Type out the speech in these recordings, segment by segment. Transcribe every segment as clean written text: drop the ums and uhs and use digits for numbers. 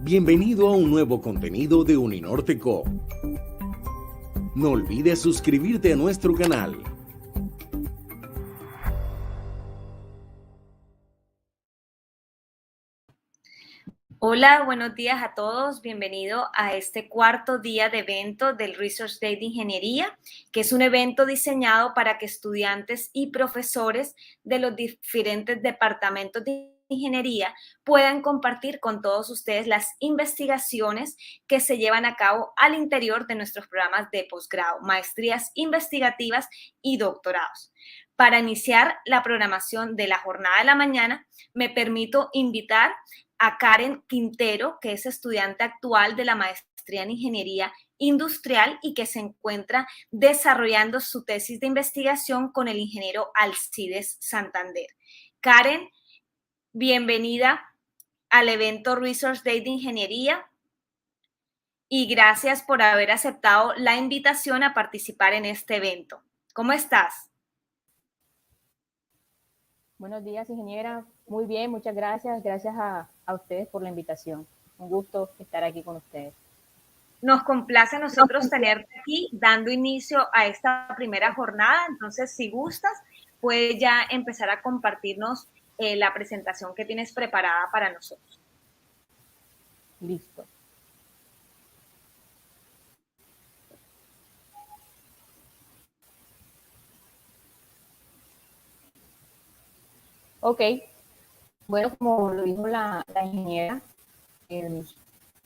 Bienvenido a un nuevo contenido de Uninorte Co. No olvides suscribirte a nuestro canal. Hola, buenos días a todos. Bienvenido a este cuarto día de evento del Research Day de Ingeniería, que es un evento diseñado para que estudiantes y profesores de los diferentes departamentos de ingeniería puedan compartir con todos ustedes las investigaciones que se llevan a cabo al interior de nuestros programas de posgrado, maestrías investigativas y doctorados. Para iniciar la programación de la jornada de la mañana, me permito invitar a Karen Quintero, que es estudiante actual de la maestría en Ingeniería Industrial y que se encuentra desarrollando su tesis de investigación con el ingeniero Alcides Santander. Karen, bienvenida al evento Research Day de Ingeniería y gracias por haber aceptado la invitación a participar en este evento. ¿Cómo estás? Buenos días, ingeniera. Muy bien, muchas gracias. Gracias a ustedes por la invitación. Un gusto estar aquí con ustedes. Nos complace a nosotros tenerte aquí dando inicio a esta primera jornada. Entonces, si gustas, puedes ya empezar a compartirnos la presentación que tienes preparada para nosotros. Listo. Ok. Bueno, como lo dijo la ingeniera,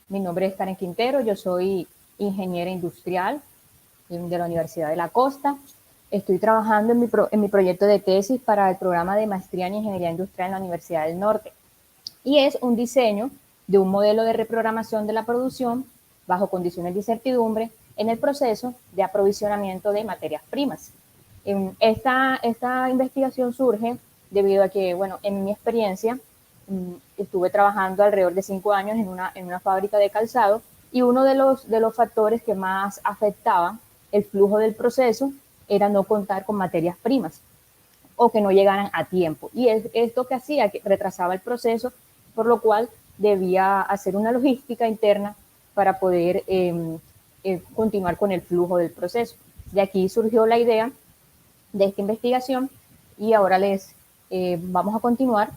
mi nombre es Karen Quintero. Yo soy ingeniera industrial de la Universidad de la Costa. Estoy trabajando en mi proyecto de tesis para el programa de maestría en Ingeniería Industrial en la Universidad del Norte. Y es un diseño de un modelo de reprogramación de la producción bajo condiciones de incertidumbre en el proceso de aprovisionamiento de materias primas. Esta investigación surge debido a que, bueno, en mi experiencia estuve trabajando alrededor de 5 años en una fábrica de calzado y uno de los factores que más afectaba el flujo del proceso era no contar con materias primas o que no llegaran a tiempo. Y esto que hacía, que retrasaba el proceso, por lo cual debía hacer una logística interna para poder continuar con el flujo del proceso. De aquí surgió la idea de esta investigación y ahora vamos a continuar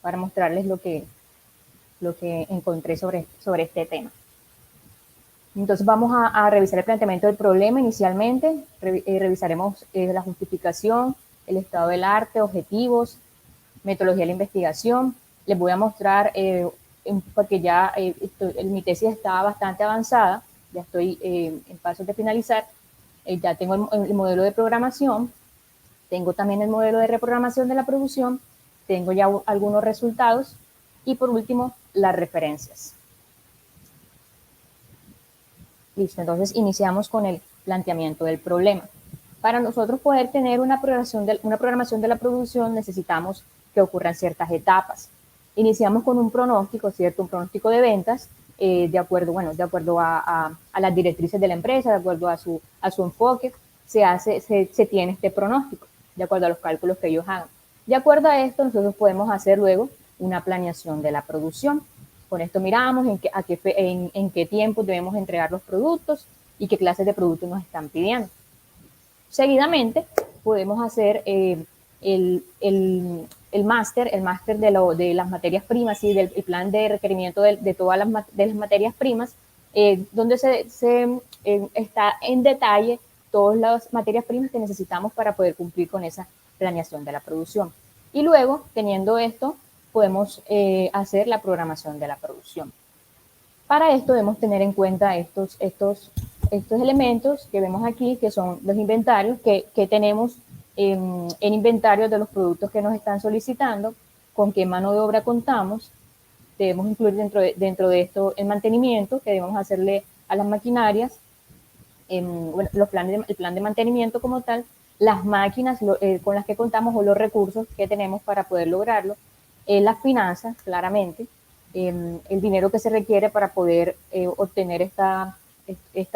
para mostrarles lo que encontré sobre este tema. Entonces vamos a revisar el planteamiento del problema inicialmente, revisaremos la justificación, el estado del arte, objetivos, metodología de la investigación. Les voy a mostrar, porque ya mi tesis está bastante avanzada, ya estoy en pasos de finalizar, ya tengo el modelo de programación, tengo también el modelo de reprogramación de la producción, tengo ya algunos resultados y por último las referencias. Listo, entonces iniciamos con el planteamiento del problema. Para nosotros poder tener una programación de la producción necesitamos que ocurran ciertas etapas. Iniciamos con un pronóstico, ¿cierto? Un pronóstico de ventas, de acuerdo a las directrices de la empresa, de acuerdo a su enfoque, se tiene este pronóstico, de acuerdo a los cálculos que ellos hagan. De acuerdo a esto, nosotros podemos hacer luego una planeación de la producción. Con esto miramos en qué tiempo debemos entregar los productos y qué clases de productos nos están pidiendo. Seguidamente, podemos hacer el máster de las materias primas y del plan de requerimiento de todas las materias primas, donde está en detalle todas las materias primas que necesitamos para poder cumplir con esa planeación de la producción. Y luego, teniendo esto, podemos hacer la programación de la producción. Para esto debemos tener en cuenta estos elementos que vemos aquí, que son los inventarios que tenemos en inventario de los productos que nos están solicitando, con qué mano de obra contamos. Debemos incluir dentro de esto el mantenimiento que debemos hacerle a las maquinarias, bueno, el plan de mantenimiento como tal, las máquinas con las que contamos o los recursos que tenemos para poder lograrlo, las finanzas, claramente, el dinero que se requiere para poder obtener esta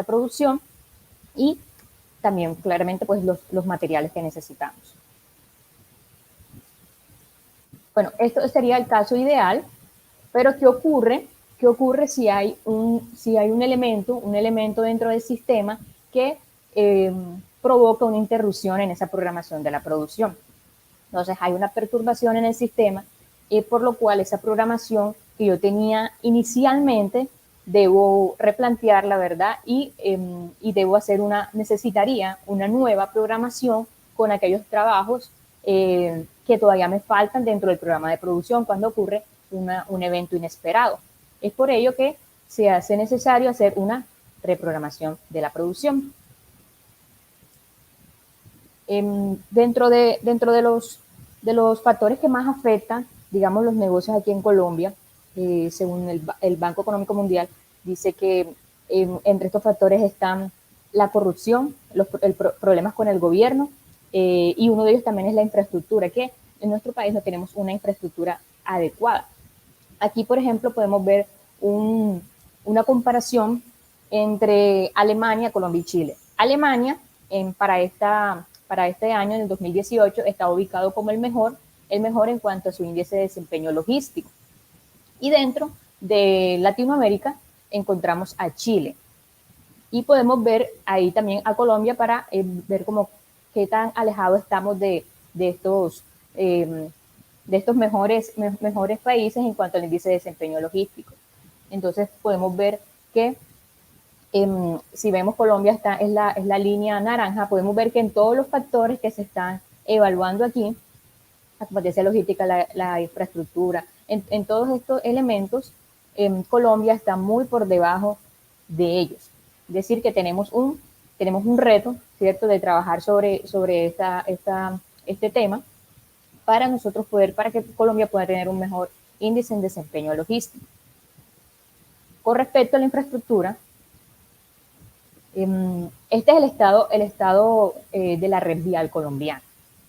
producción y también claramente pues los materiales que necesitamos. Bueno, esto sería el caso ideal, pero ¿qué ocurre ¿Qué ocurre si hay un elemento dentro del sistema que provoca una interrupción en esa programación de la producción? Entonces hay una perturbación en el sistema por lo cual esa programación que yo tenía inicialmente debo replantearla, ¿verdad? Y necesitaría una nueva programación con aquellos trabajos que todavía me faltan dentro del programa de producción cuando ocurre un evento inesperado. Es por ello que se hace necesario hacer una reprogramación de la producción. Dentro de los factores que más afectan, digamos, los negocios aquí en Colombia, según el Banco Económico Mundial, dice que entre estos factores están la corrupción, problemas con el gobierno, y uno de ellos también es la infraestructura, que en nuestro país no tenemos una infraestructura adecuada. Aquí, por ejemplo, podemos ver una comparación entre Alemania, Colombia y Chile. Alemania, para este año, en el 2018, está ubicado como el mejor en cuanto a su índice de desempeño logístico. Y dentro de Latinoamérica encontramos a Chile. Y podemos ver ahí también a Colombia para ver como qué tan alejados estamos de estos mejores países en cuanto al índice de desempeño logístico. Entonces podemos ver que si vemos Colombia es la línea naranja, podemos ver que en todos los factores que se están evaluando aquí, la competencia logística, la infraestructura, en todos estos elementos, Colombia está muy por debajo de ellos. Es decir, que tenemos un reto, ¿cierto?, de trabajar sobre este tema para que Colombia pueda tener un mejor índice en desempeño logístico. Con respecto a la infraestructura, este es el estado de la red vial colombiana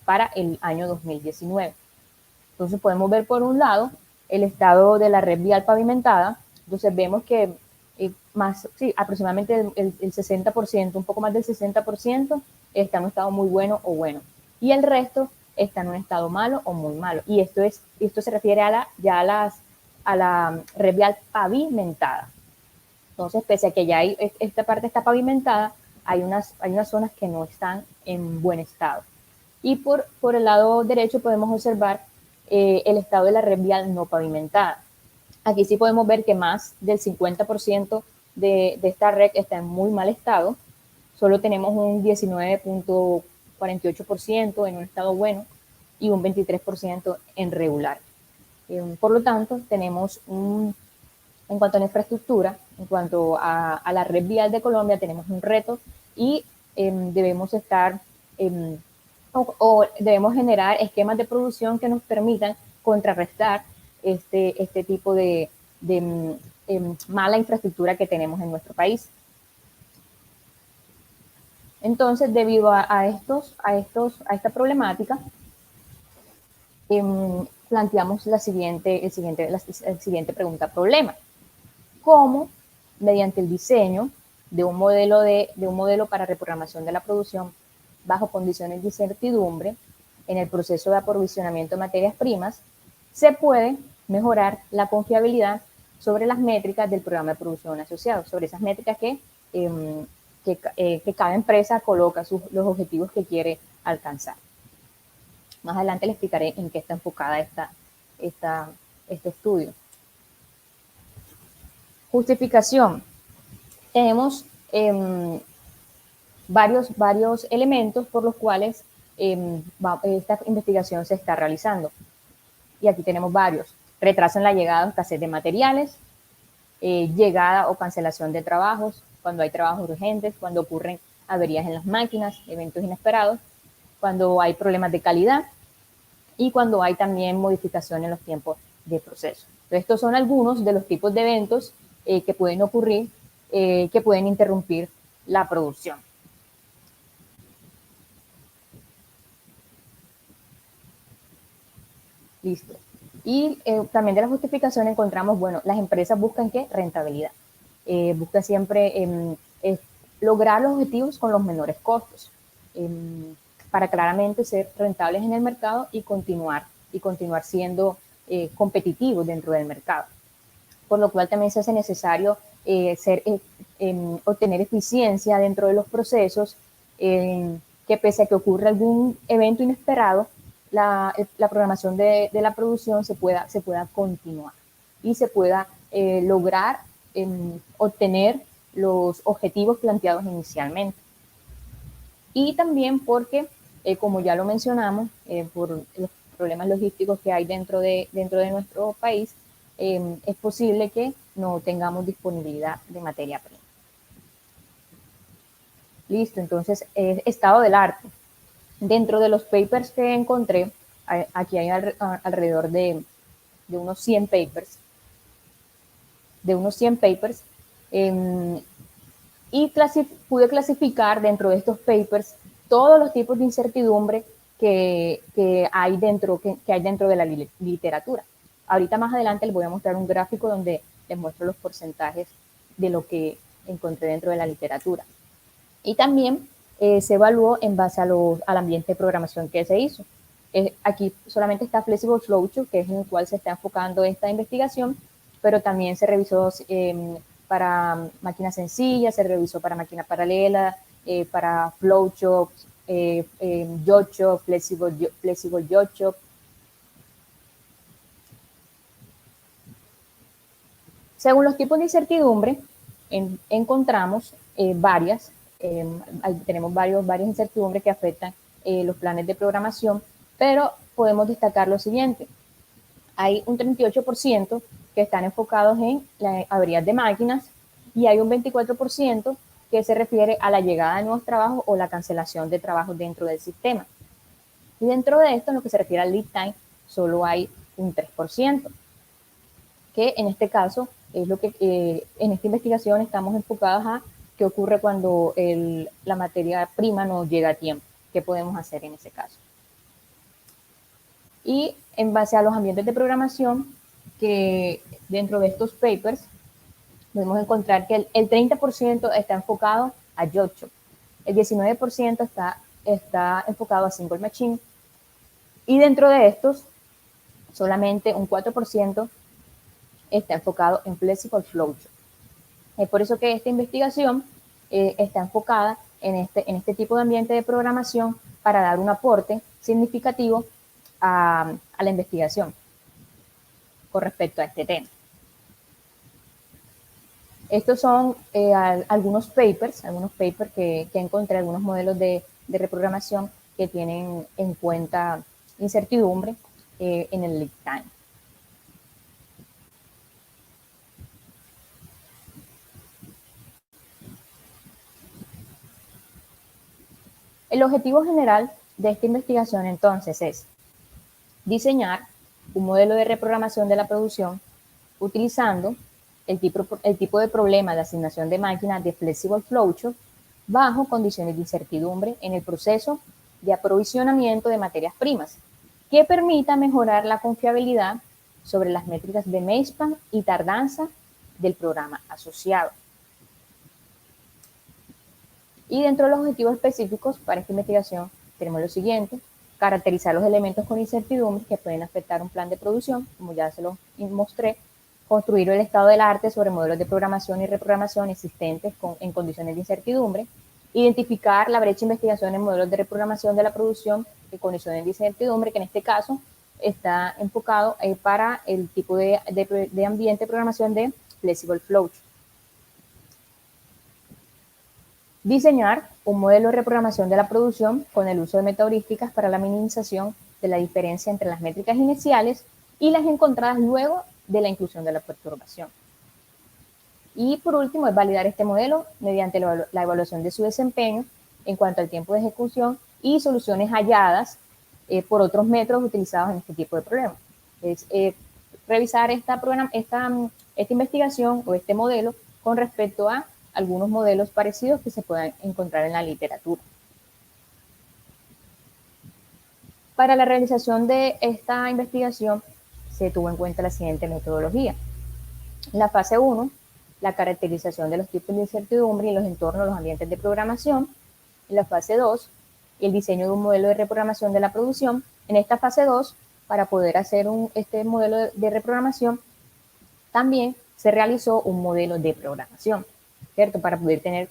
para el año 2019. Entonces podemos ver por un lado el estado de la red vial pavimentada. Entonces vemos que aproximadamente el 60%, un poco más del 60% está en un estado muy bueno o bueno. Y el resto está en un estado malo o muy malo. Y esto se refiere a la red vial pavimentada. Entonces, pese a que ya esta parte está pavimentada, hay unas zonas que no están en buen estado. Y por el lado derecho podemos observar el estado de la red vial no pavimentada. Aquí sí podemos ver que más del 50% de esta red está en muy mal estado. Solo tenemos un 19.48% en un estado bueno y un 23% en regular. Por lo tanto, tenemos en cuanto a la infraestructura, en cuanto a la red vial de Colombia, tenemos un reto y debemos debemos generar esquemas de producción que nos permitan contrarrestar este tipo de mala infraestructura que tenemos en nuestro país. Entonces, debido a esta problemática, planteamos la siguiente pregunta-problema. ¿Cómo, mediante el diseño de un modelo para reprogramación de la producción bajo condiciones de incertidumbre en el proceso de aprovisionamiento de materias primas, se puede mejorar la confiabilidad sobre las métricas del programa de producción asociado, sobre esas métricas que cada empresa coloca los objetivos que quiere alcanzar? Más adelante le explicaré en qué está enfocada este estudio. Justificación. Tenemos varios elementos por los cuales esta investigación se está realizando. Y aquí tenemos varios. Retraso en la llegada o escasez de materiales, llegada o cancelación de trabajos, cuando hay trabajos urgentes, cuando ocurren averías en las máquinas, eventos inesperados, cuando hay problemas de calidad y cuando hay también modificación en los tiempos de proceso. Entonces, estos son algunos de los tipos de eventos que pueden ocurrir, que pueden interrumpir la producción. Listo. Y también de la justificación encontramos, bueno, las empresas buscan ¿qué? Rentabilidad. Buscan siempre lograr los objetivos con los menores costos para claramente ser rentables en el mercado y continuar siendo competitivos dentro del mercado. por lo cual también se hace necesario obtener eficiencia dentro de los procesos, que pese a que ocurra algún evento inesperado, la programación de la producción se pueda continuar y se pueda lograr obtener los objetivos planteados inicialmente. Y también porque, como ya lo mencionamos, por los problemas logísticos que hay dentro de nuestro país, es posible que no tengamos disponibilidad de materia prima. Listo, entonces, estado del arte. Dentro de los papers que encontré, aquí hay alrededor de unos 100 papers, y pude clasificar dentro de estos papers todos los tipos de incertidumbre que hay dentro de la literatura. Ahorita más adelante les voy a mostrar un gráfico donde les muestro los porcentajes de lo que encontré dentro de la literatura. Y también se evaluó en base al ambiente de programación que se hizo. Aquí solamente está Flexible Flowchart, que es en el cual se está enfocando esta investigación, pero también se revisó para máquinas sencillas, se revisó para máquina paralela, para Flowchart, YoChop, Flexible YoChop. Según los tipos de incertidumbre, encontramos varias. Tenemos varias incertidumbres que afectan los planes de programación, pero podemos destacar lo siguiente. Hay un 38% que están enfocados en las averías de máquinas y hay un 24% que se refiere a la llegada de nuevos trabajos o la cancelación de trabajos dentro del sistema. Y dentro de esto, en lo que se refiere al lead time, solo hay un 3%, que en este caso es lo que en esta investigación estamos enfocados a qué ocurre cuando la materia prima no llega a tiempo, qué podemos hacer en ese caso. Y en base a los ambientes de programación, que dentro de estos papers podemos encontrar que el 30% está enfocado a YoChop, el 19% está enfocado a Single Machine, y dentro de estos solamente un 4% está enfocado en Flexible Flowchart. Es por eso que esta investigación está enfocada en este tipo de ambiente de programación para dar un aporte significativo a la investigación con respecto a este tema. Estos son algunos papers que encontré, algunos modelos de reprogramación que tienen en cuenta incertidumbre en el lead time. El objetivo general de esta investigación entonces es diseñar un modelo de reprogramación de la producción utilizando el tipo de problema de asignación de máquinas de Flexible Flowchart bajo condiciones de incertidumbre en el proceso de aprovisionamiento de materias primas, que permita mejorar la confiabilidad sobre las métricas de mainspan y tardanza del programa asociado. Y dentro de los objetivos específicos para esta investigación tenemos lo siguiente: caracterizar los elementos con incertidumbre que pueden afectar un plan de producción, como ya se lo mostré, construir el estado del arte sobre modelos de programación y reprogramación existentes en condiciones de incertidumbre, identificar la brecha de investigación en modelos de reprogramación de la producción en condiciones de incertidumbre, que en este caso está enfocado para el tipo de ambiente de programación de Flexible Flowchart. Diseñar un modelo de reprogramación de la producción con el uso de metaheurísticas para la minimización de la diferencia entre las métricas iniciales y las encontradas luego de la inclusión de la perturbación. Y por último, es validar este modelo mediante la evaluación de su desempeño en cuanto al tiempo de ejecución y soluciones halladas por otros métodos utilizados en este tipo de problemas. Es revisar esta investigación o este modelo con respecto a algunos modelos parecidos que se puedan encontrar en la literatura. Para la realización de esta investigación se tuvo en cuenta la siguiente metodología. En la fase 1, la caracterización de los tipos de incertidumbre y los entornos, los ambientes de programación. En la fase 2, el diseño de un modelo de reprogramación de la producción. En esta fase 2, para poder hacer este modelo de reprogramación, también se realizó un modelo de programación, ¿cierto? Para poder tener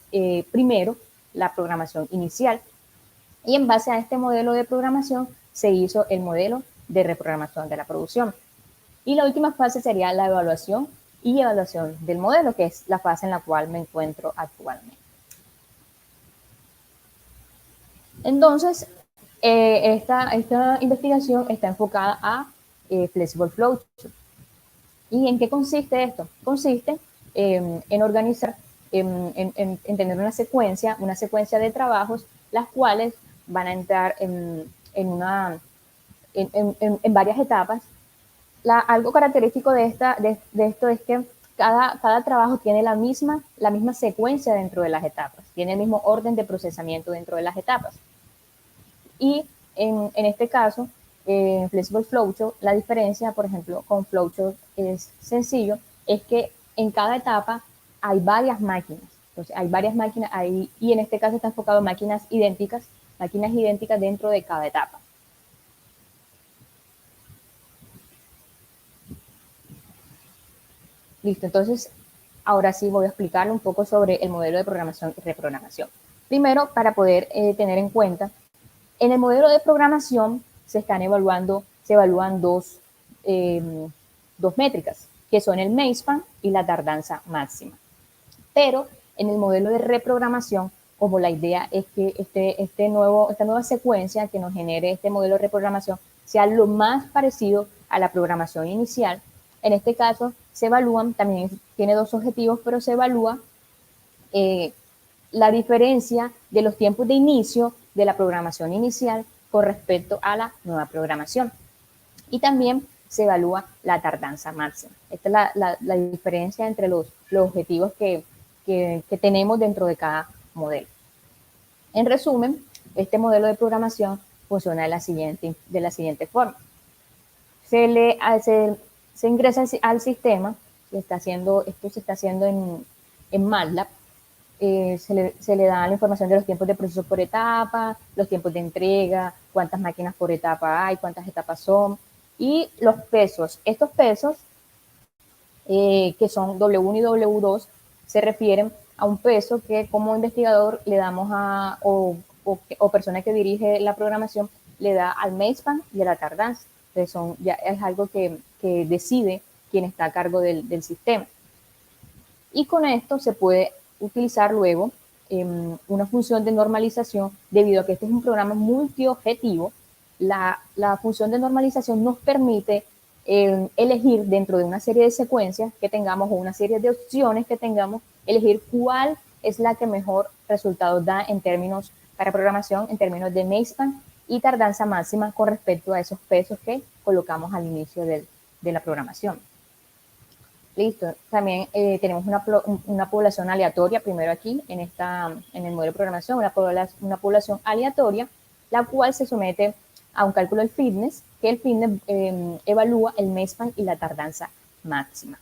primero la programación inicial. Y en base a este modelo de programación se hizo el modelo de reprogramación de la producción. Y la última fase sería la evaluación y evaluación del modelo, que es la fase en la cual me encuentro actualmente. Entonces, esta investigación está enfocada a Flexible Flowchart. ¿Y en qué consiste esto? Consiste en organizar, en tener una secuencia de trabajos, las cuales van a entrar en varias etapas. Algo característico de esto es que cada trabajo tiene la misma secuencia dentro de las etapas, tiene el mismo orden de procesamiento dentro de las etapas. Y en este caso, en Flexible Flowchart, la diferencia, por ejemplo, con Flowchart es sencillo, es que en cada etapa hay varias máquinas. Entonces, hay varias máquinas ahí, y en este caso está enfocado en máquinas idénticas dentro de cada etapa. Listo, entonces, ahora sí voy a explicarle un poco sobre el modelo de programación y reprogramación. Primero, para poder tener en cuenta, en el modelo de programación se evalúan dos métricas, que son el mainspan y la tardanza máxima. Pero en el modelo de reprogramación, como la idea es que esta nueva secuencia que nos genere este modelo de reprogramación sea lo más parecido a la programación inicial, en este caso se evalúan, también tiene dos objetivos, pero se evalúa la diferencia de los tiempos de inicio de la programación inicial con respecto a la nueva programación. Y también se evalúa la tardanza máxima. Esta es la diferencia entre los objetivos que tenemos dentro de cada modelo. En resumen, este modelo de programación funciona de la siguiente forma. Se ingresa al sistema, esto se está haciendo en MATLAB. Se le da la información de los tiempos de proceso por etapa, los tiempos de entrega, cuántas máquinas por etapa hay, cuántas etapas son, y los pesos. Estos pesos, que son W1 y W2, se refieren a un peso que como investigador le damos o persona que dirige la programación le da al mainspan y a la tardanza. Entonces ya es algo que decide quien está a cargo del sistema. Y con esto se puede utilizar luego una función de normalización, debido a que este es un programa multiobjetivo. La función de normalización nos permite elegir dentro de una serie de secuencias que tengamos o una serie de opciones que tengamos, elegir cuál es la que mejor resultado da en términos para programación, en términos de mainspan y tardanza máxima con respecto a esos pesos que colocamos al inicio de la programación. Listo. También tenemos una población aleatoria, primero aquí, en el modelo de programación, una población aleatoria, la cual se somete a un cálculo del fitness, que el fitness evalúa el mainspan y la tardanza máxima.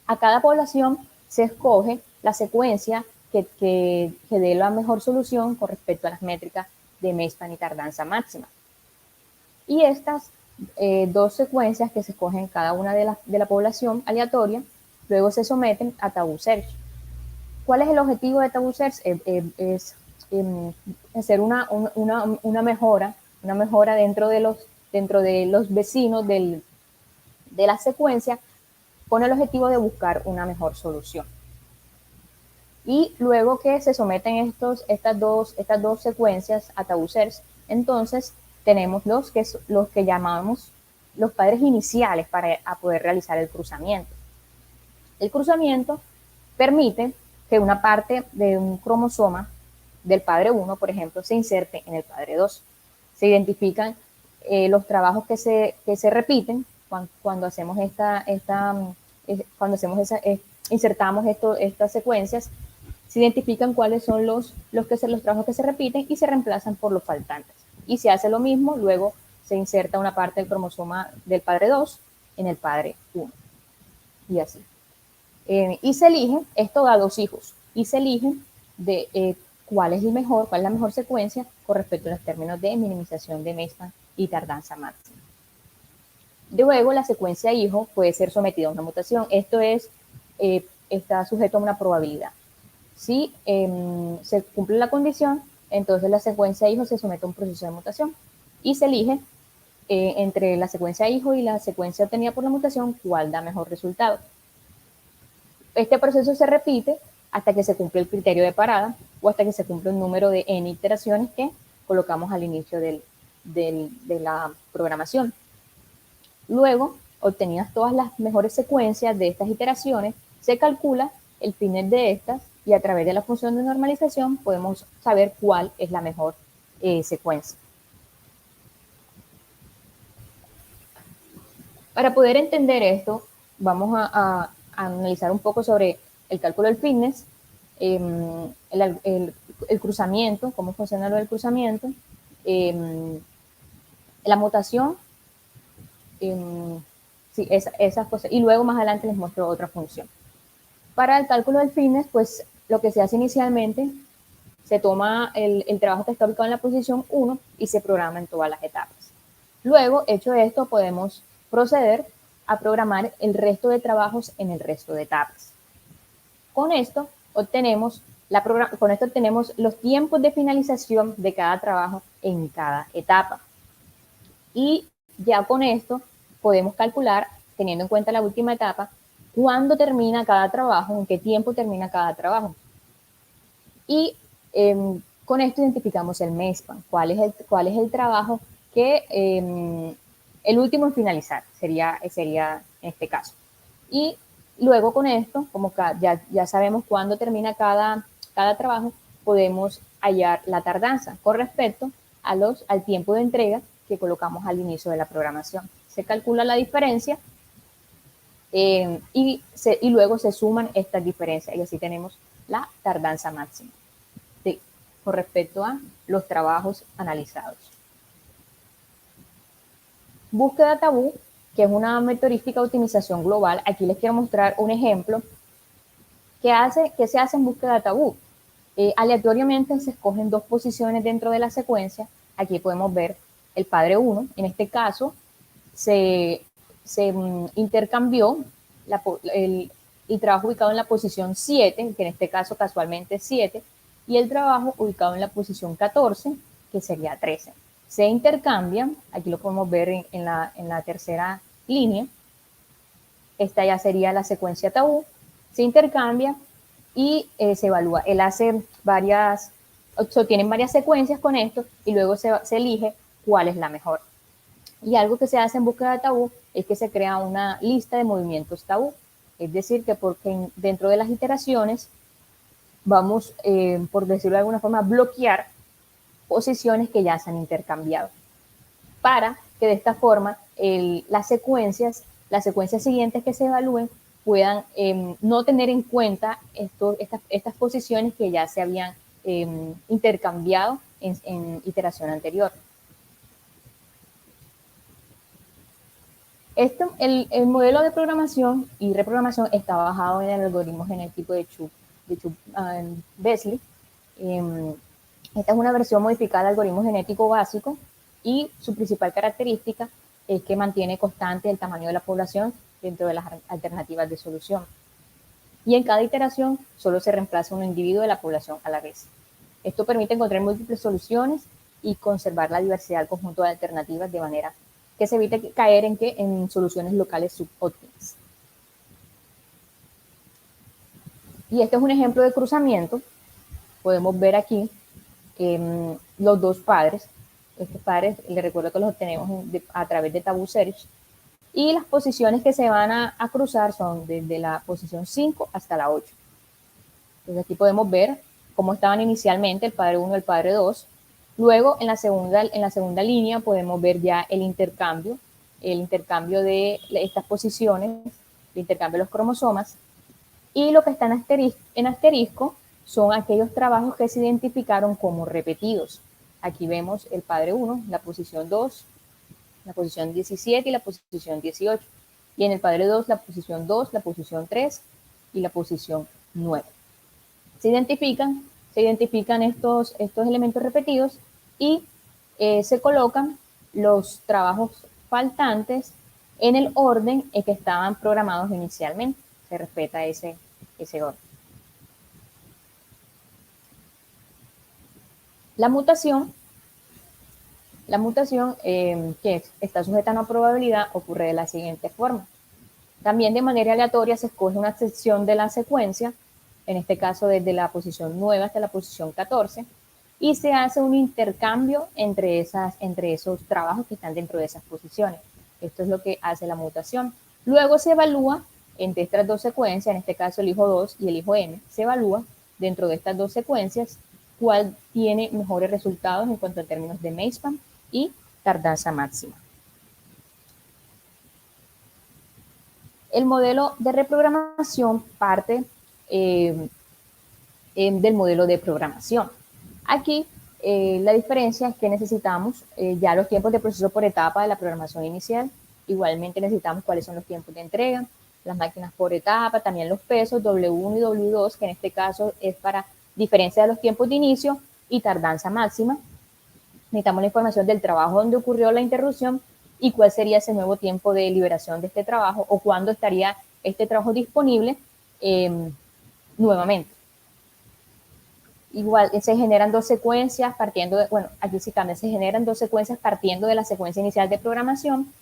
A cada población se escoge la secuencia que dé la mejor solución con respecto a las métricas de mainspan y tardanza máxima. Y estas dos secuencias que se escogen cada una de la población aleatoria, luego se someten a Taboo Search. ¿Cuál es el objetivo de Taboo Search? Es hacer una mejora dentro de los vecinos de la secuencia, con el objetivo de buscar una mejor solución. Y luego que se someten estas dos secuencias a Taboo Search, entonces tenemos los que llamamos los padres iniciales para poder realizar el cruzamiento. El cruzamiento permite que una parte de un cromosoma del padre 1, por ejemplo, se inserte en el padre 2. Se identifican los trabajos que se repiten cuando hacemos insertamos estas secuencias. Se identifican cuáles son los trabajos que se repiten y se reemplazan por los faltantes. Y se hace lo mismo, luego se inserta una parte del cromosoma del padre 2 en el padre 1. Y así. Y se eligen, esto da 2 hijos, y se eligen de cuál es la mejor secuencia con respecto a los términos de minimización de mainspan y tardanza máxima. Luego, la secuencia hijo puede ser sometida a una mutación. Esto es está sujeto a una probabilidad. Si se cumple la condición, entonces la secuencia hijo se somete a un proceso de mutación y se elige entre la secuencia hijo y la secuencia obtenida por la mutación cuál da mejor resultado. Este proceso se repite hasta que se cumple el criterio de parada o hasta que se cumple un número de n iteraciones que colocamos al inicio de la programación. Luego, obtenidas todas las mejores secuencias de estas iteraciones, se calcula el fitness de estas y a través de la función de normalización podemos saber cuál es la mejor secuencia. Para poder entender esto, vamos a analizar un poco sobre el cálculo del fitness, el cruzamiento, cómo funciona lo del cruzamiento, la mutación, sí, esas cosas. Y luego más adelante les muestro otra función. Para el cálculo del fitness, pues lo que se hace inicialmente, se toma el trabajo que está ubicado en la posición 1 y se programa en todas las etapas. Luego, hecho esto, podemos proceder a programar el resto de trabajos en el resto de etapas. Con esto obtenemos los tiempos de finalización de cada trabajo en cada etapa. Y ya con esto podemos calcular, teniendo en cuenta la última etapa, cuándo termina cada trabajo, en qué tiempo termina cada trabajo. Y con esto identificamos el MESPAN, cuál es el trabajo que el último en finalizar, sería en este caso. Y luego con esto, como ya sabemos cuándo termina cada trabajo, podemos hallar la tardanza con respecto al tiempo de entrega que colocamos al inicio de la programación. Se calcula la diferencia y luego se suman estas diferencias y así tenemos la tardanza máxima con respecto a los trabajos analizados. Búsqueda tabú, que es una metodística de optimización global. Aquí les quiero mostrar un ejemplo que se hace en búsqueda tabú. Aleatoriamente se escogen dos posiciones dentro de la secuencia. Aquí podemos ver el padre 1. En este caso, se intercambió el trabajo ubicado en la posición 7, que en este caso casualmente es 7, y el trabajo ubicado en la posición 14, que sería 13. Se intercambian, aquí lo podemos ver en la tercera línea. Esta ya sería la secuencia tabú. Se intercambia y se evalúa. Él hace obtienen varias secuencias con esto y luego se elige cuál es la mejor. Y algo que se hace en búsqueda de tabú es que se crea una lista de movimientos tabú. Es decir, que porque dentro de las iteraciones vamos, por decirlo de alguna forma, a bloquear posiciones que ya se han intercambiado, para que de esta forma las secuencias siguientes que se evalúen puedan no tener en cuenta estas posiciones que ya se habían intercambiado en iteración anterior. El modelo de programación y reprogramación está basado en el algoritmo genético de Chub-Beasley. Esta es una versión modificada del algoritmo genético básico y su principal característica es que mantiene constante el tamaño de la población dentro de las alternativas de solución. Y en cada iteración solo se reemplaza un individuo de la población a la vez. Esto permite encontrar múltiples soluciones y conservar la diversidad del conjunto de alternativas de manera que se evite caer en soluciones locales subóptimas. Y este es un ejemplo de cruzamiento. Podemos ver aquí los dos padres. Estos padres, les recuerdo que los obtenemos a través de Taboo Search. Y las posiciones que se van a cruzar son desde la posición 5 hasta la 8. Entonces aquí podemos ver cómo estaban inicialmente el padre 1 y el padre 2. Luego, en la segunda línea podemos ver ya el intercambio de estas posiciones, el intercambio de los cromosomas. Y lo que está en asterisco son aquellos trabajos que se identificaron como repetidos. Aquí vemos el padre 1, la posición 2, la posición 17 y la posición 18. Y en el padre 2, la posición 2, la posición 3 y la posición 9. Se identifican estos elementos repetidos y se colocan los trabajos faltantes en el orden en que estaban programados inicialmente. O se respeta ese orden. La mutación, que está sujeta a una probabilidad, ocurre de la siguiente forma. También de manera aleatoria se escoge una sección de la secuencia, en este caso desde la posición 9 hasta la posición 14, y se hace un intercambio entre esos trabajos que están dentro de esas posiciones. Esto es lo que hace la mutación. Luego se evalúa entre estas dos secuencias, en este caso el hijo 2 y el hijo n, se evalúa dentro de estas dos secuencias cuál tiene mejores resultados en cuanto a términos de Maze-Span y tardanza máxima. El modelo de reprogramación parte del modelo de programación. Aquí la diferencia es que necesitamos ya los tiempos de proceso por etapa de la programación inicial. Igualmente necesitamos cuáles son los tiempos de entrega, las máquinas por etapa, también los pesos W1 y W2, que en este caso es para diferencia de los tiempos de inicio y tardanza máxima. Necesitamos la información del trabajo donde ocurrió la interrupción y cuál sería ese nuevo tiempo de liberación de este trabajo o cuándo estaría este trabajo disponible nuevamente. Igual se generan dos secuencias partiendo de, bueno, aquí sí cambia, se generan dos secuencias partiendo de la secuencia inicial de programación.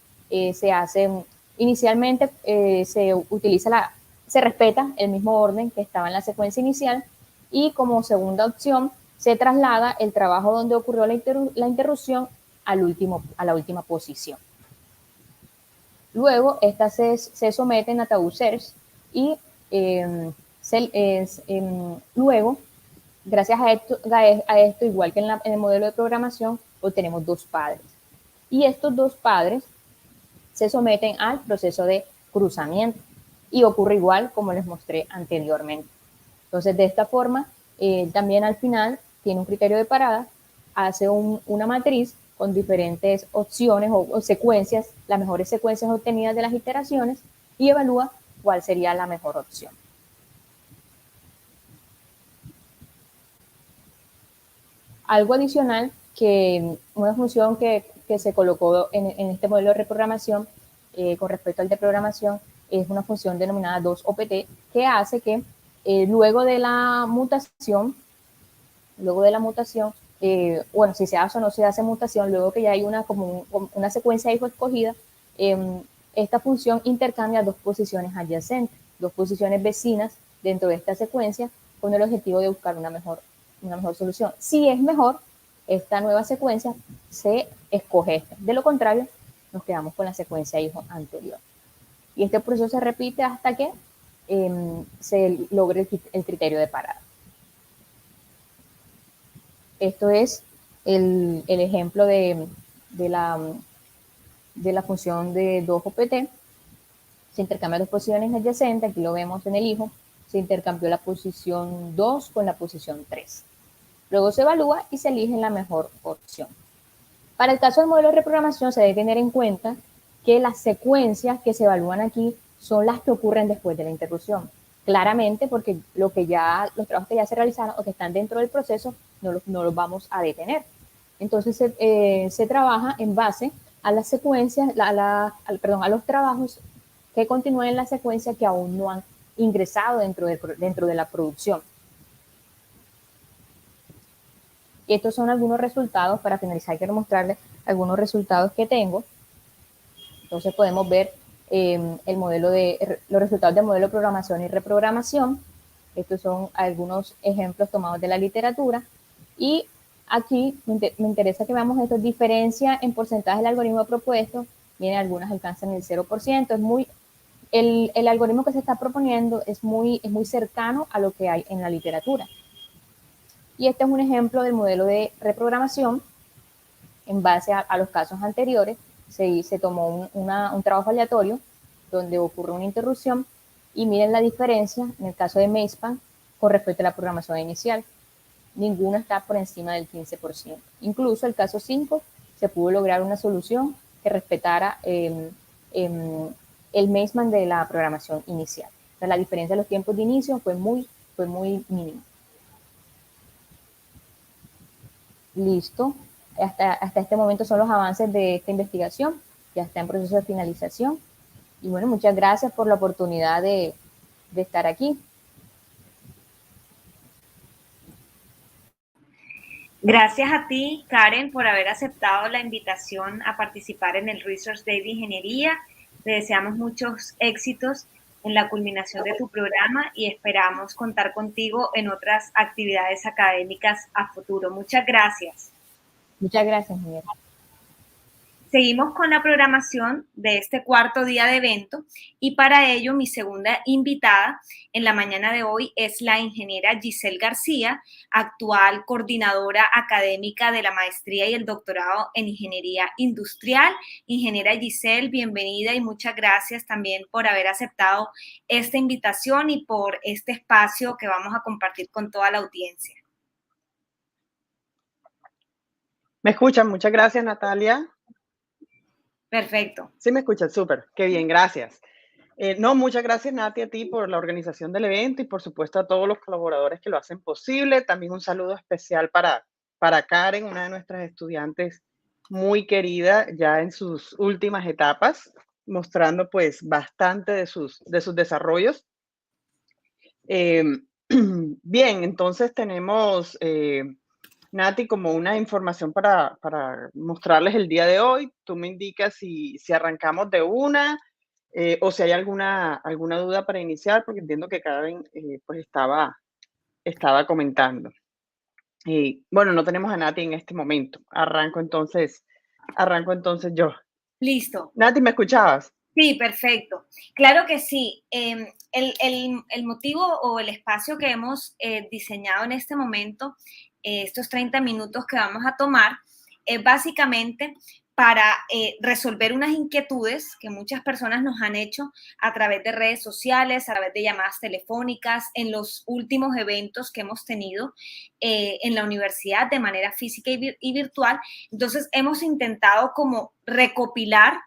Inicialmente se respeta el mismo orden que estaba en la secuencia inicial y como segunda opción se traslada el trabajo donde ocurrió la interrupción a la última posición. Luego, estas se someten a tabú search y luego, gracias a esto, igual que en el modelo de programación, obtenemos dos padres. Y estos dos padres se someten al proceso de cruzamiento y ocurre igual como les mostré anteriormente. Entonces, de esta forma, también al final tiene un criterio de parada, hace una matriz con diferentes opciones o secuencias, las mejores secuencias obtenidas de las iteraciones y evalúa cuál sería la mejor opción. Algo adicional, una función que se colocó en este modelo de reprogramación con respecto al de programación es una función denominada 2OPT que hace que luego de la mutación, bueno, si se hace o no se hace mutación, luego que ya hay una secuencia de hijo escogida, esta función intercambia dos posiciones adyacentes, dos posiciones vecinas dentro de esta secuencia con el objetivo de buscar una mejor solución. Si es mejor, esta nueva secuencia se escoge esta. De lo contrario, nos quedamos con la secuencia hijo anterior. Y este proceso se repite hasta que se logre el criterio de parada. Esto es el ejemplo de la función de 2OPT. Se intercambian dos posiciones adyacentes, aquí lo vemos en el hijo, se intercambió la posición 2 con la posición 3. Luego se evalúa y se elige la mejor opción. Para el caso del modelo de reprogramación se debe tener en cuenta que las secuencias que se evalúan aquí son las que ocurren después de la interrupción. Claramente porque los trabajos que ya se realizaron o que están dentro del proceso no los vamos a detener. Entonces se trabaja en base a las secuencias, a los trabajos que continúan en la secuencia que aún no han ingresado dentro de la producción. Y estos son algunos resultados. Para finalizar, quiero mostrarles algunos resultados que tengo. Entonces podemos ver los resultados del modelo de programación y reprogramación. Estos son algunos ejemplos tomados de la literatura. Y aquí me interesa que veamos esto. Diferencia en porcentaje del algoritmo propuesto. Miren, algunas alcanzan el 0%. El algoritmo que se está proponiendo es muy cercano a lo que hay en la literatura. Y este es un ejemplo del modelo de reprogramación. En base a los casos anteriores, se tomó un trabajo aleatorio donde ocurre una interrupción y miren la diferencia en el caso de Maze-Span con respecto a la programación inicial. Ninguno está por encima del 15%. Incluso el caso 5 se pudo lograr una solución que respetara el Maze-Span de la programación inicial. O sea, la diferencia de los tiempos de inicio fue muy mínima. Listo. Hasta este momento son los avances de esta investigación. Ya está en proceso de finalización. Y bueno, muchas gracias por la oportunidad de de estar aquí. Gracias a ti, Karen, por haber aceptado la invitación a participar en el Research Day de Ingeniería. Te deseamos muchos éxitos en la culminación de tu programa y esperamos contar contigo en otras actividades académicas a futuro. Muchas gracias. Muchas gracias, Miguel. Seguimos con la programación de este cuarto día de evento y para ello mi segunda invitada en la mañana de hoy es la ingeniera Giselle García, actual coordinadora académica de la maestría y el doctorado en Ingeniería Industrial. Ingeniera Giselle, bienvenida y muchas gracias también por haber aceptado esta invitación y por este espacio que vamos a compartir con toda la audiencia. ¿Me escuchan? Muchas gracias, Natalia. Perfecto. Sí, me escuchan, súper. Qué bien, gracias. No, muchas gracias, Nati, a ti por la organización del evento y, por supuesto, a todos los colaboradores que lo hacen posible. También un saludo especial para Karen, una de nuestras estudiantes muy querida, ya en sus últimas etapas, mostrando, pues, bastante de sus desarrollos. Bien, entonces tenemos... Nati, como una información para mostrarles el día de hoy, tú me indicas si arrancamos de una o si hay alguna duda para iniciar, porque entiendo que Karen pues estaba comentando. Bueno, no tenemos a Nati en este momento. Arranco entonces yo. Listo. Nati, ¿me escuchabas? Sí, perfecto. Claro que sí. El motivo o el espacio que hemos diseñado en este momento, estos 30 minutos que vamos a tomar, es básicamente para resolver unas inquietudes que muchas personas nos han hecho a través de redes sociales, a través de llamadas telefónicas, en los últimos eventos que hemos tenido en la universidad de manera física y virtual. Entonces, hemos intentado como recopilar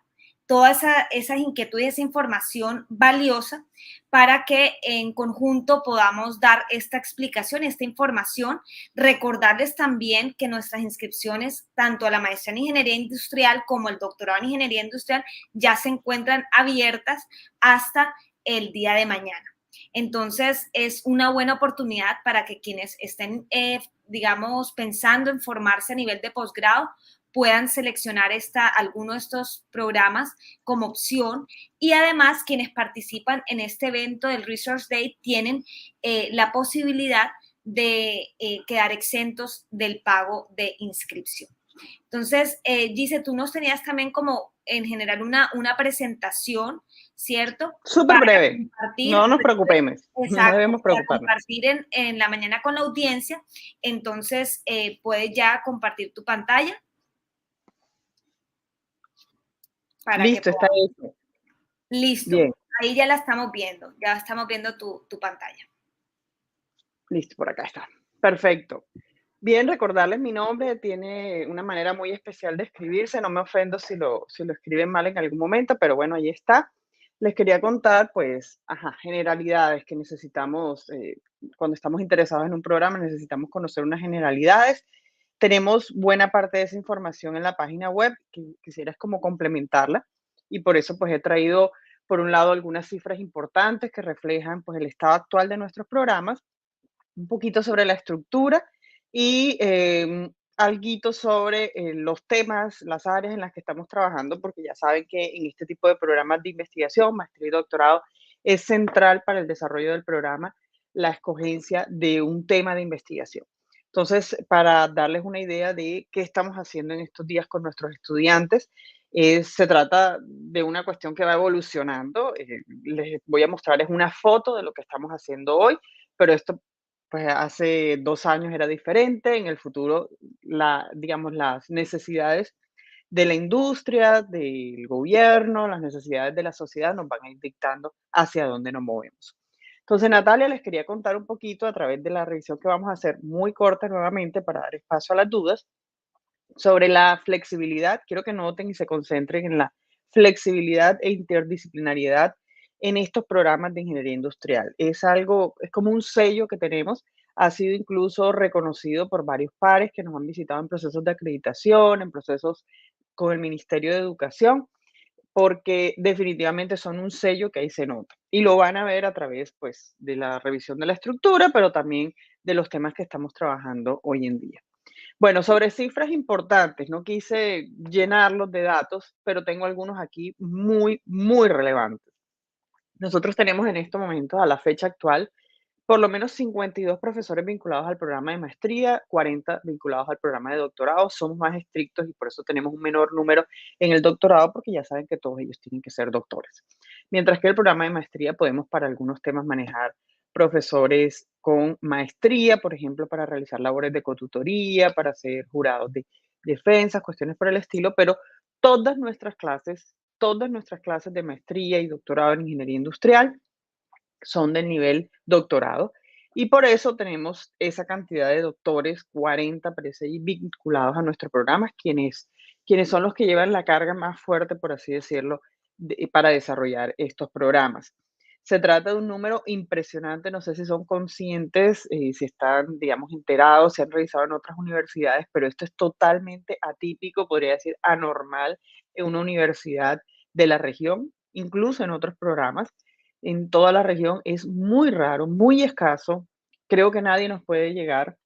todas esas inquietudes, esa información valiosa para que en conjunto podamos dar esta explicación, esta información. Recordarles también que nuestras inscripciones, tanto a la maestría en Ingeniería Industrial como el doctorado en Ingeniería Industrial, ya se encuentran abiertas hasta el día de mañana. Entonces, es una buena oportunidad para que quienes estén, digamos, pensando en formarse a nivel de posgrado, puedan seleccionar alguno de estos programas como opción y además quienes participan en este evento del Research Day tienen la posibilidad de quedar exentos del pago de inscripción. Entonces, Gise, tú nos tenías también como en general una presentación, ¿cierto? Súper breve, no nos preocupemos, Exacto, no debemos para preocuparnos. compartir en la mañana con la audiencia. Entonces, puedes ya compartir tu pantalla. Listo, está hecho. Listo. Bien. Ahí ya la estamos viendo, ya estamos viendo tu pantalla. Listo, por acá está. Perfecto. Bien, recordarles mi nombre, tiene una manera muy especial de escribirse, no me ofendo si lo escriben mal en algún momento, pero bueno, ahí está. Les quería contar, pues, generalidades que necesitamos, cuando estamos interesados en un programa, necesitamos conocer unas generalidades. Tenemos buena parte de esa información en la página web, que quisieras como complementarla, y por eso pues he traído, por un lado, algunas cifras importantes que reflejan pues el estado actual de nuestros programas, un poquito sobre la estructura y alguito sobre los temas, las áreas en las que estamos trabajando, porque ya saben que en este tipo de programas de investigación, maestría y doctorado, es central para el desarrollo del programa la escogencia de un tema de investigación. Entonces, para darles una idea de qué estamos haciendo en estos días con nuestros estudiantes, se trata de una cuestión que va evolucionando. Les voy a mostrarles una foto de lo que estamos haciendo hoy, pero esto pues hace 2 años era diferente, en el futuro, digamos, las necesidades de la industria, del gobierno, las necesidades de la sociedad nos van a ir dictando hacia dónde nos movemos. Entonces, Natalia, les quería contar un poquito a través de la revisión que vamos a hacer muy corta nuevamente para dar espacio a las dudas sobre la flexibilidad. Quiero que noten y se concentren en la flexibilidad e interdisciplinariedad en estos programas de ingeniería industrial. Es como un sello que tenemos, ha sido incluso reconocido por varios pares que nos han visitado en procesos de acreditación, en procesos con el Ministerio de Educación, porque definitivamente son un sello que ahí se nota. Y lo van a ver a través, pues, de la revisión de la estructura, pero también de los temas que estamos trabajando hoy en día. Bueno, sobre cifras importantes, no quise llenarlos de datos, pero tengo algunos aquí muy, muy relevantes. Nosotros tenemos en este momento, a la fecha actual, por lo menos 52 profesores vinculados al programa de maestría, 40 vinculados al programa de doctorado. Somos más estrictos y por eso tenemos un menor número en el doctorado, porque ya saben que todos ellos tienen que ser doctores. Mientras que el programa de maestría podemos para algunos temas manejar profesores con maestría, por ejemplo, para realizar labores de cotutoría, para ser jurados de defensas, cuestiones por el estilo, pero todas nuestras clases de maestría y doctorado en ingeniería industrial son del nivel doctorado. Y por eso tenemos esa cantidad de doctores, 40 parece, ahí, vinculados a nuestro programa, quienes son los que llevan la carga más fuerte, por así decirlo, para desarrollar estos programas. Se trata de un número impresionante, no sé si son conscientes, si están, digamos, enterados, si han revisado en otras universidades, pero esto es totalmente atípico, podría decir anormal en una universidad de la región, incluso en otros programas en toda la región. Es muy raro, muy escaso. Creo que nadie nos puede llegar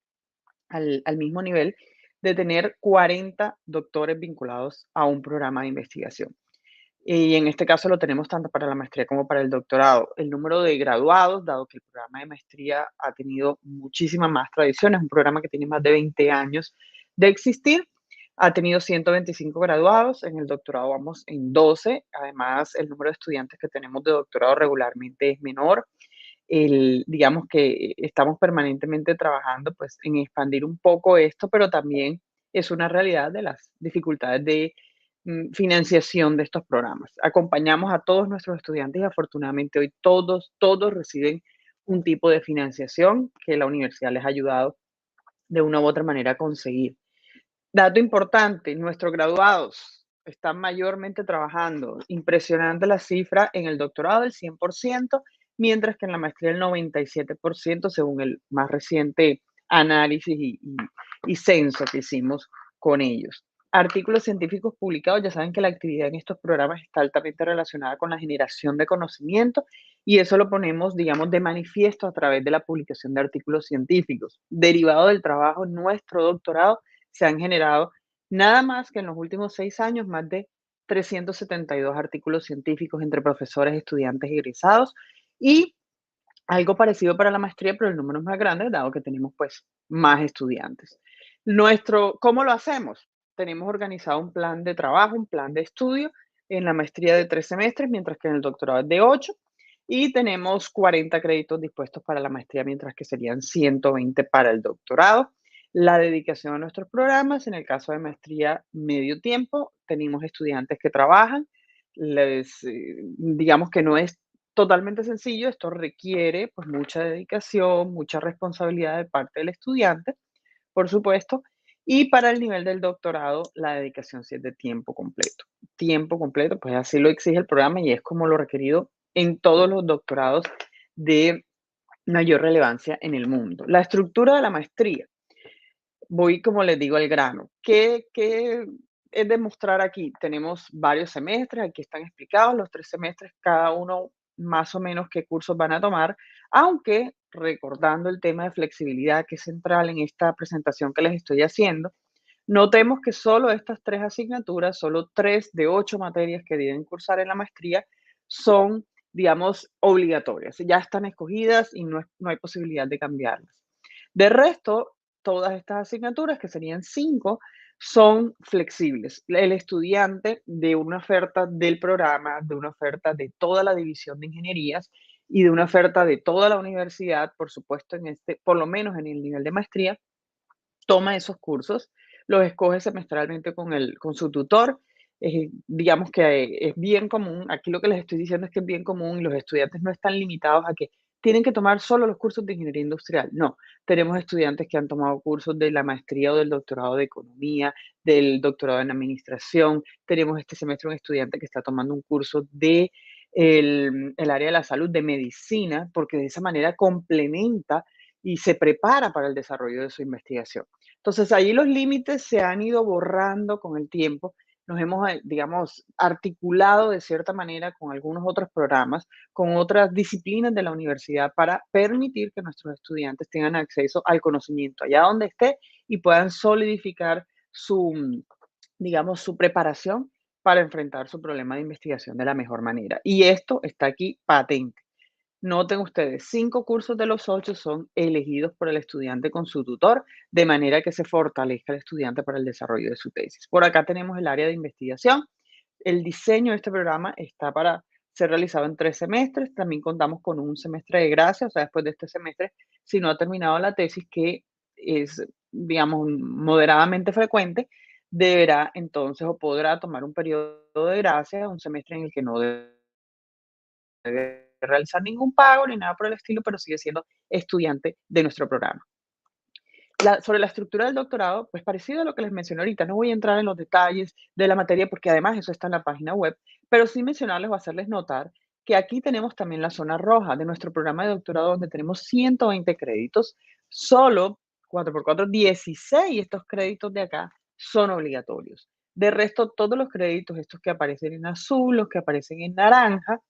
al mismo nivel de tener 40 doctores vinculados a un programa de investigación. Y en este caso lo tenemos tanto para la maestría como para el doctorado. El número de graduados, dado que el programa de maestría ha tenido muchísimas más tradiciones, un programa que tiene más de 20 años de existir, ha tenido 125 graduados, en el doctorado vamos en 12, además el número de estudiantes que tenemos de doctorado regularmente es menor. Digamos que estamos permanentemente trabajando pues en expandir un poco esto, pero también es una realidad de las dificultades de financiación de estos programas. Acompañamos a todos nuestros estudiantes y afortunadamente hoy todos reciben un tipo de financiación que la universidad les ha ayudado de una u otra manera a conseguir. Dato importante, nuestros graduados están mayormente trabajando. Impresionante la cifra en el doctorado del 100%, mientras que en la maestría el 97%, según el más reciente análisis y censo que hicimos con ellos. Artículos científicos publicados, ya saben que la actividad en estos programas está altamente relacionada con la generación de conocimiento y eso lo ponemos, digamos, de manifiesto a través de la publicación de artículos científicos. Derivado del trabajo, nuestro doctorado se han generado nada más que en los últimos 6 años más de 372 artículos científicos entre profesores, estudiantes y egresados y algo parecido para la maestría, pero el número es más grande, dado que tenemos pues más estudiantes. ¿Cómo lo hacemos? Tenemos organizado un plan de trabajo, un plan de estudio en la maestría de 3 semestres, mientras que en el doctorado es de 8, y tenemos 40 créditos dispuestos para la maestría, mientras que serían 120 para el doctorado. La dedicación a nuestros programas, en el caso de maestría medio tiempo, tenemos estudiantes que trabajan, digamos que no es totalmente sencillo, esto requiere pues mucha dedicación, mucha responsabilidad de parte del estudiante, por supuesto, y para el nivel del doctorado la dedicación sí es de tiempo completo. Tiempo completo, pues así lo exige el programa y es como lo requerido en todos los doctorados de mayor relevancia en el mundo. La estructura de la maestría. Voy, como les digo, al grano. ¿Qué es demostrar aquí? Tenemos varios semestres, aquí están explicados los 3 semestres, cada uno más o menos qué cursos van a tomar, aunque recordando el tema de flexibilidad que es central en esta presentación que les estoy haciendo, notemos que solo estas 3 asignaturas, solo 3 de 8 materias que deben cursar en la maestría son, digamos, obligatorias. Ya están escogidas y no hay posibilidad de cambiarlas. De resto, todas estas asignaturas, que serían 5, son flexibles. El estudiante de una oferta del programa, de una oferta de toda la división de ingenierías y de una oferta de toda la universidad, por supuesto, por lo menos en el nivel de maestría, toma esos cursos, los escoge semestralmente con su tutor. Digamos que es bien común, aquí lo que les estoy diciendo es que es bien común y los estudiantes no están limitados a que tienen que tomar solo los cursos de ingeniería industrial. No, tenemos estudiantes que han tomado cursos de la maestría o del doctorado de economía, del doctorado en administración. Tenemos este semestre un estudiante que está tomando un curso de el área de la salud, de medicina, porque de esa manera complementa y se prepara para el desarrollo de su investigación. Entonces, ahí los límites se han ido borrando con el tiempo nos hemos, digamos, articulado de cierta manera con algunos otros programas, con otras disciplinas de la universidad para permitir que nuestros estudiantes tengan acceso al conocimiento allá donde esté y puedan solidificar su, digamos, su preparación para enfrentar su problema de investigación de la mejor manera. Y esto está aquí patente. Noten ustedes, 5 cursos de los 8 son elegidos por el estudiante con su tutor, de manera que se fortalezca el estudiante para el desarrollo de su tesis. Por acá tenemos el área de investigación. El diseño de este programa está para ser realizado en 3 semestres. También contamos con un semestre de gracia, o sea, después de este semestre, si no ha terminado la tesis, que es, digamos, moderadamente frecuente, deberá entonces o podrá tomar un periodo de gracia, un semestre en el que no debe realizar ningún pago ni nada por el estilo, pero sigue siendo estudiante de nuestro programa. Sobre la estructura del doctorado, pues parecido a lo que les mencioné ahorita, no voy a entrar en los detalles de la materia porque además eso está en la página web, pero sí mencionarles o hacerles notar que aquí tenemos también la zona roja de nuestro programa de doctorado donde tenemos 120 créditos, solo 4x4, 16 estos créditos de acá son obligatorios. De resto, todos los créditos, estos que aparecen en azul, los que aparecen en naranja,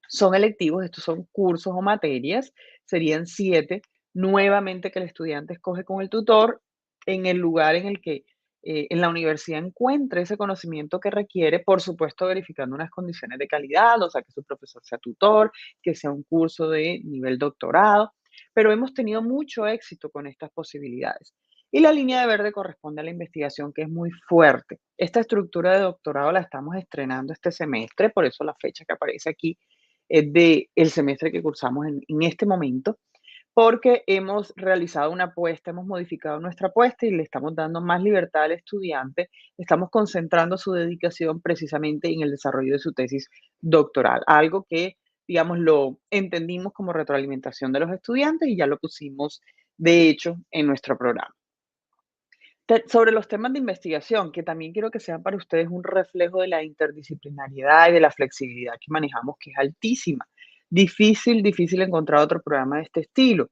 son electivos, estos son cursos o materias, serían 7, nuevamente que el estudiante escoge con el tutor en el lugar en el que en la universidad encuentre ese conocimiento que requiere, por supuesto verificando unas condiciones de calidad, o sea, que su profesor sea tutor, que sea un curso de nivel doctorado, pero hemos tenido mucho éxito con estas posibilidades. Y la línea de verde corresponde a la investigación, que es muy fuerte. Esta estructura de doctorado la estamos estrenando este semestre, por eso la fecha que aparece aquí es del semestre que cursamos en este momento, porque hemos realizado una apuesta, hemos modificado nuestra apuesta y le estamos dando más libertad al estudiante, estamos concentrando su dedicación precisamente en el desarrollo de su tesis doctoral, algo que, digamos, lo entendimos como retroalimentación de los estudiantes y ya lo pusimos, de hecho, en nuestro programa. Sobre los temas de investigación, que también quiero que sean para ustedes un reflejo de la interdisciplinariedad y de la flexibilidad que manejamos, que es altísima. Difícil encontrar otro programa de este estilo.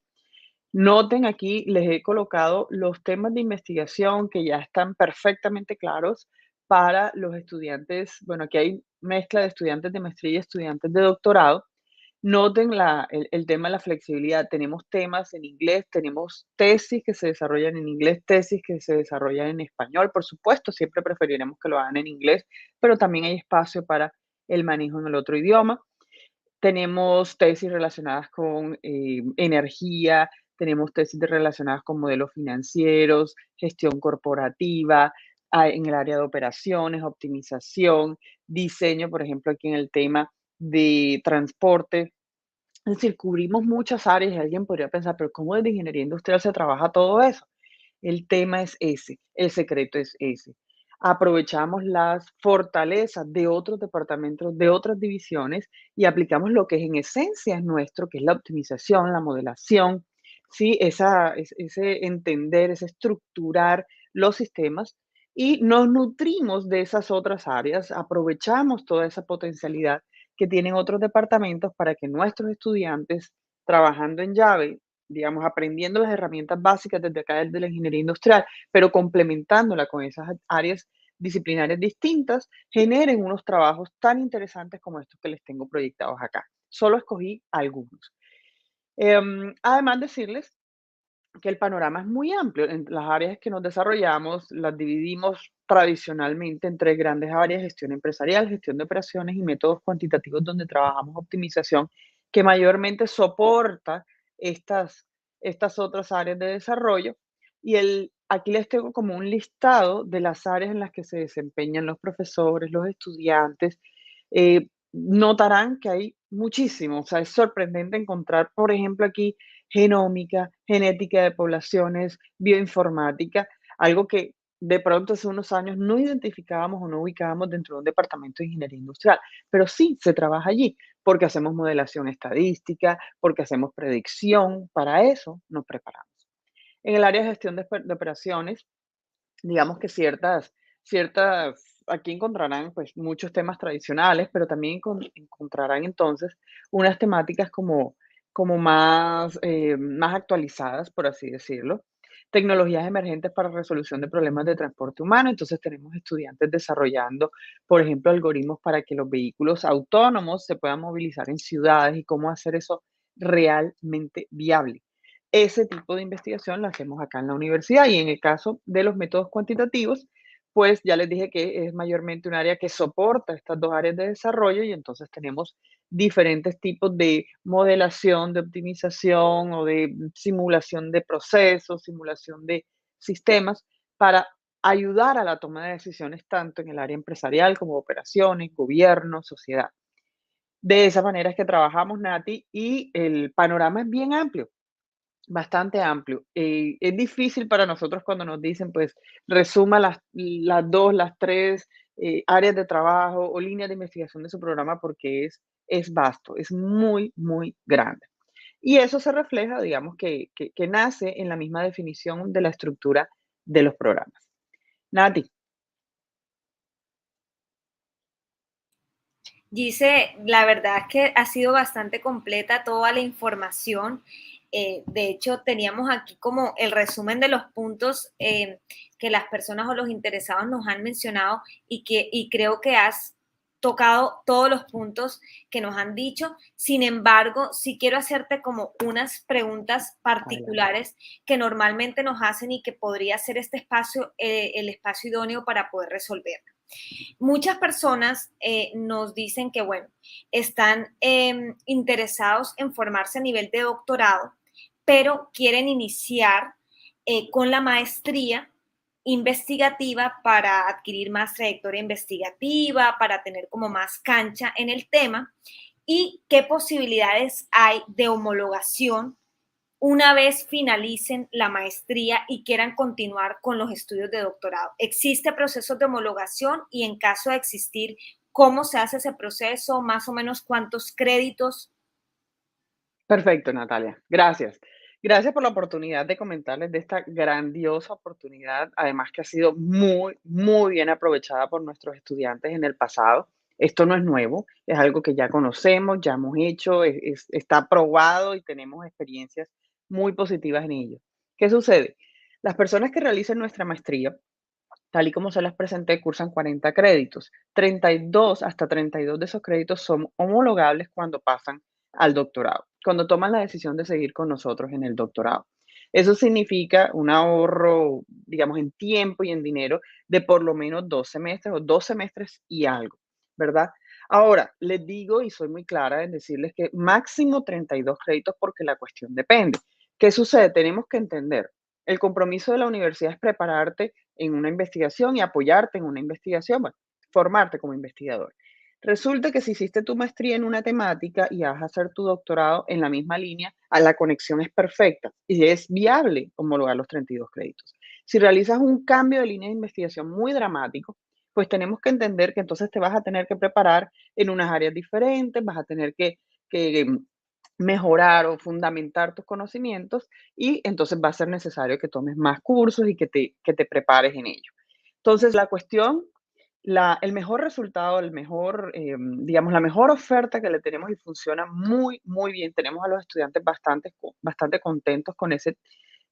Noten aquí, les he colocado los temas de investigación que ya están perfectamente claros para los estudiantes. Bueno, aquí hay mezcla de estudiantes de maestría y estudiantes de doctorado. Noten el tema de la flexibilidad. Tenemos temas en inglés, tenemos tesis que se desarrollan en inglés, tesis que se desarrollan en español. Por supuesto, siempre preferiremos que lo hagan en inglés, pero también hay espacio para el manejo en el otro idioma. Tenemos tesis relacionadas con energía, tenemos tesis relacionadas con modelos financieros, gestión corporativa, en el área de operaciones, optimización, diseño, por ejemplo, aquí en el tema de transporte. Es decir, cubrimos muchas áreas y alguien podría pensar, pero ¿cómo desde ingeniería industrial se trabaja todo eso? El tema es ese, el secreto es ese. Aprovechamos las fortalezas de otros departamentos, de otras divisiones y aplicamos lo que en esencia es nuestro, que es la optimización, la modelación, ¿sí? Ese entender, ese estructurar los sistemas y nos nutrimos de esas otras áreas, aprovechamos toda esa potencialidad que tienen otros departamentos para que nuestros estudiantes trabajando en llave, digamos, aprendiendo las herramientas básicas desde acá desde la ingeniería industrial, pero complementándola con esas áreas disciplinarias distintas, generen unos trabajos tan interesantes como estos que les tengo proyectados acá. Solo escogí algunos. Además, decirles que el panorama es muy amplio. En las áreas que nos desarrollamos las dividimos tradicionalmente en 3 grandes áreas: gestión empresarial, gestión de operaciones y métodos cuantitativos, donde trabajamos optimización, que mayormente soporta estas otras áreas de desarrollo. Y aquí les tengo como un listado de las áreas en las que se desempeñan los profesores, los estudiantes. Notarán que hay muchísimo, o sea, es sorprendente encontrar, por ejemplo, aquí genómica, genética de poblaciones, bioinformática, algo que de pronto hace unos años no identificábamos o no ubicábamos dentro de un departamento de ingeniería industrial, pero sí se trabaja allí, porque hacemos modelación estadística, porque hacemos predicción, para eso nos preparamos. En el área de gestión de operaciones, digamos que aquí encontrarán pues muchos temas tradicionales, pero también encontrarán entonces unas temáticas como más actualizadas, por así decirlo. tecnologías emergentes para resolución de problemas de transporte humano. Entonces tenemos estudiantes desarrollando, por ejemplo, algoritmos para que los vehículos autónomos se puedan movilizar en ciudades y cómo hacer eso realmente viable. Ese tipo de investigación lo hacemos acá en la universidad y en el caso de los métodos cuantitativos, pues ya les dije que es mayormente un área que soporta estas dos áreas de desarrollo y entonces tenemos diferentes tipos de modelación, de optimización o de simulación de procesos, simulación de sistemas para ayudar a la toma de decisiones tanto en el área empresarial como operaciones, gobierno, sociedad. De esa manera es que trabajamos, Nati, y el panorama es bien amplio. Bastante amplio. Es difícil para nosotros cuando nos dicen, pues, resuma las 2, las 3 áreas de trabajo o líneas de investigación de su programa porque es vasto, es muy, muy grande. Y eso se refleja, digamos, que nace en la misma definición de la estructura de los programas. Nati, Dice, la verdad es que ha sido bastante completa toda la información. De hecho, teníamos aquí como el resumen de los puntos que las personas o los interesados nos han mencionado y creo que has tocado todos los puntos que nos han dicho. Sin embargo, sí quiero hacerte como unas preguntas particulares que normalmente nos hacen y que podría ser este espacio, el espacio idóneo para poder resolver. Muchas personas nos dicen que, bueno, están interesados en formarse a nivel de doctorado, pero quieren iniciar con la maestría investigativa para adquirir más trayectoria investigativa, para tener como más cancha en el tema y qué posibilidades hay de homologación una vez finalicen la maestría y quieran continuar con los estudios de doctorado. ¿Existe proceso de homologación? Y en caso de existir, ¿cómo se hace ese proceso? Más o menos cuántos créditos. perfecto, Natalia. Gracias. Gracias por la oportunidad de comentarles de esta grandiosa oportunidad, además que ha sido muy, muy bien aprovechada por nuestros estudiantes en el pasado. Esto no es nuevo, es algo que ya conocemos, ya hemos hecho, está probado y tenemos experiencias muy positivas en ello. ¿Qué sucede? Las personas que realicen nuestra maestría, tal y como se las presenté, cursan 40 créditos. 32 hasta 32 de esos créditos son homologables cuando pasan al doctorado, cuando toman la decisión de seguir con nosotros en el doctorado. Eso significa un ahorro, digamos, en tiempo y en dinero de por lo menos 2 semestres o 2 semestres y algo, ¿verdad? Ahora, les digo y soy muy clara en decirles que máximo 32 créditos porque la cuestión depende. ¿Qué sucede? Tenemos que entender, el compromiso de la universidad es prepararte en una investigación y apoyarte en una investigación, bueno, formarte como investigador. Resulta que si hiciste tu maestría en una temática y vas a hacer tu doctorado en la misma línea, la conexión es perfecta y es viable homologar los 32 créditos. Si realizas un cambio de línea de investigación muy dramático, pues tenemos que entender que entonces te vas a tener que preparar en unas áreas diferentes, vas a tener que mejorar o fundamentar tus conocimientos y entonces va a ser necesario que tomes más cursos y que te prepares en ello. Entonces, la cuestión, el mejor resultado, digamos, la mejor oferta que le tenemos y funciona muy, muy bien, tenemos a los estudiantes bastante contentos con ese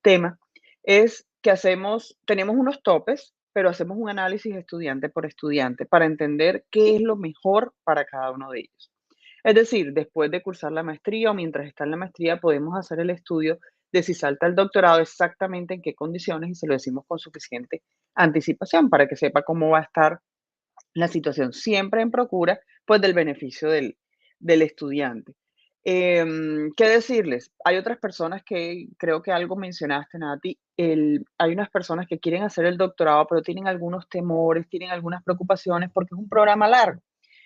tema, es que tenemos unos topes, pero hacemos un análisis estudiante por estudiante para entender qué es lo mejor para cada uno de ellos. Es decir, después de cursar la maestría o mientras está en la maestría, podemos hacer el estudio de si salta el doctorado, exactamente en qué condiciones y se lo decimos con suficiente anticipación para que sepa cómo va a estar la situación, siempre en procura pues del beneficio del estudiante. ¿Qué decirles? Hay otras personas que creo que algo mencionaste, Nati. Hay unas personas que quieren hacer el doctorado, pero tienen algunos temores, tienen algunas preocupaciones porque es un programa largo.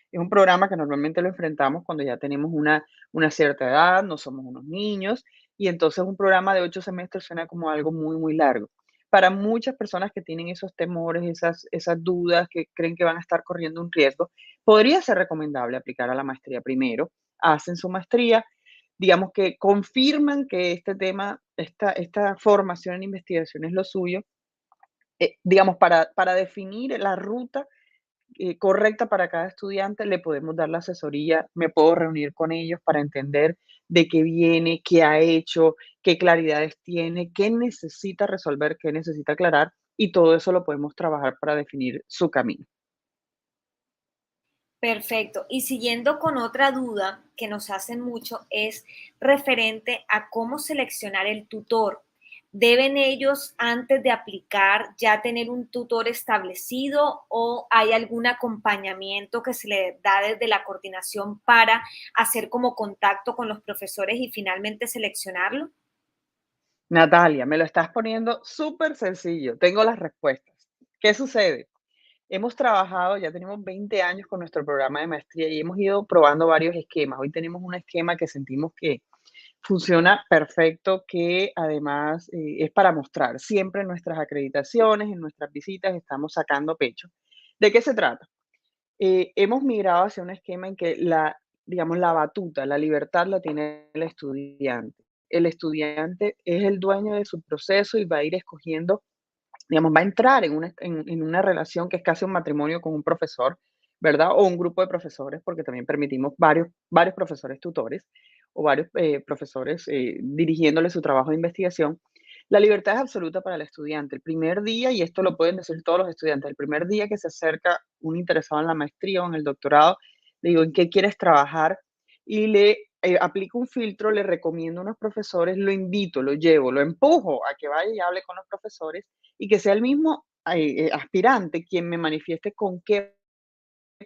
Es un programa que normalmente lo enfrentamos cuando ya tenemos una cierta edad, no somos unos niños, y entonces un programa de 8 semestres suena como algo muy, muy largo. Para muchas personas que tienen esos temores, esas dudas, que creen que van a estar corriendo un riesgo, podría ser recomendable aplicar a la maestría primero. Hacen su maestría, digamos que confirman que este tema, esta formación en investigación es lo suyo, digamos, para definir la ruta correcta para cada estudiante, le podemos dar la asesoría, me puedo reunir con ellos para entender de qué viene, qué ha hecho, qué claridades tiene, qué necesita resolver, qué necesita aclarar, y todo eso lo podemos trabajar para definir su camino. Perfecto. Y siguiendo con otra duda que nos hacen mucho es referente a cómo seleccionar el tutor. ¿Deben ellos antes de aplicar ya tener un tutor establecido o hay algún acompañamiento que se le da desde la coordinación para hacer como contacto con los profesores y finalmente seleccionarlo? Natalia, me lo estás poniendo súper sencillo, tengo las respuestas. ¿Qué sucede? Hemos trabajado, ya tenemos 20 años con nuestro programa de maestría y hemos ido probando varios esquemas. Hoy tenemos un esquema que sentimos que funciona perfecto, que además es para mostrar. Siempre en nuestras acreditaciones, en nuestras visitas, estamos sacando pecho. ¿De qué se trata? Hemos migrado hacia un esquema en que digamos, la batuta, la libertad la tiene el estudiante. El estudiante es el dueño de su proceso y va a ir escogiendo, digamos, va a entrar en una relación que es casi un matrimonio con un profesor, ¿verdad? O un grupo de profesores, porque también permitimos varios profesores tutores o varios profesores dirigiéndole su trabajo de investigación. La libertad es absoluta para el estudiante. El primer día, y esto lo pueden decir todos los estudiantes, el primer día que se acerca un interesado en la maestría o en el doctorado, le digo, ¿en qué quieres trabajar? Y le aplico un filtro, le recomiendo unos profesores, lo invito, lo llevo, lo empujo a que vaya y hable con los profesores y que sea el mismo aspirante quien me manifieste con qué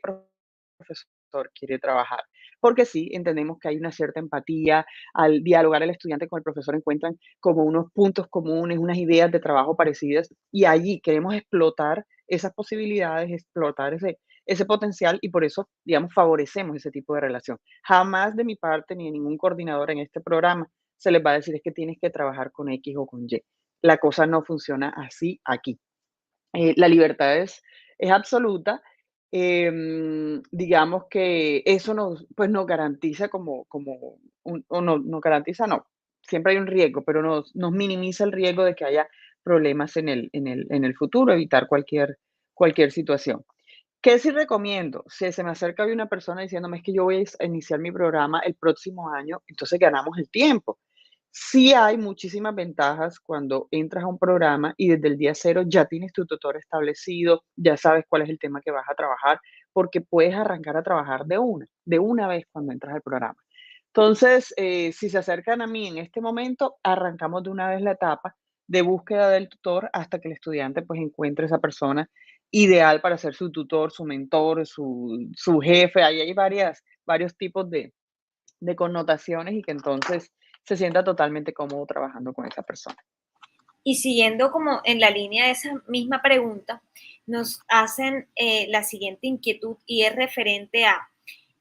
profesor quiere trabajar. Porque sí, entendemos que hay una cierta empatía, al dialogar el estudiante con el profesor encuentran como unos puntos comunes, unas ideas de trabajo parecidas y allí queremos explotar esas posibilidades, explotar ese potencial y por eso, digamos, favorecemos ese tipo de relación. Jamás de mi parte ni de ningún coordinador en este programa se les va a decir es que tienes que trabajar con X o con Y. La cosa no funciona así aquí. La libertad es absoluta. Digamos que eso nos, pues nos garantiza o no garantiza, no, siempre hay un riesgo, pero nos minimiza el riesgo de que haya problemas en el futuro, evitar cualquier situación. ¿Qué sí recomiendo? Si se me acerca hoy una persona diciéndome es que yo voy a iniciar mi programa el próximo año, entonces ganamos el tiempo. Sí hay muchísimas ventajas cuando entras a un programa y desde el día cero ya tienes tu tutor establecido, ya sabes cuál es el tema que vas a trabajar, porque puedes arrancar a trabajar de una vez cuando entras al programa. Entonces, si se acercan a mí en este momento, arrancamos de una vez la etapa de búsqueda del tutor hasta que el estudiante pues encuentre esa persona ideal para ser su tutor, su mentor, su jefe. Ahí hay varios tipos de connotaciones y que entonces se sienta totalmente cómodo trabajando con esa persona. Y siguiendo como en la línea de esa misma pregunta, nos hacen la siguiente inquietud y es referente a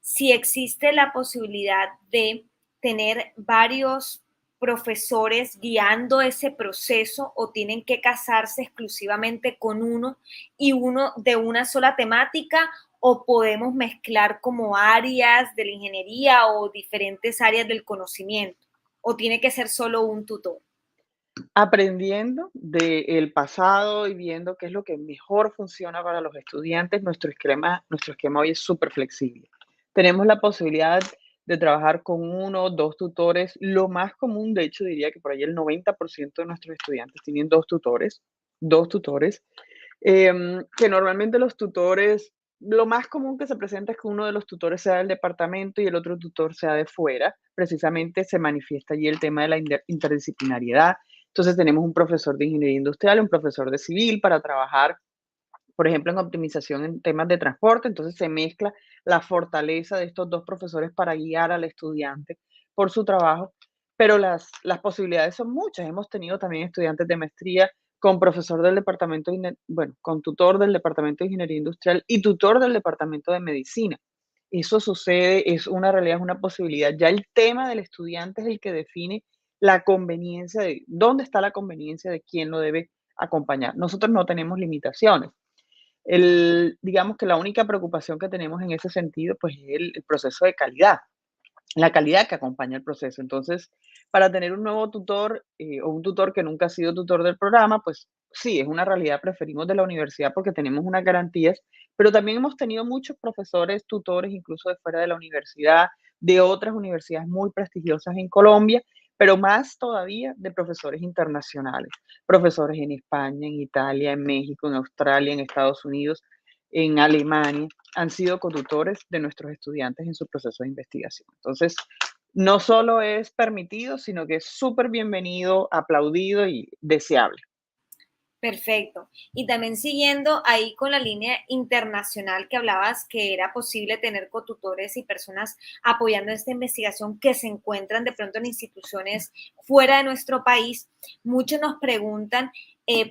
si existe la posibilidad de tener varios profesores guiando ese proceso o tienen que casarse exclusivamente con uno y uno de una sola temática o podemos mezclar como áreas de la ingeniería o diferentes áreas del conocimiento o tiene que ser solo un tutor. Aprendiendo del pasado y viendo qué es lo que mejor funciona para los estudiantes, nuestro esquema hoy es súper flexible. Tenemos la posibilidad de trabajar con 1 o 2 tutores. Lo más común, de hecho, diría que por ahí el 90% de nuestros estudiantes tienen 2 tutores, que normalmente los tutores, lo más común que se presenta es que uno de los tutores sea del departamento y el otro tutor sea de fuera. Precisamente se manifiesta allí el tema de la interdisciplinariedad. Entonces tenemos un profesor de ingeniería industrial, un profesor de civil para trabajar, por ejemplo, en optimización en temas de transporte. Entonces se mezcla la fortaleza de estos 2 profesores para guiar al estudiante por su trabajo, pero las posibilidades son muchas. Hemos tenido también estudiantes de maestría con profesor del departamento, bueno, con tutor del departamento de ingeniería industrial y tutor del departamento de medicina. Eso sucede, es una realidad, es una posibilidad. Ya el tema del estudiante es el que define la conveniencia de dónde está la conveniencia de quién lo debe acompañar. Nosotros no tenemos limitaciones. Digamos que la única preocupación que tenemos en ese sentido, pues, es el proceso de calidad, la calidad que acompaña el proceso. Entonces, para tener un nuevo tutor o un tutor que nunca ha sido tutor del programa, pues sí, es una realidad, preferimos de la universidad porque tenemos unas garantías, pero también hemos tenido muchos profesores, tutores, incluso de fuera de la universidad, de otras universidades muy prestigiosas en Colombia, pero más todavía de profesores internacionales, profesores en España, en Italia, en México, en Australia, en Estados Unidos, en Alemania, han sido cotutores de nuestros estudiantes en su proceso de investigación. Entonces, no solo es permitido, sino que es súper bienvenido, aplaudido y deseable. Perfecto. Y también siguiendo ahí con la línea internacional que hablabas, que era posible tener cotutores y personas apoyando esta investigación que se encuentran de pronto en instituciones fuera de nuestro país, muchos nos preguntan,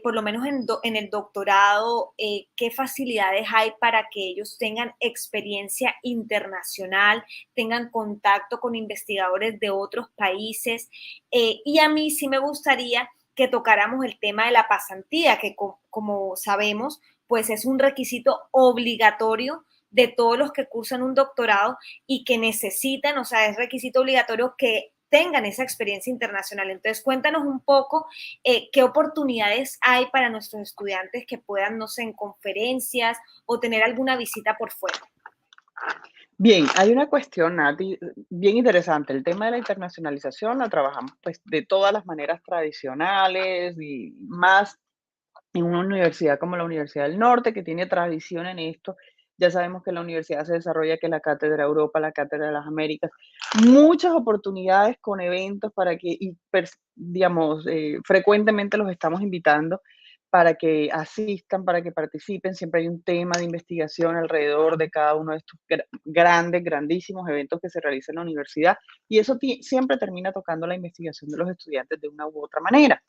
por lo menos en el doctorado, qué facilidades hay para que ellos tengan experiencia internacional, tengan contacto con investigadores de otros países. Y a mí sí me gustaría que tocáramos el tema de la pasantía, que como sabemos, pues es un requisito obligatorio de todos los que cursan un doctorado y que necesitan, o sea, es requisito obligatorio que tengan esa experiencia internacional. Entonces, cuéntanos un poco qué oportunidades hay para nuestros estudiantes que puedan, no sé, en conferencias o tener alguna visita por fuera. Bien, hay una cuestión, Nati, bien interesante. El tema de la internacionalización la trabajamos pues, de todas las maneras tradicionales y más en una universidad como la Universidad del Norte, que tiene tradición en esto. Ya sabemos que la universidad se desarrolla, que la Cátedra Europa, la Cátedra de las Américas, muchas oportunidades con eventos para que, digamos, frecuentemente los estamos invitando para que asistan, para que participen. Siempre hay un tema de investigación alrededor de cada uno de estos grandes, grandísimos eventos que se realizan en la universidad, y eso siempre termina tocando la investigación de los estudiantes de una u otra manera.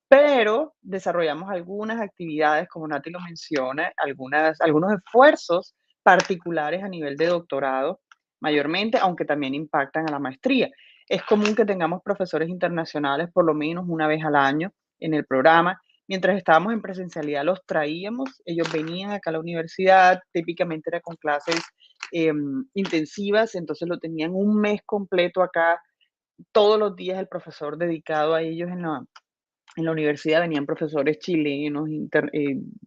Pero desarrollamos algunas actividades, como Nati lo menciona, algunos esfuerzos particulares a nivel de doctorado, mayormente, aunque también impactan a la maestría. Es común que tengamos profesores internacionales por lo menos una vez al año en el programa. Mientras estábamos en presencialidad los traíamos, ellos venían acá a la universidad, típicamente era con clases intensivas, entonces lo tenían un mes completo acá, todos los días el profesor dedicado a ellos en la universidad. Venían profesores chilenos,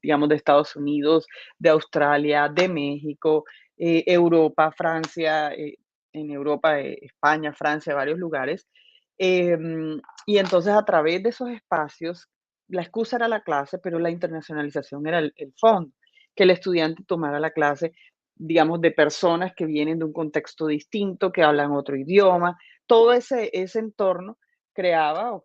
digamos, de Estados Unidos, de Australia, de México, Europa, Francia, en Europa, España, Francia, varios lugares. Y entonces a través de esos espacios, la excusa era la clase, pero la internacionalización era el fondo, que el estudiante tomara la clase, digamos, de personas que vienen de un contexto distinto, que hablan otro idioma, todo ese entorno creaba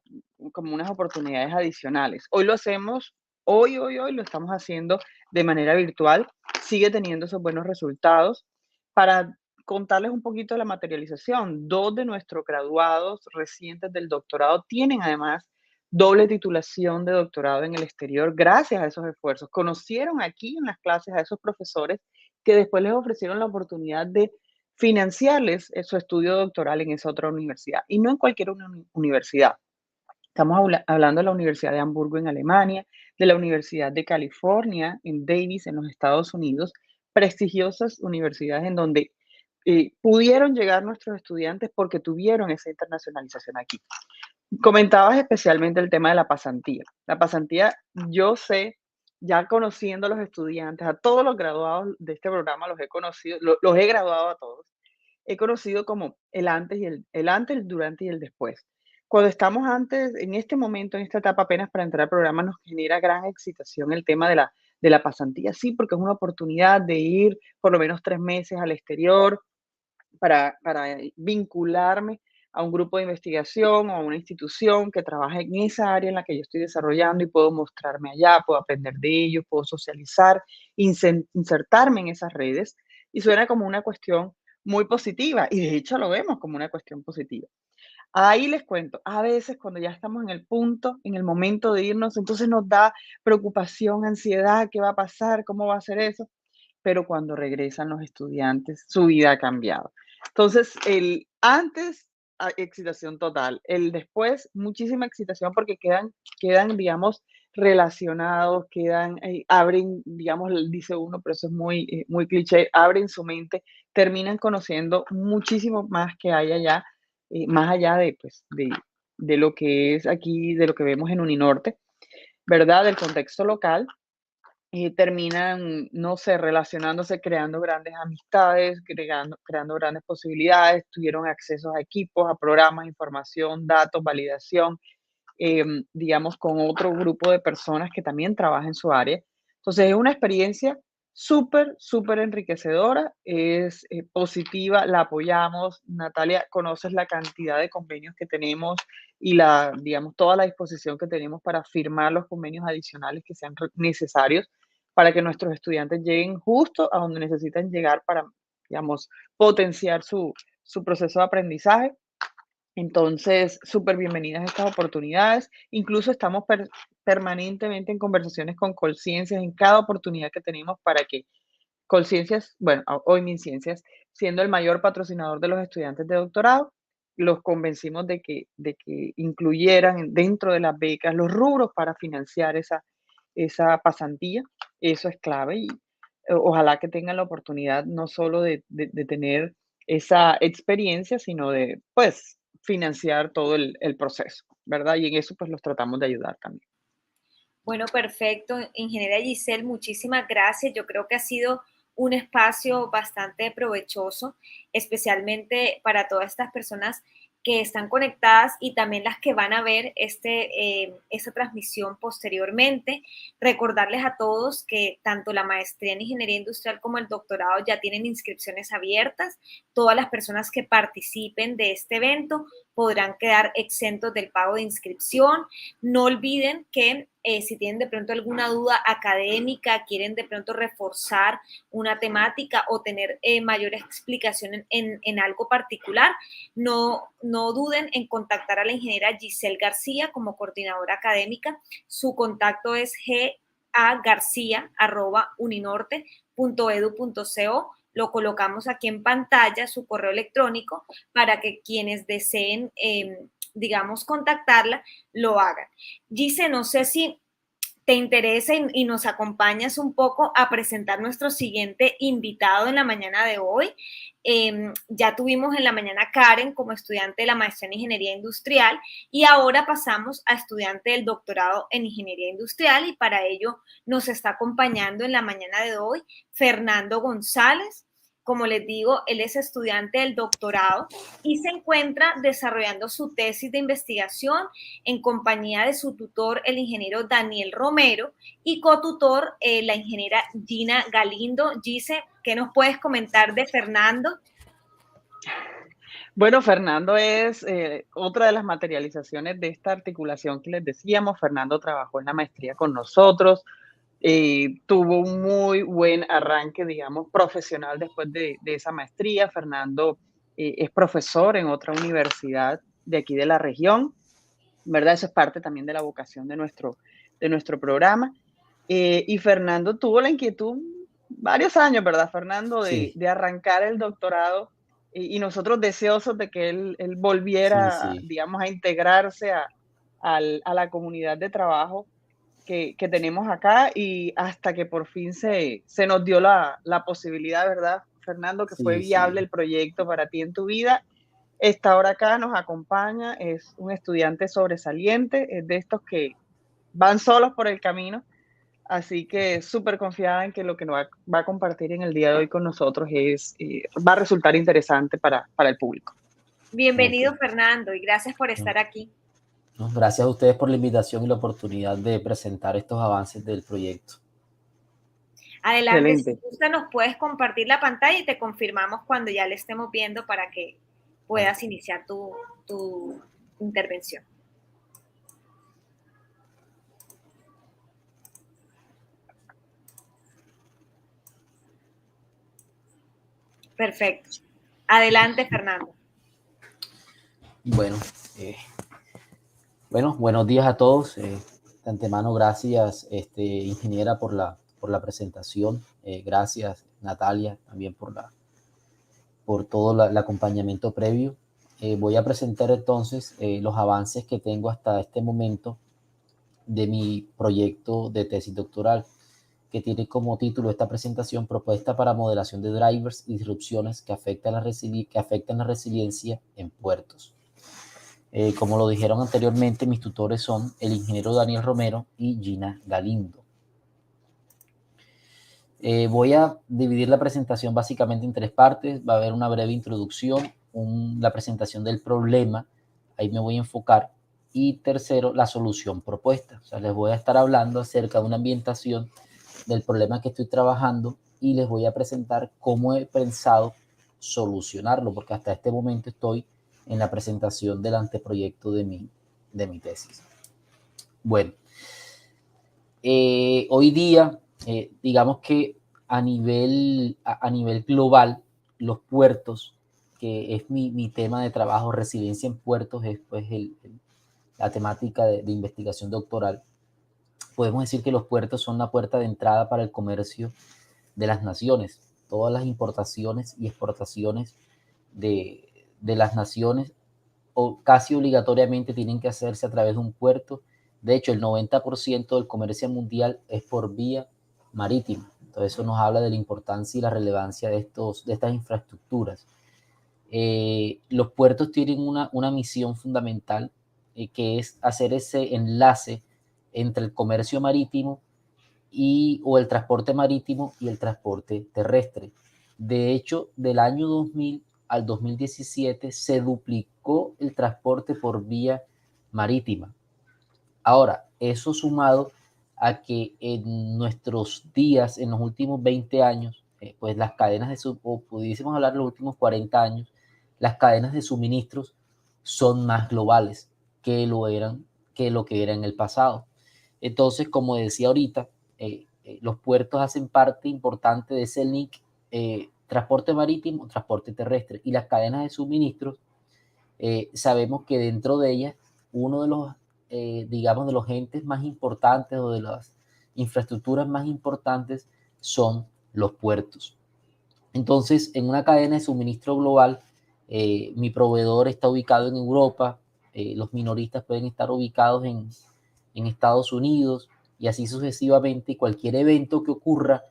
como unas oportunidades adicionales. Hoy lo hacemos, hoy lo estamos haciendo de manera virtual, sigue teniendo esos buenos resultados. Para contarles un poquito de la materialización, 2 de nuestros graduados recientes del doctorado tienen además doble titulación de doctorado en el exterior gracias a esos esfuerzos. Conocieron aquí en las clases a esos profesores que después les ofrecieron la oportunidad de financiarles su estudio doctoral en esa otra universidad, y no en cualquier universidad. Estamos hablando de la Universidad de Hamburgo en Alemania, de la Universidad de California en Davis en los Estados Unidos, prestigiosas universidades en donde pudieron llegar nuestros estudiantes porque tuvieron esa internacionalización aquí. Comentabas especialmente el tema de la pasantía. La pasantía, yo sé, ya conociendo a los estudiantes, a todos los graduados de este programa, los he conocido, los he graduado a todos. He conocido como el antes, el antes, el durante y el después. Cuando estamos antes, en este momento, en esta etapa apenas para entrar al programa, nos genera gran excitación el tema de la pasantía, sí, porque es una oportunidad de ir por lo menos 3 meses al exterior para vincularme a un grupo de investigación o a una institución que trabaja en esa área en la que yo estoy desarrollando, y puedo mostrarme allá, puedo aprender de ellos, puedo socializar, insertarme en esas redes, y suena como una cuestión muy positiva, y de hecho lo vemos como una cuestión positiva. Ahí les cuento, a veces cuando ya estamos en el punto, en el momento de irnos, entonces nos da preocupación, ansiedad, ¿qué va a pasar? ¿Cómo va a ser eso? Pero cuando regresan los estudiantes, su vida ha cambiado. Entonces, el antes, excitación total. El después, muchísima excitación porque quedan, digamos, relacionados, abren, digamos, dice uno, pero eso es muy cliché, abren su mente, terminan conociendo muchísimo más que hay allá, más allá de, pues, de lo que es aquí, de lo que vemos en Uninorte, ¿verdad? Del contexto local. terminan, no sé, relacionándose, creando grandes amistades, creando grandes posibilidades, tuvieron acceso a equipos, a programas, información, datos, validación, digamos, con otro grupo de personas que también trabajan en su área. Entonces, es una experiencia súper, súper enriquecedora, es positiva, la apoyamos. Natalia, conoces la cantidad de convenios que tenemos y digamos, toda la disposición que tenemos para firmar los convenios adicionales que sean necesarios para que nuestros estudiantes lleguen justo a donde necesitan llegar para, digamos, potenciar su proceso de aprendizaje. Entonces, súper bienvenidas estas oportunidades. Incluso estamos permanentemente en conversaciones con Colciencias en cada oportunidad que tenemos para que Colciencias, bueno, hoy MinCiencias, siendo el mayor patrocinador de los estudiantes de doctorado, los convencimos de que incluyeran dentro de las becas los rubros para financiar esa pasantía. Eso es clave y ojalá que tengan la oportunidad no solo de tener esa experiencia, sino de, pues, financiar todo el proceso, ¿verdad? Y en eso, pues, los tratamos de ayudar también. Bueno, perfecto. Ingeniera Giselle, muchísimas gracias. Yo creo que ha sido un espacio bastante provechoso, especialmente para todas estas personas que están conectadas y también las que van a ver esta transmisión posteriormente. Recordarles a todos que tanto la maestría en Ingeniería Industrial como el doctorado ya tienen inscripciones abiertas. Todas las personas que participen de este evento podrán quedar exentos del pago de inscripción. No olviden que si tienen de pronto alguna duda académica, quieren de pronto reforzar una temática o tener mayor explicación en algo particular, no duden en contactar a la ingeniera Giselle García como coordinadora académica. Su contacto es gagarcia@uninorte.edu.co. Lo colocamos aquí en pantalla, su correo electrónico, para que quienes deseen, digamos, contactarla, lo hagan. Gise, no sé si te interesa y nos acompañas un poco a presentar nuestro siguiente invitado en la mañana de hoy. Ya tuvimos en la mañana Karen como estudiante de la maestría en Ingeniería Industrial y ahora pasamos a estudiante del doctorado en Ingeniería Industrial y para ello nos está acompañando en la mañana de hoy Fernando González. Como les digo, él es estudiante del doctorado y se encuentra desarrollando su tesis de investigación en compañía de su tutor, el ingeniero Daniel Romero, y cotutor, la ingeniera Gina Galindo. Gise, ¿qué nos puedes comentar de Fernando? Bueno, Fernando es otra de las materializaciones de esta articulación que les decíamos. Fernando trabajó en la maestría con nosotros, tuvo un muy buen arranque, digamos, profesional después de esa maestría. Fernando es profesor en otra universidad de aquí de la región, ¿verdad? Eso es parte también de la vocación de nuestro programa. Y Fernando tuvo la inquietud varios años, ¿verdad, Fernando? Sí. De arrancar el doctorado y nosotros deseosos de que él volviera, Sí. digamos, a integrarse a la comunidad de trabajo que tenemos acá y hasta que por fin se nos dio la posibilidad, ¿verdad, Fernando? Que fue viable el proyecto para ti en tu vida. Está ahora acá, nos acompaña, es un estudiante sobresaliente, es de estos que van solos por el camino, así que súper confiada en que lo que nos va a compartir en el día de hoy con nosotros va a resultar interesante para el público. Bienvenido, okay, Fernando, y gracias por estar aquí. No, gracias a ustedes por la invitación y la oportunidad de presentar estos avances del proyecto. Adelante, excelente. Si gusta, nos puedes compartir la pantalla y te confirmamos cuando ya le estemos viendo para que puedas iniciar tu intervención. Perfecto. Adelante, Fernando. Bueno, buenos días a todos. De antemano, gracias, ingeniera, por la presentación. Gracias, Natalia, también por todo el acompañamiento previo. Voy a presentar entonces los avances que tengo hasta este momento de mi proyecto de tesis doctoral, que tiene como título esta presentación: Propuesta para modelación de drivers y disrupciones que afectan la resiliencia en puertos. Como lo dijeron anteriormente, mis tutores son el ingeniero Daniel Romero y Gina Galindo. Voy a dividir la presentación básicamente en 3 partes. Va a haber una breve introducción, la presentación del problema, ahí me voy a enfocar, y tercero, la solución propuesta. O sea, les voy a estar hablando acerca de una ambientación del problema que estoy trabajando y les voy a presentar cómo he pensado solucionarlo, porque hasta este momento estoy en la presentación del anteproyecto de mi tesis. Bueno, hoy día, digamos que a nivel global, los puertos, que es mi tema de trabajo, resiliencia en puertos, es pues la temática de investigación doctoral. Podemos decir que los puertos son la puerta de entrada para el comercio de las naciones. Todas las importaciones y exportaciones de las naciones o casi obligatoriamente tienen que hacerse a través de un puerto. De hecho, el 90% del comercio mundial es por vía marítima. Entonces, eso nos habla de la importancia y la relevancia de estas infraestructuras. Los puertos tienen una misión fundamental, que es hacer ese enlace entre el comercio marítimo o el transporte marítimo y el transporte terrestre. De hecho, del año 2000 al 2017 se duplicó el transporte por vía marítima. Ahora, eso sumado a que en nuestros días, en los últimos 20 años, pues las cadenas o pudiésemos hablar de los últimos 40 años, las cadenas de suministros son más globales que lo que era en el pasado. Entonces, como decía ahorita, los puertos hacen parte importante de ese link, transporte marítimo, transporte terrestre, y las cadenas de suministros, sabemos que dentro de ellas, uno de los, digamos, de los entes más importantes o de las infraestructuras más importantes son los puertos. Entonces, en una cadena de suministro global, mi proveedor está ubicado en Europa, los minoristas pueden estar ubicados en Estados Unidos, y así sucesivamente, y cualquier evento que ocurra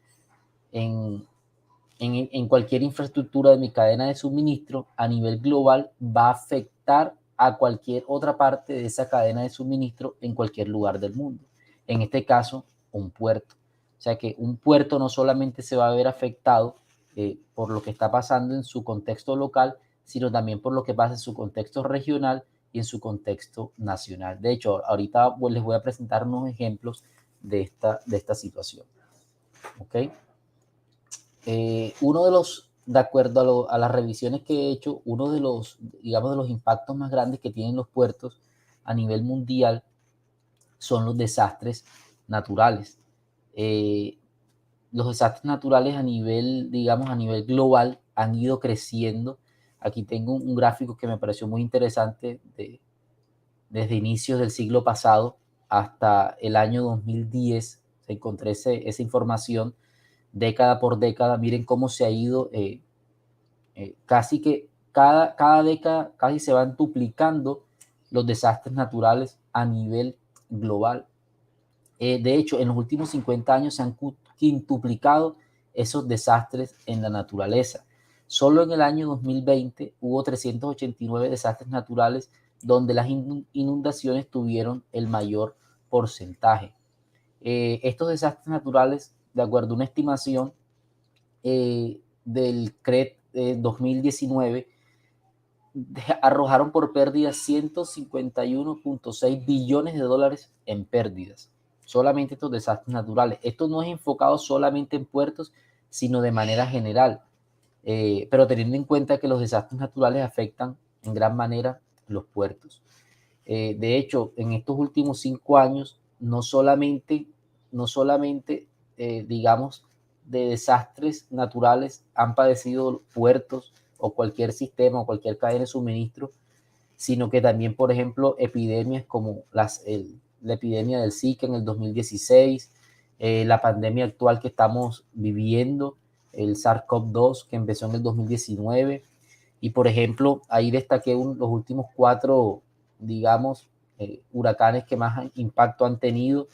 en cualquier infraestructura de mi cadena de suministro a nivel global va a afectar a cualquier otra parte de esa cadena de suministro en cualquier lugar del mundo. En este caso, un puerto. O sea que un puerto no solamente se va a ver afectado por lo que está pasando en su contexto local, sino también por lo que pasa en su contexto regional y en su contexto nacional. De hecho, ahorita les voy a presentar unos ejemplos de esta situación. ¿Ok? Uno de los, de acuerdo a las revisiones que he hecho, uno de los, digamos, de los impactos más grandes que tienen los puertos a nivel mundial son los desastres naturales. Los desastres naturales a nivel, digamos, a nivel global han ido creciendo. Aquí tengo un gráfico que me pareció muy interesante desde inicios del siglo pasado hasta el año 2010. Encontré esa información década por década. Miren cómo se ha ido, casi que cada década casi se van duplicando los desastres naturales a nivel global. De hecho, en los últimos 50 años se han quintuplicado esos desastres en la naturaleza. Solo en el año 2020 hubo 389 desastres naturales donde las inundaciones tuvieron el mayor porcentaje. Estos desastres naturales, de acuerdo a una estimación del CRED 2019, arrojaron por pérdidas 151.6 billones de dólares en pérdidas. Solamente estos desastres naturales. Esto no es enfocado solamente en puertos, sino de manera general. Pero teniendo en cuenta que los desastres naturales afectan en gran manera los puertos. De hecho, en estos últimos 5 años, no solamente digamos, de desastres naturales han padecido puertos o cualquier sistema o cualquier cadena de suministro, sino que también, por ejemplo, epidemias como la epidemia del Zika en el 2016, la pandemia actual que estamos viviendo, el SARS-CoV-2 que empezó en el 2019, y por ejemplo, ahí destaqué los últimos 4, digamos, huracanes que más impacto han tenido.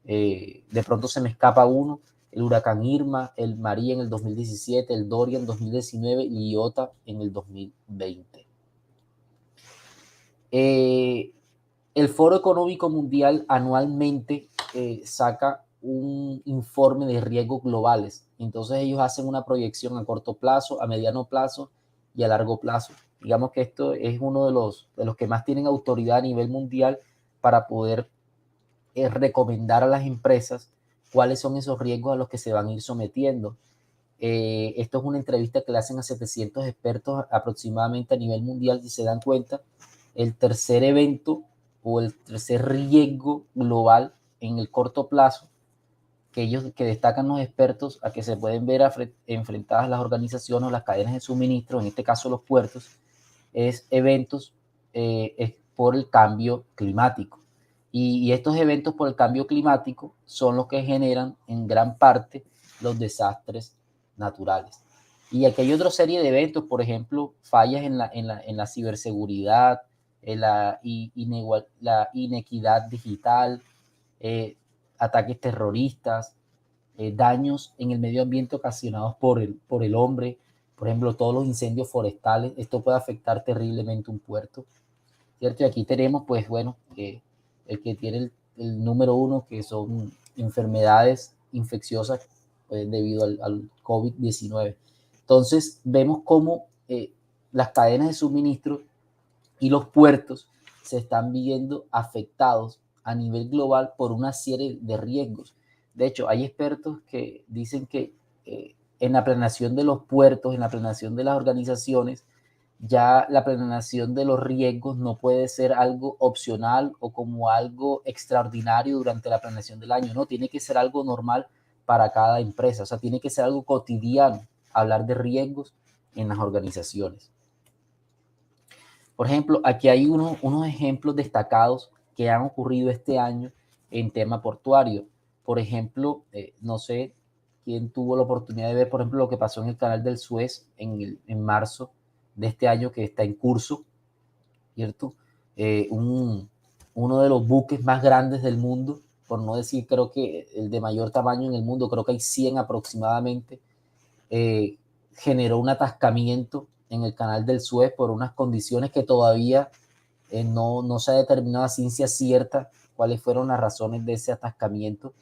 De pronto se me escapa uno: el huracán Irma, el María en el 2017, el Dorian en 2019 y Iota en el 2020. El Foro Económico Mundial anualmente saca un informe de riesgos globales. Entonces ellos hacen una proyección a corto plazo, a mediano plazo y a largo plazo. Digamos que esto es uno de los que más tienen autoridad a nivel mundial para poder recomendar a las empresas cuáles son esos riesgos a los que se van a ir sometiendo. Esto es una entrevista que le hacen a 700 expertos aproximadamente a nivel mundial. Si se dan cuenta, el tercer evento o el tercer riesgo global en el corto plazo que destacan los expertos a que se pueden ver enfrentadas las organizaciones o las cadenas de suministro, en este caso los puertos, es eventos por el cambio climático. Y estos eventos por el cambio climático son los que generan en gran parte los desastres naturales. Y aquí hay otra serie de eventos, por ejemplo, fallas en la ciberseguridad, la inequidad digital, ataques terroristas, daños en el medio ambiente ocasionados por el hombre, por ejemplo, todos los incendios forestales. Esto puede afectar terriblemente un puerto, ¿cierto? Y aquí tenemos, pues bueno, el que tiene el número uno, que son enfermedades infecciosas debido al COVID-19. Entonces, vemos cómo las cadenas de suministro y los puertos se están viendo afectados a nivel global por una serie de riesgos. De hecho, hay expertos que dicen que en la planeación de los puertos, en la planeación de las organizaciones, ya la planeación de los riesgos no puede ser algo opcional o como algo extraordinario durante la planeación del año, no, tiene que ser algo normal para cada empresa, o sea, tiene que ser algo cotidiano hablar de riesgos en las organizaciones. Por ejemplo, aquí hay unos ejemplos destacados que han ocurrido este año en tema portuario. Por ejemplo, no sé quién tuvo la oportunidad de ver, por ejemplo, lo que pasó en el Canal del Suez en marzo de este año, que está en curso, ¿cierto? Uno de los buques más grandes del mundo, por no decir creo que el de mayor tamaño en el mundo, creo que hay 100 aproximadamente, generó un atascamiento en el Canal del Suez por unas condiciones que todavía no se ha determinado a ciencia cierta cuáles fueron las razones de ese atascamiento,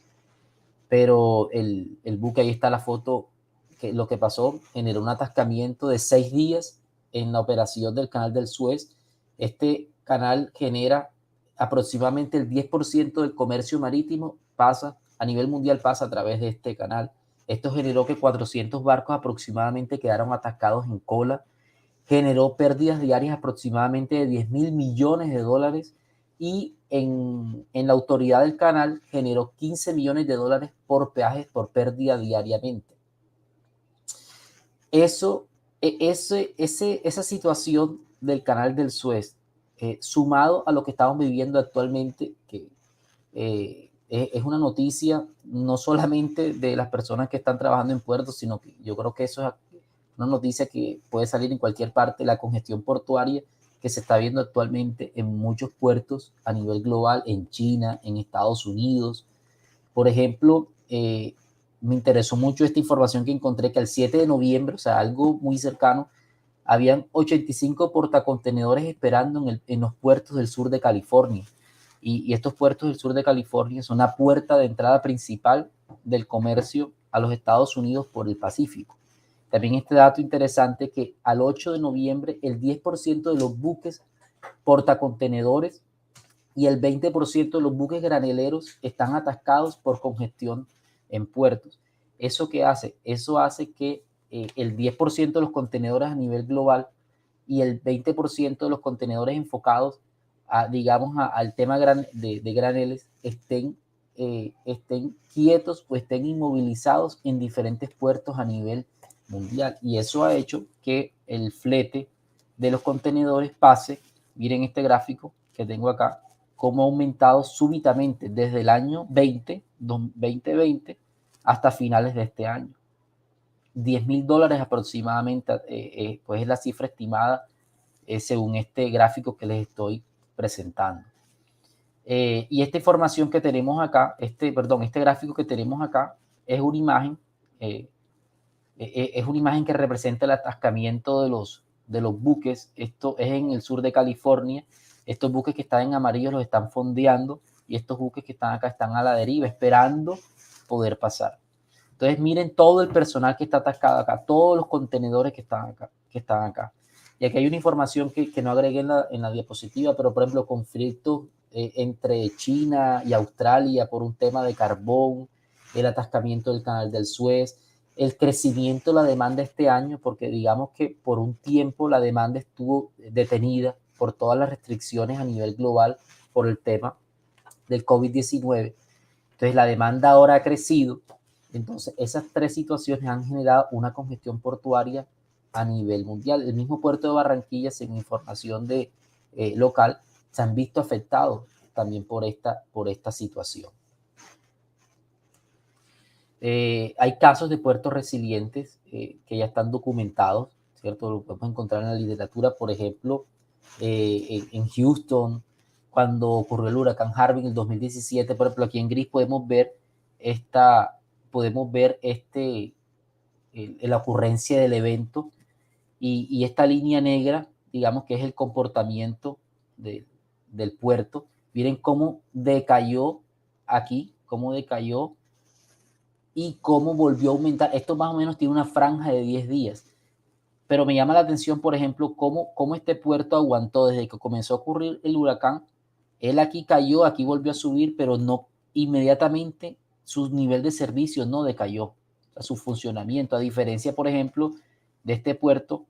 pero el buque, ahí está la foto, que lo que pasó, generó un atascamiento de 6 días en la operación del Canal del Suez. Este canal genera aproximadamente el 10% del comercio marítimo a nivel mundial pasa a través de este canal. Esto generó que 400 barcos aproximadamente quedaron atascados en cola, generó pérdidas diarias aproximadamente de 10.000 millones de dólares y en la autoridad del canal generó 15 millones de dólares por peajes por pérdida diariamente. Esa situación del Canal del Suez, sumado a lo que estamos viviendo actualmente, que es una noticia no solamente de las personas que están trabajando en puertos, sino que yo creo que eso es una noticia que puede salir en cualquier parte, la congestión portuaria que se está viendo actualmente en muchos puertos a nivel global, en China, en Estados Unidos. Por ejemplo, me interesó mucho esta información que encontré, que el 7 de noviembre, o sea, algo muy cercano, habían 85 portacontenedores esperando en los puertos del sur de California. Y estos puertos del sur de California son la puerta de entrada principal del comercio a los Estados Unidos por el Pacífico. También este dato interesante, que al 8 de noviembre el 10% de los buques portacontenedores y el 20% de los buques graneleros están atascados por congestión en puertos. ¿Eso qué hace? Eso hace que el 10% de los contenedores a nivel global y el 20% de los contenedores enfocados al tema de graneles estén quietos o estén inmovilizados en diferentes puertos a nivel mundial. Y eso ha hecho que el flete de los contenedores pase, miren este gráfico que tengo acá, cómo ha aumentado súbitamente desde el año 2020 hasta finales de este año. $10.000 aproximadamente, pues es la cifra estimada según este gráfico que les estoy presentando. Y esta información que tenemos acá, este gráfico que tenemos acá es una imagen, que representa el atascamiento de los buques. Esto es en el sur de California. Estos buques que están en amarillo los están fondeando y estos buques que están acá están a la deriva, esperando poder pasar. Entonces miren todo el personal que está atascado acá, todos los contenedores que están acá. Y aquí hay una información que no agregué en la diapositiva, pero por ejemplo, conflictos entre China y Australia por un tema de carbón, el atascamiento del canal del Suez, el crecimiento de la demanda este año, porque digamos que por un tiempo la demanda estuvo detenida por todas las restricciones a nivel global por el tema del COVID-19. Entonces la demanda ahora ha crecido. Entonces esas tres situaciones han generado una congestión portuaria a nivel mundial. El mismo puerto de Barranquilla, según información local, se han visto afectados también por esta situación. Hay casos de puertos resilientes que ya están documentados, ¿cierto? Lo podemos encontrar en la literatura, por ejemplo, en Houston, cuando ocurrió el huracán Harvey en el 2017, por ejemplo, aquí en gris podemos ver la ocurrencia del evento y esta línea negra, digamos que es el comportamiento del puerto. Miren cómo decayó aquí, cómo decayó y cómo volvió a aumentar. Esto más o menos tiene una franja de 10 días. Pero me llama la atención, por ejemplo, cómo este puerto aguantó desde que comenzó a ocurrir el huracán. Él aquí cayó, aquí volvió a subir, pero no inmediatamente su nivel de servicio no decayó, o sea, su funcionamiento, a diferencia, por ejemplo, de este puerto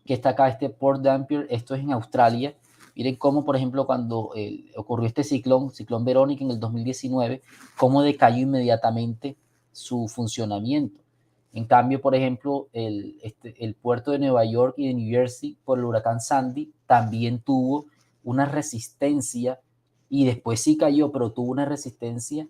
que está acá, este Port Dampier, esto es en Australia. Miren cómo, por ejemplo, cuando ocurrió este ciclón Verónica en el 2019, cómo decayó inmediatamente su funcionamiento. En cambio, por ejemplo, el puerto de Nueva York y de New Jersey por el huracán Sandy también tuvo una resistencia y después sí cayó, pero tuvo una resistencia.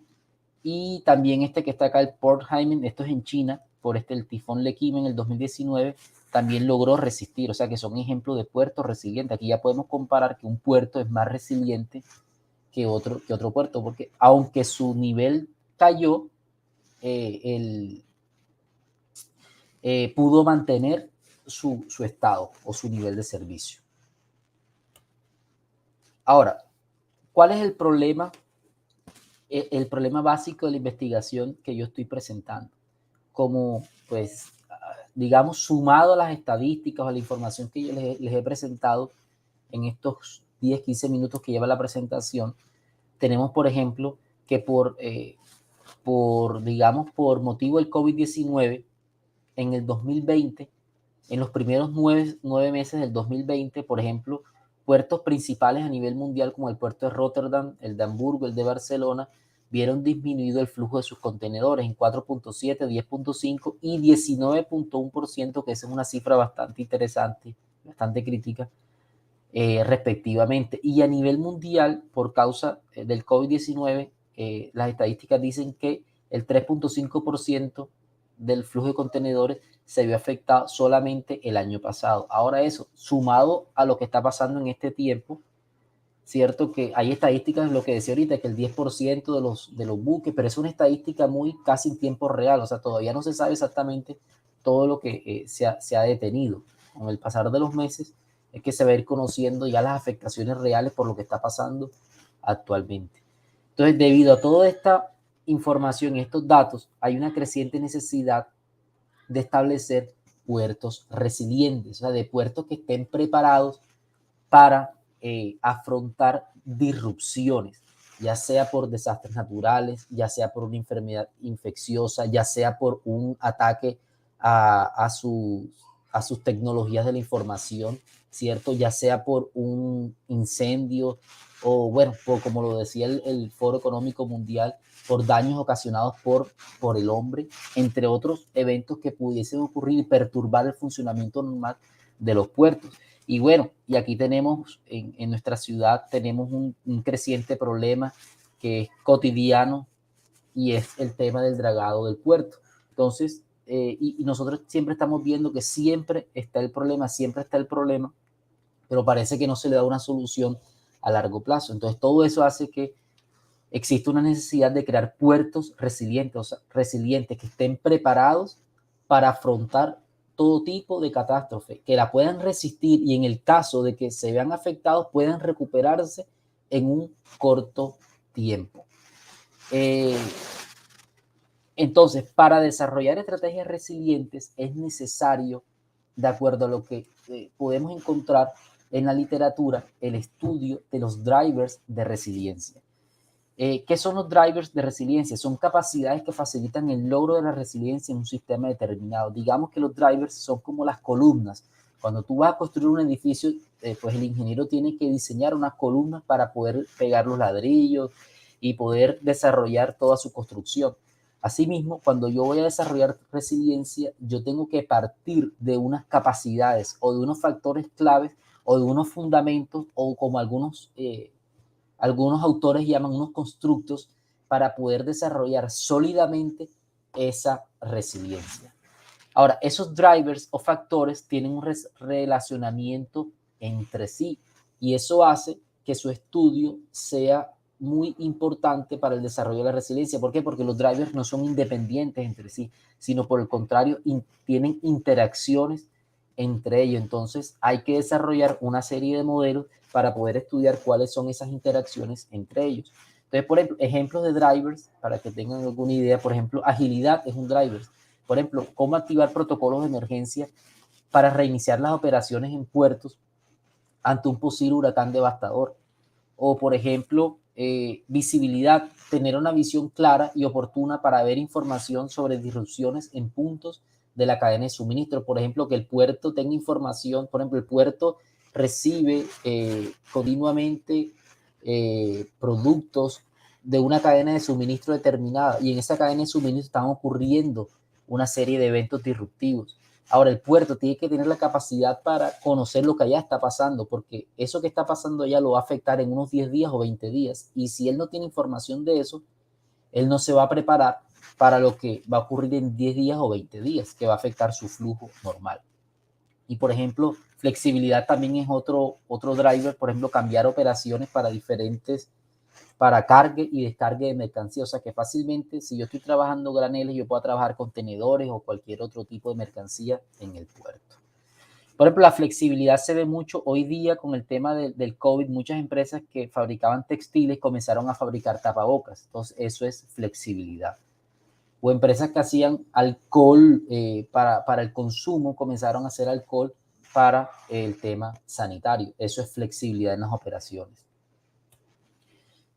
Y también este que está acá, el Port Haimen, esto es en China, por el tifón Lequim en el 2019, también logró resistir. O sea que son ejemplos de puertos resilientes. Aquí ya podemos comparar que un puerto es más resiliente que otro puerto, porque aunque su nivel cayó, pudo mantener su estado o su nivel de servicio. Ahora, ¿cuál es el problema? El problema básico de la investigación que yo estoy presentando, como pues, digamos, sumado a las estadísticas o a la información que yo les he presentado en estos 10, 15 minutos que lleva la presentación, tenemos, por ejemplo, que por motivo del COVID-19, en el 2020, en los primeros 9 meses del 2020, por ejemplo, puertos principales a nivel mundial como el puerto de Rotterdam, el de Hamburgo, el de Barcelona, vieron disminuido el flujo de sus contenedores en 4.7, 10.5 y 19.1%, que esa es una cifra bastante interesante, bastante crítica, respectivamente. Y a nivel mundial, por causa del COVID-19, las estadísticas dicen que el 3.5% del flujo de contenedores se vio afectado solamente el año pasado. Ahora eso, sumado a lo que está pasando en este tiempo, cierto que hay estadísticas, lo que decía ahorita, que el 10% de los buques, pero es una estadística muy casi en tiempo real, o sea, todavía no se sabe exactamente todo lo que se ha detenido. Con el pasar de los meses es que se va a ir conociendo ya las afectaciones reales por lo que está pasando actualmente. Entonces, debido a toda esta información y estos datos, hay una creciente necesidad de establecer puertos resilientes, o sea, de puertos que estén preparados para afrontar disrupciones, ya sea por desastres naturales, ya sea por una enfermedad infecciosa, ya sea por un ataque a sus tecnologías de la información, ¿cierto? Ya sea por un incendio o, bueno, como lo decía el Foro Económico Mundial, por daños ocasionados por el hombre, entre otros eventos que pudiesen ocurrir y perturbar el funcionamiento normal de los puertos. Y bueno, y aquí tenemos, en nuestra ciudad, tenemos un creciente problema que es cotidiano y es el tema del dragado del puerto. Entonces, y nosotros siempre estamos viendo que siempre está el problema, pero parece que no se le da una solución a largo plazo. Entonces, todo eso hace que existe una necesidad de crear puertos resilientes, o sea, resilientes que estén preparados para afrontar todo tipo de catástrofe, que la puedan resistir y en el caso de que se vean afectados puedan recuperarse en un corto tiempo. Entonces, para desarrollar estrategias resilientes es necesario, de acuerdo a lo que podemos encontrar en la literatura, el estudio de los drivers de resiliencia. ¿Qué son los drivers de resiliencia? Son capacidades que facilitan el logro de la resiliencia en un sistema determinado. Digamos que los drivers son como las columnas. Cuando tú vas a construir un edificio, pues el ingeniero tiene que diseñar unas columnas para poder pegar los ladrillos y poder desarrollar toda su construcción. Asimismo, cuando yo voy a desarrollar resiliencia, yo tengo que partir de unas capacidades o de unos factores claves o de unos fundamentos o como algunos autores llaman unos constructos para poder desarrollar sólidamente esa resiliencia. Ahora, esos drivers o factores tienen un relacionamiento entre sí y eso hace que su estudio sea muy importante para el desarrollo de la resiliencia. ¿Por qué? Porque los drivers no son independientes entre sí, sino por el contrario, tienen interacciones entre ellos. Entonces, hay que desarrollar una serie de modelos para poder estudiar cuáles son esas interacciones entre ellos. Entonces, por ejemplo, ejemplos de drivers, para que tengan alguna idea, por ejemplo, agilidad es un driver. Por ejemplo, cómo activar protocolos de emergencia para reiniciar las operaciones en puertos ante un posible huracán devastador. O, por ejemplo, visibilidad, tener una visión clara y oportuna para ver información sobre disrupciones en puntos de la cadena de suministro. Por ejemplo, que el puerto tenga información, por ejemplo, el puerto recibe continuamente productos de una cadena de suministro determinada y en esa cadena de suministro están ocurriendo una serie de eventos disruptivos. Ahora, el puerto tiene que tener la capacidad para conocer lo que allá está pasando, porque eso que está pasando allá lo va a afectar en unos 10 días o 20 días. Y si él no tiene información de eso, él no se va a preparar para lo que va a ocurrir en 10 días o 20 días, que va a afectar su flujo normal. Y, por ejemplo, flexibilidad también es otro driver, por ejemplo, cambiar operaciones para cargue y descargue de mercancía. O sea que fácilmente, si yo estoy trabajando graneles, yo puedo trabajar contenedores o cualquier otro tipo de mercancía en el puerto. Por ejemplo, la flexibilidad se ve mucho hoy día con el tema del COVID. Muchas empresas que fabricaban textiles comenzaron a fabricar tapabocas. Entonces, eso es flexibilidad. O empresas que hacían alcohol para el consumo, comenzaron a hacer alcohol para el tema sanitario. Eso es flexibilidad en las operaciones.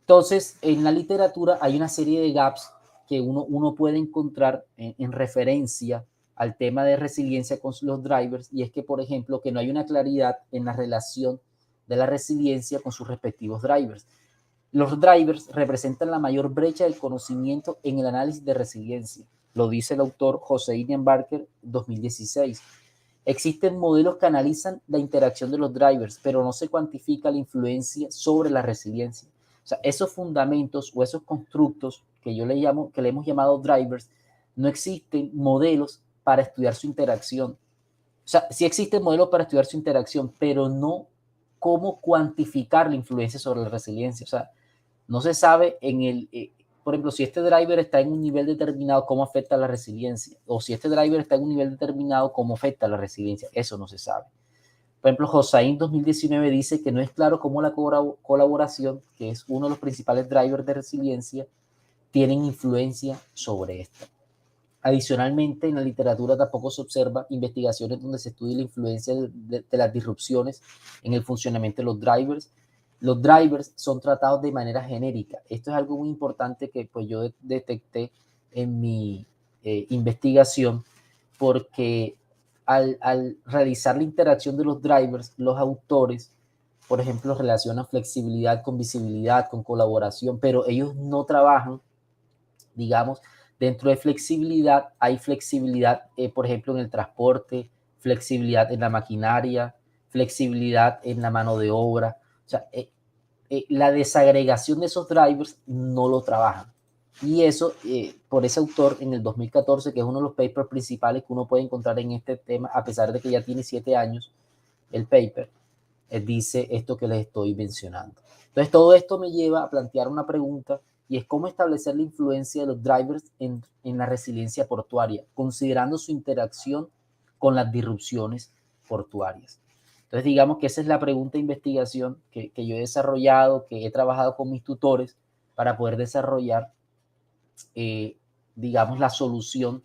Entonces, en la literatura hay una serie de gaps que uno puede encontrar en referencia al tema de resiliencia con los drivers, y es que, por ejemplo, que no hay una claridad en la relación de la resiliencia con sus respectivos drivers. Los drivers representan la mayor brecha del conocimiento en el análisis de resiliencia, lo dice el autor José Inian Barker, 2016. Existen modelos que analizan la interacción de los drivers, pero no se cuantifica la influencia sobre la resiliencia. O sea, esos fundamentos o esos constructos que le hemos llamado drivers, no existen modelos para estudiar su interacción. O sea, sí existen modelos para estudiar su interacción, pero no cómo cuantificar la influencia sobre la resiliencia. O sea, no se sabe por ejemplo, si este driver está en un nivel determinado, cómo afecta la resiliencia. O si este driver está en un nivel determinado, cómo afecta la resiliencia. Eso no se sabe. Por ejemplo, Hossain 2019 dice que no es claro cómo la colaboración, que es uno de los principales drivers de resiliencia, tienen influencia sobre esto. Adicionalmente, en la literatura tampoco se observa investigaciones donde se estudie la influencia de las disrupciones en el funcionamiento de los drivers. Los drivers son tratados de manera genérica. Esto es algo muy importante que pues, yo detecté en mi investigación, porque al realizar la interacción de los drivers, los autores, por ejemplo, relacionan flexibilidad con visibilidad, con colaboración, pero ellos no trabajan, digamos, dentro de flexibilidad, hay flexibilidad, por ejemplo, en el transporte, flexibilidad en la maquinaria, flexibilidad en la mano de obra. O sea, la desagregación de esos drivers no lo trabajan. Y eso, por ese autor en el 2014, que es uno de los papers principales que uno puede encontrar en este tema, a pesar de que ya tiene 7 años, el paper, dice esto que les estoy mencionando. Entonces, todo esto me lleva a plantear una pregunta, y es cómo establecer la influencia de los drivers en la resiliencia portuaria, considerando su interacción con las disrupciones portuarias. Entonces, digamos que esa es la pregunta de investigación que yo he desarrollado, que he trabajado con mis tutores para poder desarrollar digamos, la solución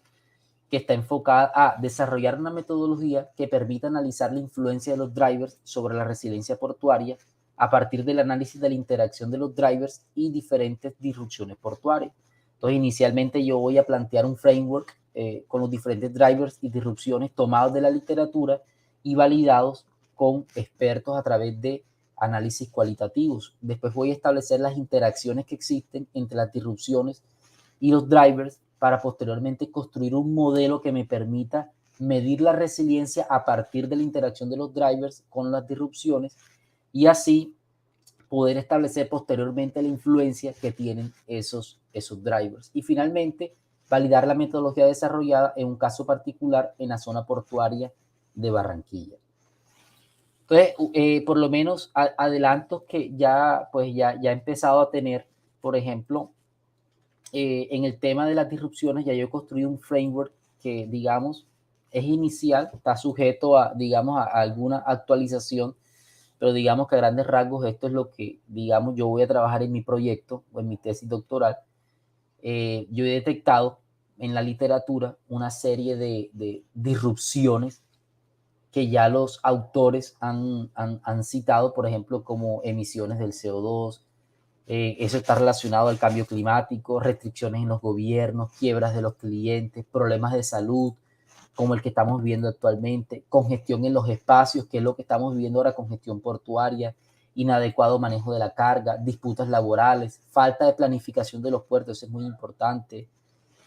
que está enfocada a desarrollar una metodología que permita analizar la influencia de los drivers sobre la resiliencia portuaria a partir del análisis de la interacción de los drivers y diferentes disrupciones portuarias. Entonces, inicialmente yo voy a plantear un framework con los diferentes drivers y disrupciones tomados de la literatura y validados con expertos a través de análisis cualitativos. Después voy a establecer las interacciones que existen entre las disrupciones y los drivers para posteriormente construir un modelo que me permita medir la resiliencia a partir de la interacción de los drivers con las disrupciones y así poder establecer posteriormente la influencia que tienen esos drivers. Y finalmente, validar la metodología desarrollada en un caso particular en la zona portuaria de Barranquilla. Entonces, por lo menos adelantos que ya he empezado a tener, por ejemplo, en el tema de las disrupciones, ya yo he construido un framework que, digamos, es inicial, está sujeto a, digamos, a alguna actualización, pero digamos que a grandes rasgos esto es lo que, digamos, yo voy a trabajar en mi proyecto o en mi tesis doctoral. Yo he detectado en la literatura una serie de disrupciones que ya los autores han citado, por ejemplo, como emisiones del CO2, eso está relacionado al cambio climático, restricciones en los gobiernos, quiebras de los clientes, problemas de salud, como el que estamos viviendo actualmente, congestión en los espacios, que es lo que estamos viviendo ahora, congestión portuaria, inadecuado manejo de la carga, disputas laborales, falta de planificación de los puertos, eso es muy importante,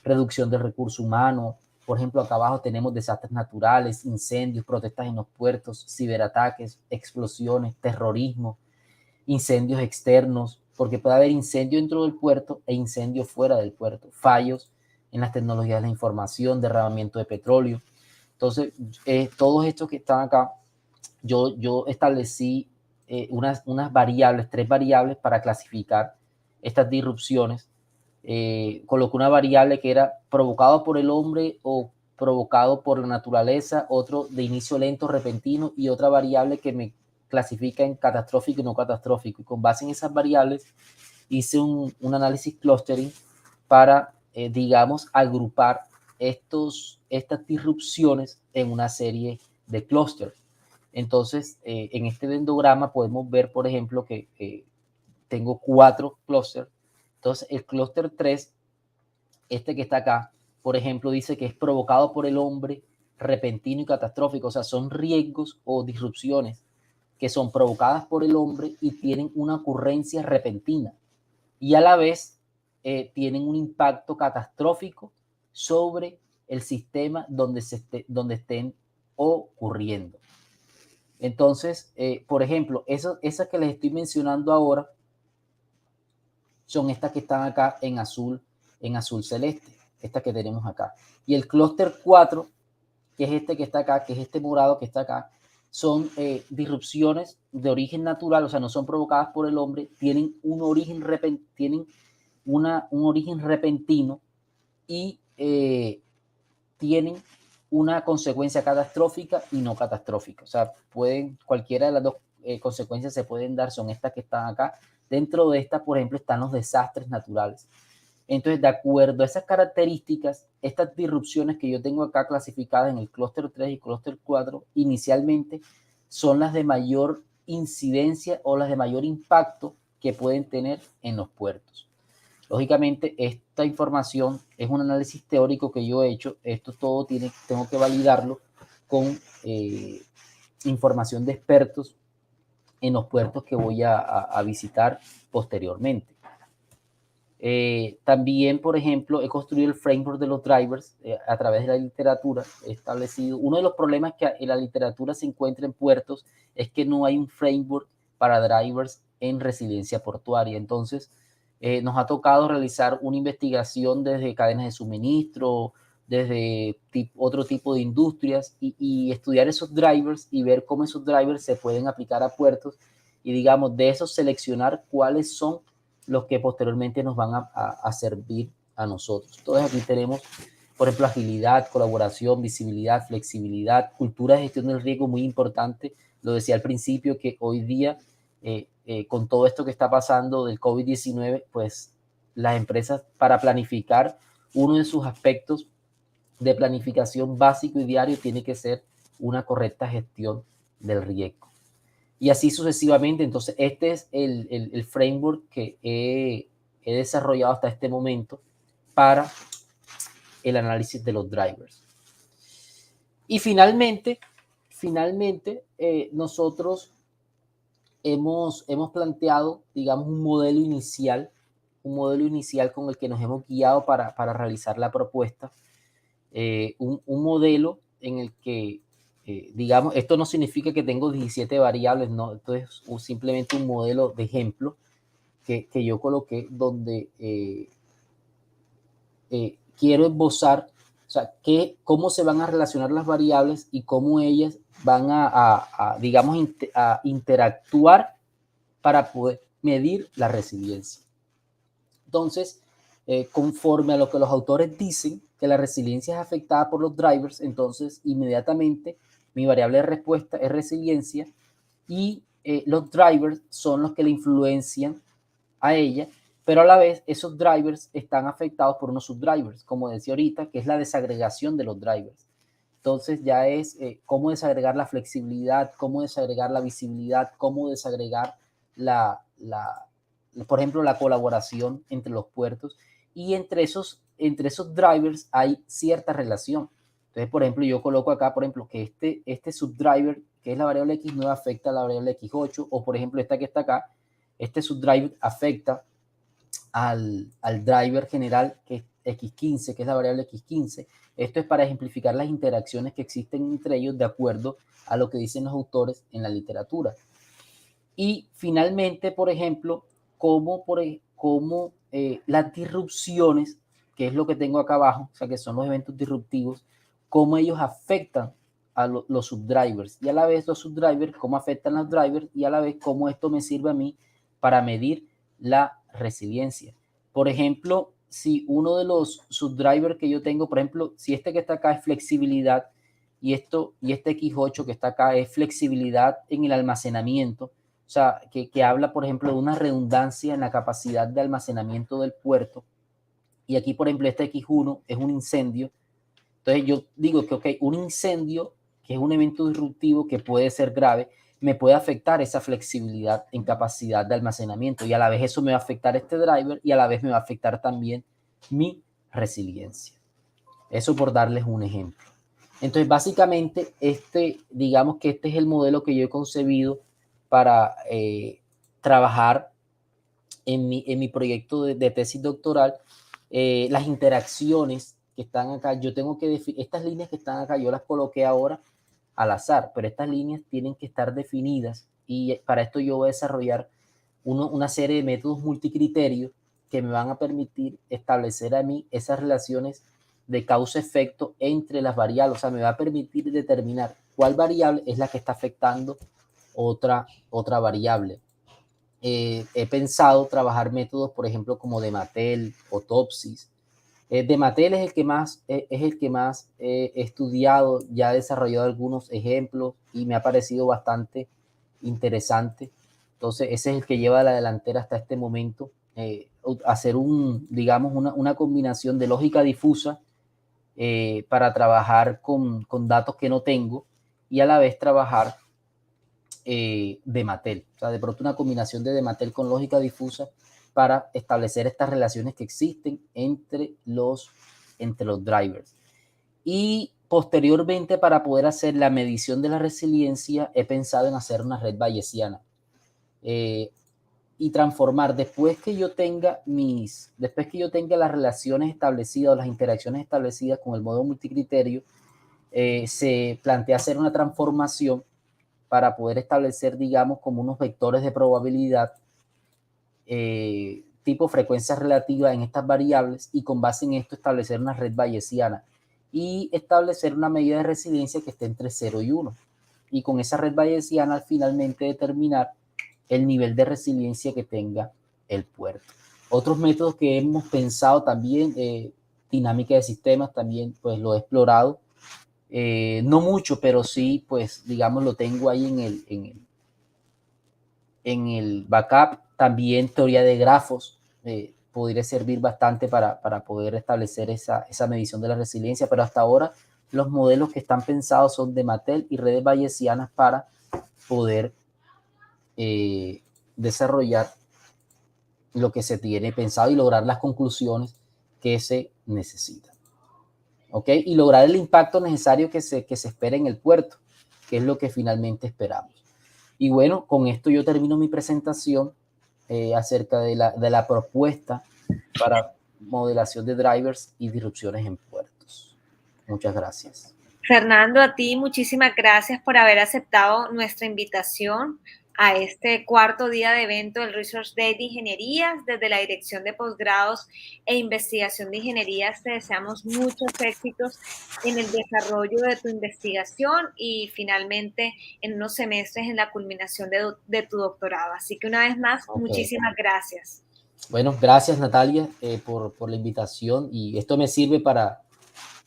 reducción del recurso humano. Por ejemplo, acá abajo tenemos desastres naturales, incendios, protestas en los puertos, ciberataques, explosiones, terrorismo, incendios externos, porque puede haber incendio dentro del puerto e incendio fuera del puerto, fallos en las tecnologías de la información, derramamiento de petróleo. Entonces, todos estos que están acá, yo establecí unas variables, 3 variables para clasificar estas disrupciones. Coloqué una variable que era provocado por el hombre o provocado por la naturaleza, otro de inicio lento, repentino, y otra variable que me clasifica en catastrófico y no catastrófico. Y con base en esas variables hice un análisis clustering para, digamos, agrupar estas disrupciones en una serie de clústeres. Entonces, en este dendrograma podemos ver, por ejemplo, que tengo 4 clústeres. Entonces, el clúster 3, este que está acá, por ejemplo, dice que es provocado por el hombre, repentino y catastrófico. O sea, son riesgos o disrupciones que son provocadas por el hombre y tienen una ocurrencia repentina. Y a la vez tienen un impacto catastrófico sobre el sistema donde estén ocurriendo. Entonces, por ejemplo, esas que les estoy mencionando ahora son estas que están acá en azul celeste, estas que tenemos acá. Y el clúster 4, que es este que está acá, que es este morado que está acá, son disrupciones de origen natural, o sea, no son provocadas por el hombre, tienen un origen repentino y tienen una consecuencia catastrófica y no catastrófica. O sea, cualquiera de las dos consecuencias se pueden dar, son estas que están acá. Dentro de estas, por ejemplo, están los desastres naturales. Entonces, de acuerdo a esas características, estas disrupciones que yo tengo acá clasificadas en el clúster 3 y clúster 4, inicialmente son las de mayor incidencia o las de mayor impacto que pueden tener en los puertos. Lógicamente, esta información es un análisis teórico que yo he hecho. Esto todo tengo que validarlo con información de expertos en los puertos que voy a visitar posteriormente. También, por ejemplo, he construido el framework de los drivers a través de la literatura. He establecido, uno de los problemas que en la literatura se encuentra en puertos es que no hay un framework para drivers en resiliencia portuaria. Entonces, nos ha tocado realizar una investigación desde cadenas de suministro, desde otro tipo de industrias y estudiar esos drivers y ver cómo esos drivers se pueden aplicar a puertos y, digamos, de esos seleccionar cuáles son los que posteriormente nos van a servir a nosotros. Entonces aquí tenemos, por ejemplo, agilidad, colaboración, visibilidad, flexibilidad, cultura de gestión del riesgo, muy importante. Lo decía al principio que hoy día, con todo esto que está pasando del COVID-19, pues las empresas para planificar uno de sus aspectos de planificación básico y diario tiene que ser una correcta gestión del riesgo. Y así sucesivamente. Entonces, este es el framework que he desarrollado hasta este momento para el análisis de los drivers. Y finalmente nosotros hemos planteado, digamos, un modelo inicial con el que nos hemos guiado para realizar la propuesta. Un modelo en el que, digamos, esto no significa que tengo 17 variables, no, esto es simplemente un modelo de ejemplo que yo coloqué donde quiero esbozar, o sea, cómo se van a relacionar las variables y cómo ellas van digamos, a interactuar para poder medir la resiliencia. Entonces, conforme a lo que los autores dicen, que la resiliencia es afectada por los drivers, entonces inmediatamente mi variable de respuesta es resiliencia y los drivers son los que le influencian a ella, pero a la vez esos drivers están afectados por unos subdrivers, como decía ahorita, que es la desagregación de los drivers. Entonces ya es cómo desagregar la flexibilidad, cómo desagregar la visibilidad, cómo desagregar por ejemplo, la colaboración entre los puertos, y entre esos drivers hay cierta relación. Entonces, por ejemplo, yo coloco acá, por ejemplo, que este subdriver, que es la variable X9, afecta a la variable X8, o por ejemplo, esta que está acá, este subdriver afecta al driver general, que es X15, que es la variable X15. Esto es para ejemplificar las interacciones que existen entre ellos de acuerdo a lo que dicen los autores en la literatura. Y finalmente, por ejemplo, cómo las disrupciones, que es lo que tengo acá abajo, o sea, que son los eventos disruptivos, cómo ellos afectan a los subdrivers, y a la vez los subdrivers, cómo afectan a los drivers, y a la vez cómo esto me sirve a mí para medir la resiliencia. Por ejemplo, si uno de los subdrivers que yo tengo, por ejemplo, si este que está acá es flexibilidad, y este X8 que está acá es flexibilidad en el almacenamiento, o sea, que habla, por ejemplo, de una redundancia en la capacidad de almacenamiento del puerto. Y aquí, por ejemplo, este X1 es un incendio. Entonces yo digo que, ok, un incendio, que es un evento disruptivo que puede ser grave, me puede afectar esa flexibilidad en capacidad de almacenamiento. Y a la vez eso me va a afectar este driver y a la vez me va a afectar también mi resiliencia. Eso por darles un ejemplo. Entonces, básicamente, digamos que este es el modelo que yo he concebido para trabajar en mi proyecto de tesis doctoral. Las interacciones que están acá, yo tengo que definir, estas líneas que están acá, yo las coloqué ahora al azar, pero estas líneas tienen que estar definidas, y para esto yo voy a desarrollar una serie de métodos multicriterios que me van a permitir establecer a mí esas relaciones de causa-efecto entre las variables. O sea, me va a permitir determinar cuál variable es la que está afectando otra variable. He pensado trabajar métodos, por ejemplo, como DeMattel o Topsys. DeMattel es el que más he estudiado, ya he desarrollado algunos ejemplos y me ha parecido bastante interesante. Entonces, ese es el que lleva a la delantera hasta este momento. Hacer digamos, una combinación de lógica difusa para trabajar con datos que no tengo, y a la vez trabajar DeMattel. O sea, de pronto una combinación de DeMattel con lógica difusa para establecer estas relaciones que existen entre los drivers. Y posteriormente, para poder hacer la medición de la resiliencia, he pensado en hacer una red bayesiana y transformar, después que yo tenga las relaciones establecidas o las interacciones establecidas con el modelo multicriterio, se plantea hacer una transformación para poder establecer, digamos, como unos vectores de probabilidad tipo frecuencia relativa en estas variables, y con base en esto establecer una red bayesiana y establecer una medida de resiliencia que esté entre 0 y 1. Y con esa red bayesiana finalmente determinar el nivel de resiliencia que tenga el puerto. Otros métodos que hemos pensado también, dinámica de sistemas, también pues lo he explorado. No mucho, pero sí, pues digamos, lo tengo ahí en el backup. También teoría de grafos, podría servir bastante para poder establecer esa medición de la resiliencia, pero hasta ahora los modelos que están pensados son de Mattel y redes bayesianas para poder desarrollar lo que se tiene pensado y lograr las conclusiones que se necesitan. ¿Ok? Y lograr el impacto necesario que se espera en el puerto, que es lo que finalmente esperamos. Y bueno, con esto yo termino mi presentación acerca de la propuesta para modelación de drivers y disrupciones en puertos. Muchas gracias. Fernando, a ti muchísimas gracias por haber aceptado nuestra invitación a este cuarto día de evento del Research Day de Ingenierías. Desde la Dirección de Posgrados e Investigación de Ingenierías te deseamos muchos éxitos en el desarrollo de tu investigación y finalmente en unos semestres en la culminación de tu doctorado. Así que una vez más, muchísimas gracias. Bueno, gracias Natalia por la invitación, y esto me sirve para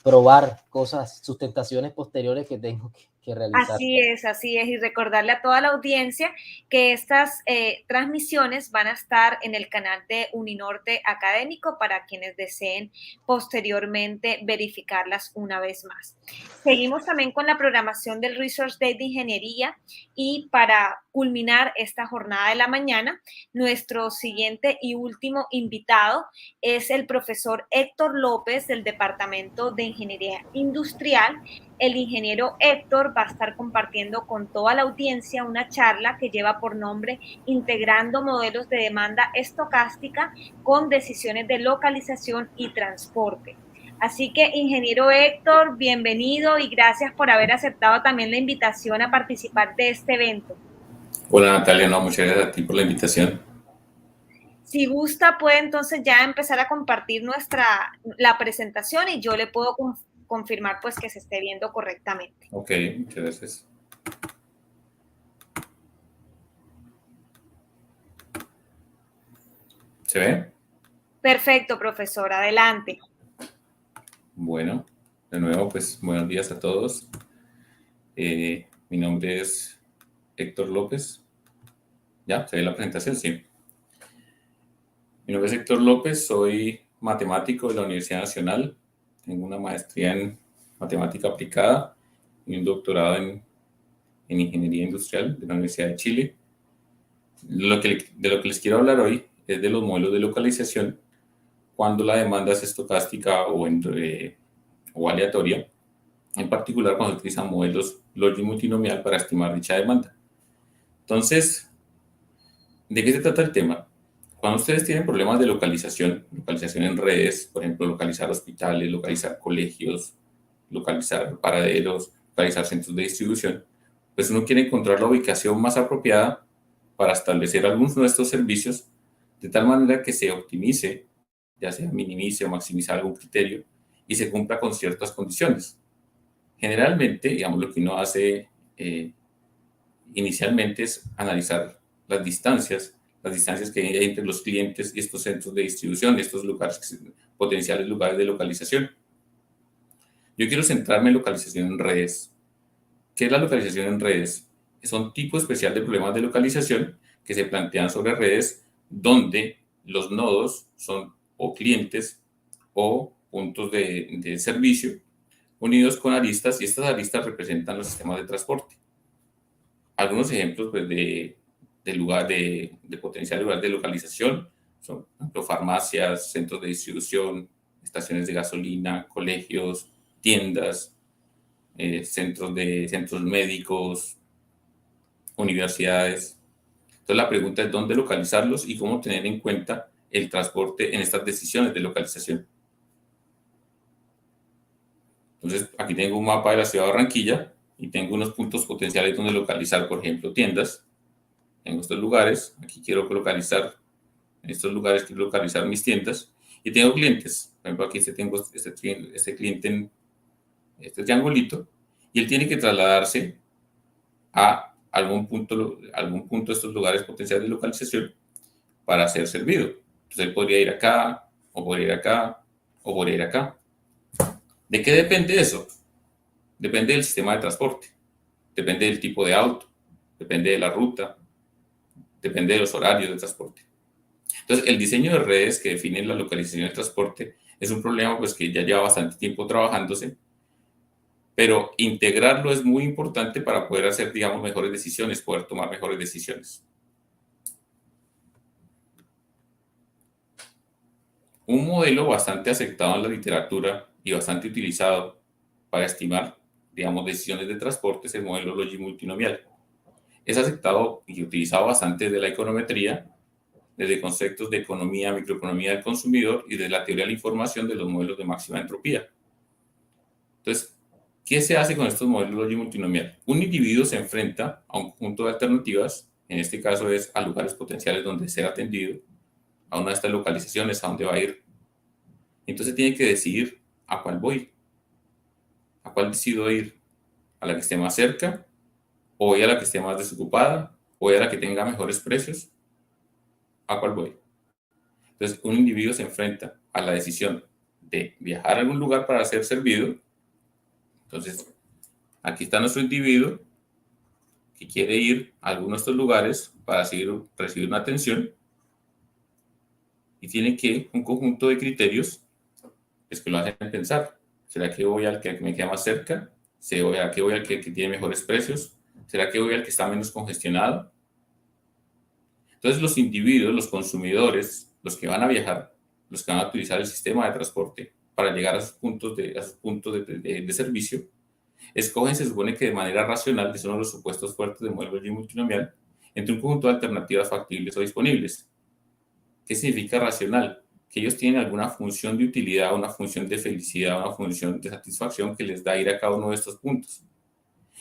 probar cosas, sustentaciones posteriores que tengo que realizar. Así es. Y recordarle a toda la audiencia que estas transmisiones van a estar en el canal de Uninorte Académico para quienes deseen posteriormente verificarlas una vez más. Seguimos también con la programación del Research Day de Ingeniería, y para culminar esta jornada de la mañana, nuestro siguiente y último invitado es el profesor Héctor López del Departamento de Ingeniería Industrial. El ingeniero Héctor va a estar compartiendo con toda la audiencia una charla que lleva por nombre Integrando modelos de demanda estocástica con decisiones de localización y transporte. Así que, ingeniero Héctor, bienvenido y gracias por haber aceptado también la invitación a participar de este evento. Hola Natalia, muchas gracias a ti por la invitación. Si gusta, puede entonces ya empezar a compartir la presentación y yo le puedo confirmar pues que se esté viendo correctamente. Ok, muchas gracias. ¿Se ve? Perfecto, profesor, adelante. Bueno, de nuevo, pues buenos días a todos. Mi nombre es Héctor López. ¿Ya? ¿Se ve la presentación? Sí. Mi nombre es Héctor López, soy matemático de la Universidad Nacional. Tengo una maestría en matemática aplicada y un doctorado en ingeniería industrial de la Universidad de Chile. De lo que les quiero hablar hoy es de los modelos de localización cuando la demanda es estocástica o aleatoria, en particular cuando se utilizan modelos lógico multinomial para estimar dicha demanda. Entonces, ¿de qué se trata el tema? Cuando ustedes tienen problemas de localización en redes, por ejemplo, localizar hospitales, localizar colegios, localizar paraderos, localizar centros de distribución, pues uno quiere encontrar la ubicación más apropiada para establecer algunos de estos servicios de tal manera que se optimice, ya sea minimice o maximizar algún criterio y se cumpla con ciertas condiciones. Generalmente, digamos, lo que uno hace inicialmente es analizar las distancias que hay entre los clientes y estos centros de distribución, estos lugares, potenciales lugares de localización. Yo quiero centrarme en localización en redes. ¿Qué es la localización en redes? Es un tipo especial de problemas de localización que se plantean sobre redes donde los nodos son o clientes o puntos de servicio unidos con aristas, y estas aristas representan los sistemas de transporte. Algunos ejemplos pues, de potencial lugar de localización son, por ejemplo, farmacias, centros de distribución, estaciones de gasolina, colegios, tiendas, centros médicos, universidades. Entonces la pregunta es dónde localizarlos y cómo tener en cuenta el transporte en estas decisiones de localización. Entonces aquí tengo un mapa de la ciudad de Barranquilla y tengo unos puntos potenciales donde localizar, por ejemplo, tiendas. En estos lugares, aquí quiero localizar, en estos lugares quiero localizar mis tiendas y tengo clientes. Por ejemplo, aquí tengo este cliente en este triangulito y él tiene que trasladarse a algún punto de estos lugares potenciales de localización para ser servido. Entonces él podría ir acá, o podría ir acá, o podría ir acá. ¿De qué depende eso? Depende del sistema de transporte, depende del tipo de auto, depende de la ruta, depende de los horarios de transporte. Entonces, el diseño de redes que definen la localización del transporte es un problema pues, que ya lleva bastante tiempo trabajándose, pero integrarlo es muy importante para poder hacer, digamos, mejores decisiones, poder tomar mejores decisiones. Un modelo bastante aceptado en la literatura y bastante utilizado para estimar, digamos, decisiones de transporte es el modelo Logi multinomial. Es aceptado y utilizado bastante desde la econometría, desde conceptos de economía, microeconomía del consumidor y de la teoría de la información de los modelos de máxima entropía. Entonces, ¿qué se hace con estos modelos Logi multinomial? Un individuo se enfrenta a un conjunto de alternativas, en este caso es a lugares potenciales donde ser atendido, a una de estas localizaciones, a dónde va a ir. Entonces tiene que decidir a cuál voy. ¿A cuál decido ir? ¿A la que esté más cerca? ¿O voy a la que esté más desocupada? ¿O voy a la que tenga mejores precios? ¿A cuál voy? Entonces, un individuo se enfrenta a la decisión de viajar a algún lugar para ser servido. Entonces, aquí está nuestro individuo que quiere ir a alguno de estos lugares para recibir una atención y tiene que un conjunto de criterios que lo hacen pensar. ¿Será que voy al que me queda más cerca? ¿Será que voy al que tiene mejores precios? ¿Será que voy al que está menos congestionado? Entonces, los individuos, los consumidores, los que van a viajar, los que van a utilizar el sistema de transporte para llegar a sus puntos de servicio, escogen, se supone que de manera racional, que son los supuestos fuertes del modelo Logi multinomial, entre un conjunto de alternativas factibles o disponibles. ¿Qué significa racional? Que ellos tienen alguna función de utilidad, una función de felicidad, una función de satisfacción que les da ir a cada uno de estos puntos.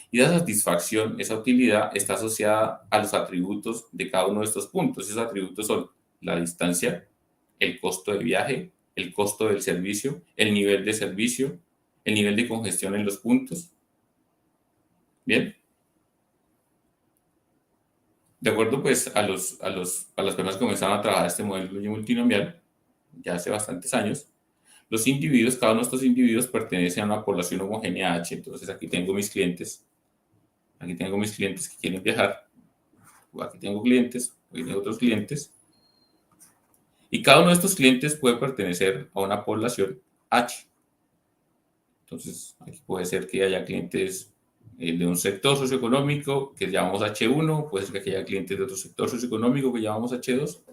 Y esa satisfacción, esa utilidad está asociada a los atributos de cada uno de estos puntos. Esos atributos son la distancia, el costo de viaje, el costo del servicio, el nivel de servicio, el nivel de congestión en los puntos. Bien. De acuerdo pues a las personas que comenzaron a trabajar este modelo Logi multinomial, ya hace bastantes años, los individuos, cada uno de estos individuos pertenece a una población homogénea H. Entonces aquí tengo mis clientes que quieren viajar, aquí tengo clientes, aquí tengo otros clientes, y cada uno de estos clientes puede pertenecer a una población H. Entonces aquí puede ser que haya clientes de un sector socioeconómico que llamamos H1, puede ser que haya clientes de otro sector socioeconómico que llamamos H2,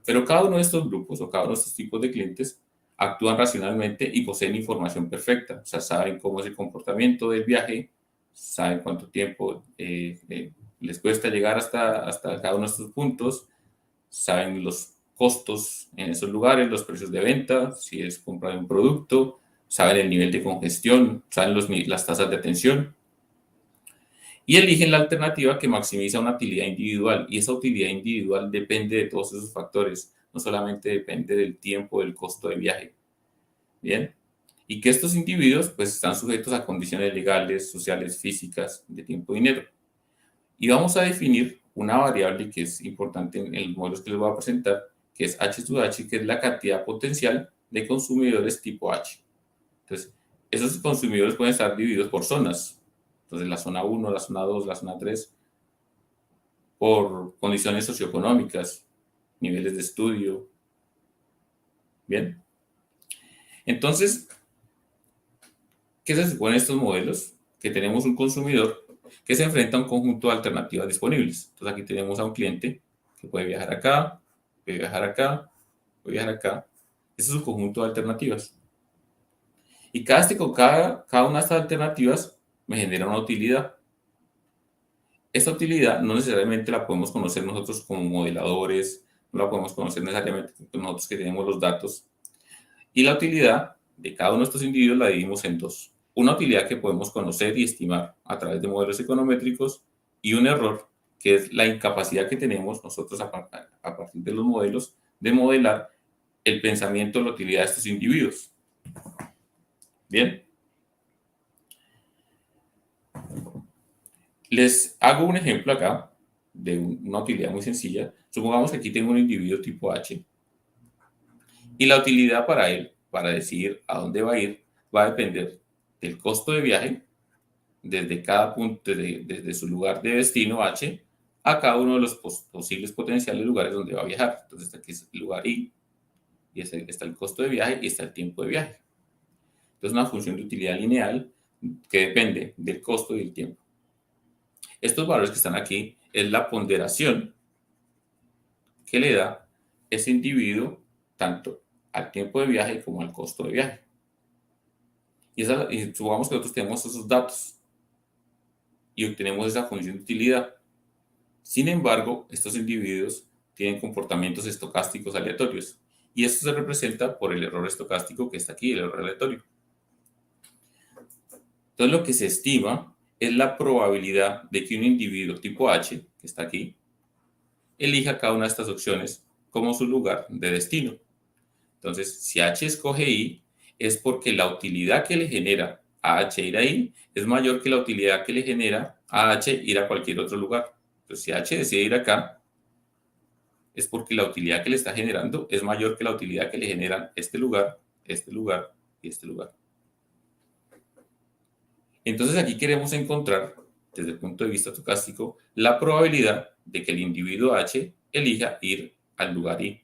pero cada uno de estos grupos o cada uno de estos tipos de clientes actúan racionalmente y poseen información perfecta, o sea, saben cómo es el comportamiento del viaje, saben cuánto tiempo les cuesta llegar hasta cada uno de estos puntos, saben los costos en esos lugares, los precios de venta, si es comprar un producto, saben el nivel de congestión, saben las tasas de atención y eligen la alternativa que maximiza una utilidad individual, y esa utilidad individual depende de todos esos factores, no solamente depende del tiempo, del costo de viaje. Bien, y que estos individuos pues están sujetos a condiciones legales, sociales, físicas, de tiempo y dinero. Y vamos a definir una variable que es importante en los modelos que les voy a presentar, que es H sub H, que es la cantidad potencial de consumidores tipo H. Entonces, esos consumidores pueden estar divididos por zonas. Entonces, la zona 1, la zona 2, la zona 3, por condiciones socioeconómicas, niveles de estudio. Bien. Entonces, ¿qué se supone en estos modelos? Que tenemos un consumidor que se enfrenta a un conjunto de alternativas disponibles. Entonces, aquí tenemos a un cliente que puede viajar acá, puede viajar acá, puede viajar acá. Ese es un conjunto de alternativas. Y cada una de estas alternativas me genera una utilidad. Esta utilidad no necesariamente la podemos conocer nosotros como modeladores, no la podemos conocer necesariamente nosotros que tenemos los datos. Y la utilidad de cada uno de estos individuos la dividimos en dos. Una utilidad que podemos conocer y estimar a través de modelos econométricos y un error que es la incapacidad que tenemos nosotros a partir de los modelos de modelar el pensamiento o la utilidad de estos individuos. Bien. Les hago un ejemplo acá de una utilidad muy sencilla. Supongamos que aquí tengo un individuo tipo H y la utilidad para él, para decidir a dónde va a ir, va a depender del costo de viaje desde cada punto, desde su lugar de destino H a cada uno de los posibles potenciales lugares donde va a viajar. Entonces aquí es el lugar I, y está el costo de viaje y está el tiempo de viaje. Entonces una función de utilidad lineal que depende del costo y del tiempo. Estos valores que están aquí es la ponderación que le da ese individuo tanto al tiempo de viaje como al costo de viaje. Y supongamos que nosotros tenemos esos datos y obtenemos esa función de utilidad. Sin embargo, estos individuos tienen comportamientos estocásticos aleatorios y esto se representa por el error estocástico que está aquí, el error aleatorio. Entonces, lo que se estima es la probabilidad de que un individuo tipo H, que está aquí, elija cada una de estas opciones como su lugar de destino. Entonces, si H escoge I, es porque la utilidad que le genera a H ir ahí es mayor que la utilidad que le genera a H ir a cualquier otro lugar. Entonces, si H decide ir acá, es porque la utilidad que le está generando es mayor que la utilidad que le generan este lugar y este lugar. Entonces, aquí queremos encontrar, desde el punto de vista estocástico, la probabilidad de que el individuo H elija ir al lugar I.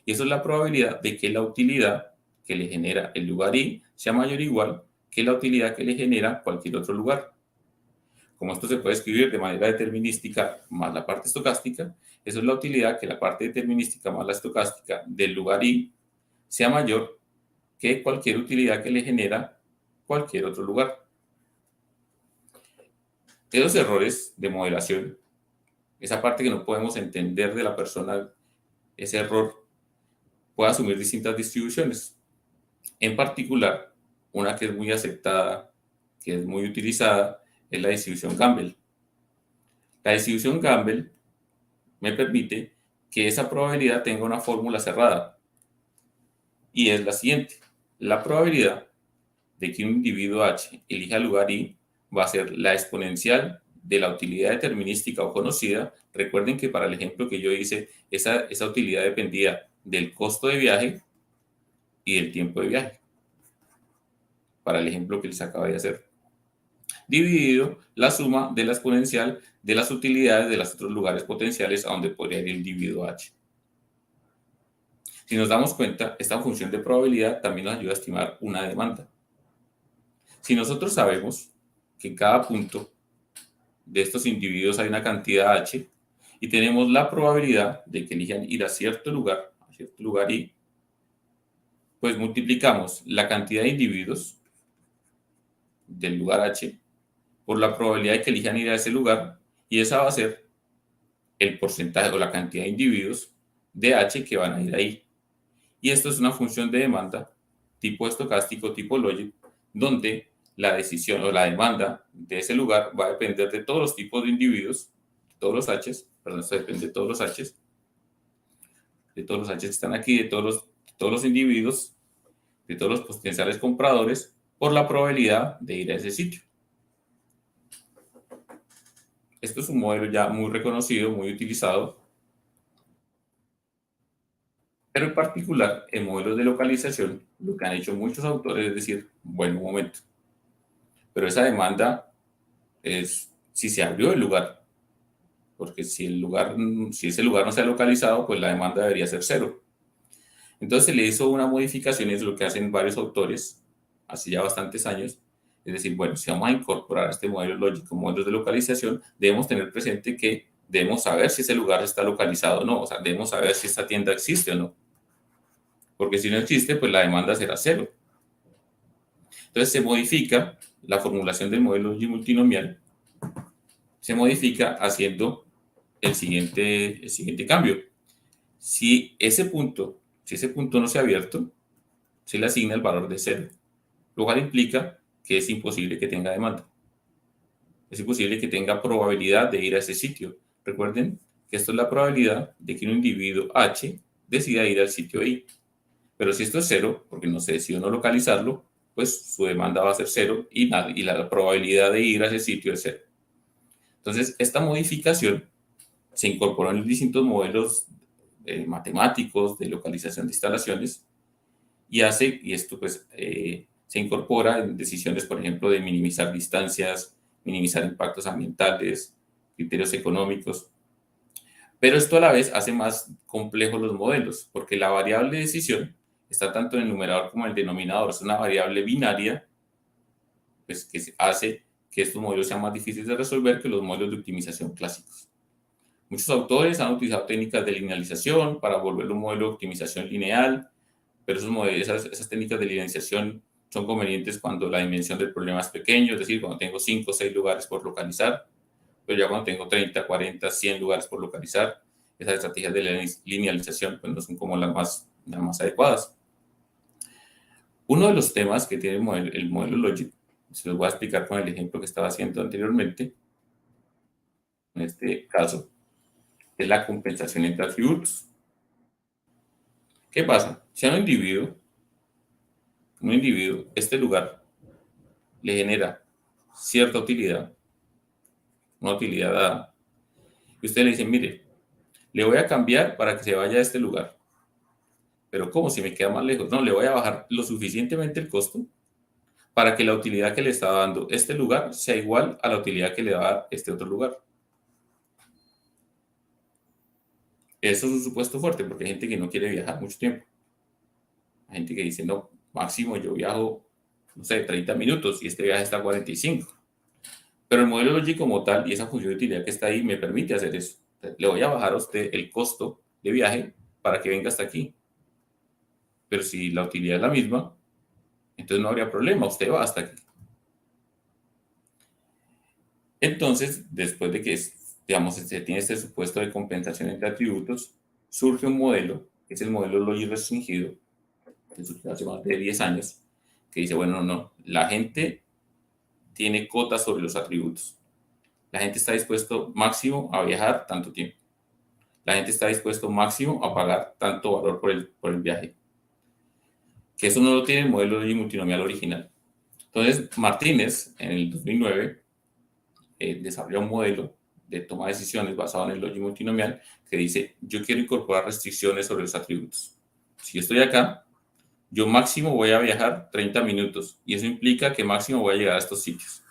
Y eso es la probabilidad de que la utilidad que le genera el lugar I sea mayor o igual que la utilidad que le genera cualquier otro lugar. Como esto se puede escribir de manera determinística más la parte estocástica, eso es la utilidad que la parte determinística más la estocástica del lugar I sea mayor que cualquier utilidad que le genera cualquier otro lugar. Esos errores de modelación, esa parte que no podemos entender de la persona, ese error puede asumir distintas distribuciones. En particular, una que es muy aceptada, que es muy utilizada, es la distribución Campbell. La distribución Campbell me permite que esa probabilidad tenga una fórmula cerrada. Y es la siguiente. La probabilidad de que un individuo H elija el lugar I va a ser la exponencial de la utilidad determinística o conocida. Recuerden que para el ejemplo que yo hice, esa utilidad dependía del costo de viaje y del tiempo de viaje. Para el ejemplo que les acabo de hacer. Dividido la suma de la exponencial de las utilidades de los otros lugares potenciales a donde podría ir el individuo H. Si nos damos cuenta, esta función de probabilidad también nos ayuda a estimar una demanda. Si nosotros sabemos que en cada punto de estos individuos hay una cantidad H y tenemos la probabilidad de que elijan ir a cierto lugar I, pues multiplicamos la cantidad de individuos del lugar H por la probabilidad de que elijan ir a ese lugar y esa va a ser el porcentaje o la cantidad de individuos de H que van a ir ahí. Y esto es una función de demanda tipo estocástico, tipo logic, donde la decisión o la demanda de ese lugar va a depender de todos los tipos de individuos, todos los H's, perdón, esto depende de todos los H's, de todos los H's que están aquí, de todos los individuos, de todos los potenciales compradores, por la probabilidad de ir a ese sitio. Esto es un modelo ya muy reconocido, muy utilizado, pero en particular en modelos de localización, lo que han hecho muchos autores es decir, bueno, un momento, pero esa demanda es si se abrió el lugar, porque si ese lugar no se ha localizado, pues la demanda debería ser cero. Entonces se le hizo una modificación y es lo que hacen varios autores hace ya bastantes años. Es decir, bueno, si vamos a incorporar a este modelo lógico modelos de localización, debemos tener presente que debemos saber si ese lugar está localizado o no. O sea, debemos saber si esta tienda existe o no. Porque si no existe, pues la demanda será cero. Entonces se modifica la formulación del modelo multinomial. Se modifica haciendo el siguiente cambio. Si ese punto no se ha abierto, se le asigna el valor de 0, lo cual implica que es imposible que tenga demanda. Es imposible que tenga probabilidad de ir a ese sitio. Recuerden que esto es la probabilidad de que un individuo H decida ir al sitio I. Pero si esto es 0, porque no se decidió no localizarlo, pues su demanda va a ser 0 y la probabilidad de ir a ese sitio es 0. Entonces, esta modificación se incorporó en distintos modelos matemáticos de localización de instalaciones y esto pues se incorpora en decisiones, por ejemplo, de minimizar distancias, minimizar impactos ambientales, criterios económicos. Pero esto a la vez hace más complejos los modelos, porque la variable de decisión está tanto en el numerador como en el denominador. Es una variable binaria, pues, que hace que estos modelos sean más difíciles de resolver que los modelos de optimización clásicos. Muchos autores han utilizado técnicas de linealización para volverlo un modelo de optimización lineal, pero esas técnicas de linealización son convenientes cuando la dimensión del problema es pequeño, es decir, cuando tengo 5 o 6 lugares por localizar, pero ya cuando tengo 30, 40, 100 lugares por localizar, esas estrategias de linealización pues, no son como las más adecuadas. Uno de los temas que tiene el modelo Logic, se los voy a explicar con el ejemplo que estaba haciendo anteriormente, en este caso, es la compensación entre atributos. ¿Qué pasa? Si a un individuo, este lugar le genera cierta utilidad, una utilidad dada, y usted le dice, mire, le voy a cambiar para que se vaya a este lugar. Pero ¿cómo? Si me queda más lejos. No, le voy a bajar lo suficientemente el costo para que la utilidad que le está dando este lugar sea igual a la utilidad que le va a dar este otro lugar. Eso es un supuesto fuerte porque hay gente que no quiere viajar mucho tiempo. Hay gente que dice, no, máximo yo viajo, no sé, 30 minutos y este viaje está a 45. Pero el modelo Logic como tal y esa función de utilidad que está ahí me permite hacer eso. Le voy a bajar a usted el costo de viaje para que venga hasta aquí. Pero si la utilidad es la misma, entonces no habría problema, usted va hasta aquí. Entonces, después de que, digamos, se tiene este supuesto de compensación entre atributos, surge un modelo, que es el modelo Logic restringido, que surgió hace más de 10 años, que dice, bueno, no, la gente tiene cotas sobre los atributos. La gente está dispuesto máximo a viajar tanto tiempo. La gente está dispuesto máximo a pagar tanto valor por el viaje. Que eso no lo tiene el modelo Logic multinomial original. Entonces, Martínez, en el 2009, desarrolló un modelo de toma de decisiones basado en el Logic multinomial que dice, yo quiero incorporar restricciones sobre los atributos. Si yo estoy acá, yo máximo voy a viajar 30 minutos y eso implica que máximo voy a llegar a estos sitios.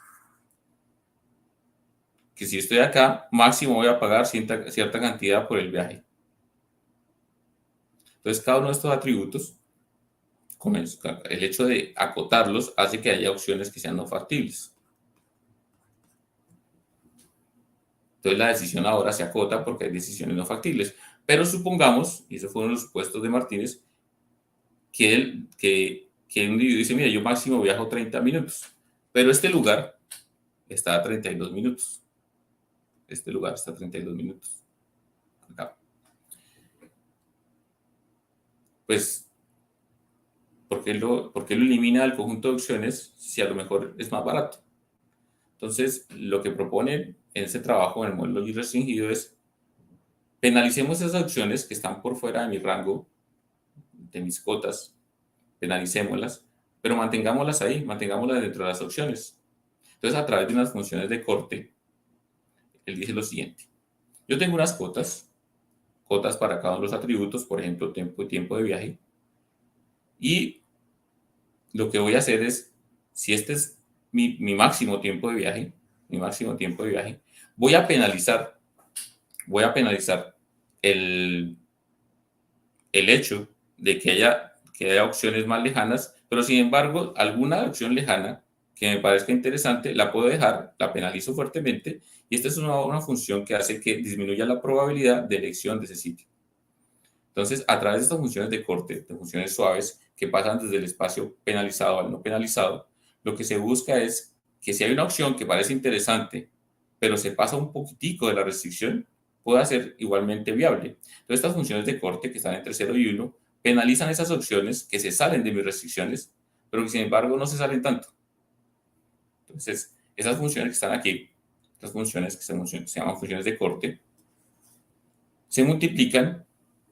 Que si estoy acá, máximo voy a pagar cierta cantidad por el viaje. Entonces, cada uno de estos atributos, el hecho de acotarlos hace que haya opciones que sean no factibles. Entonces la decisión ahora se acota porque hay decisiones no factibles. Pero supongamos, y eso fue uno de los supuestos de Martínez, que un individuo dice, mira, yo máximo viajo 30 minutos, pero este lugar está a 32 minutos. Este lugar está a 32 minutos. Acá. Pues, ¿por qué lo elimina del conjunto de opciones si a lo mejor es más barato? Entonces, lo que propone en ese trabajo, en el modelo Logic restringido, es penalicemos esas opciones que están por fuera de mi rango, de mis cotas, penalicémoslas, pero mantengámoslas ahí, mantengámoslas dentro de las opciones. Entonces, a través de unas funciones de corte, él dice lo siguiente. Yo tengo unas cotas para cada uno de los atributos, por ejemplo, tiempo de viaje, y lo que voy a hacer es, si este es mi máximo tiempo de viaje, voy a penalizar el hecho de que haya opciones más lejanas, pero sin embargo, alguna opción lejana que me parezca interesante, la puedo dejar, la penalizo fuertemente, y esta es una función que hace que disminuya la probabilidad de elección de ese sitio. Entonces, a través de estas funciones de corte, de funciones suaves, que pasan desde el espacio penalizado al no penalizado, lo que se busca es que si hay una opción que parece interesante, pero se pasa un poquitico de la restricción, pueda ser igualmente viable. Entonces, estas funciones de corte que están entre 0 y 1 penalizan esas opciones que se salen de mis restricciones, pero que sin embargo no se salen tanto. Entonces, esas funciones que están aquí, estas funciones que se llaman funciones de corte, se multiplican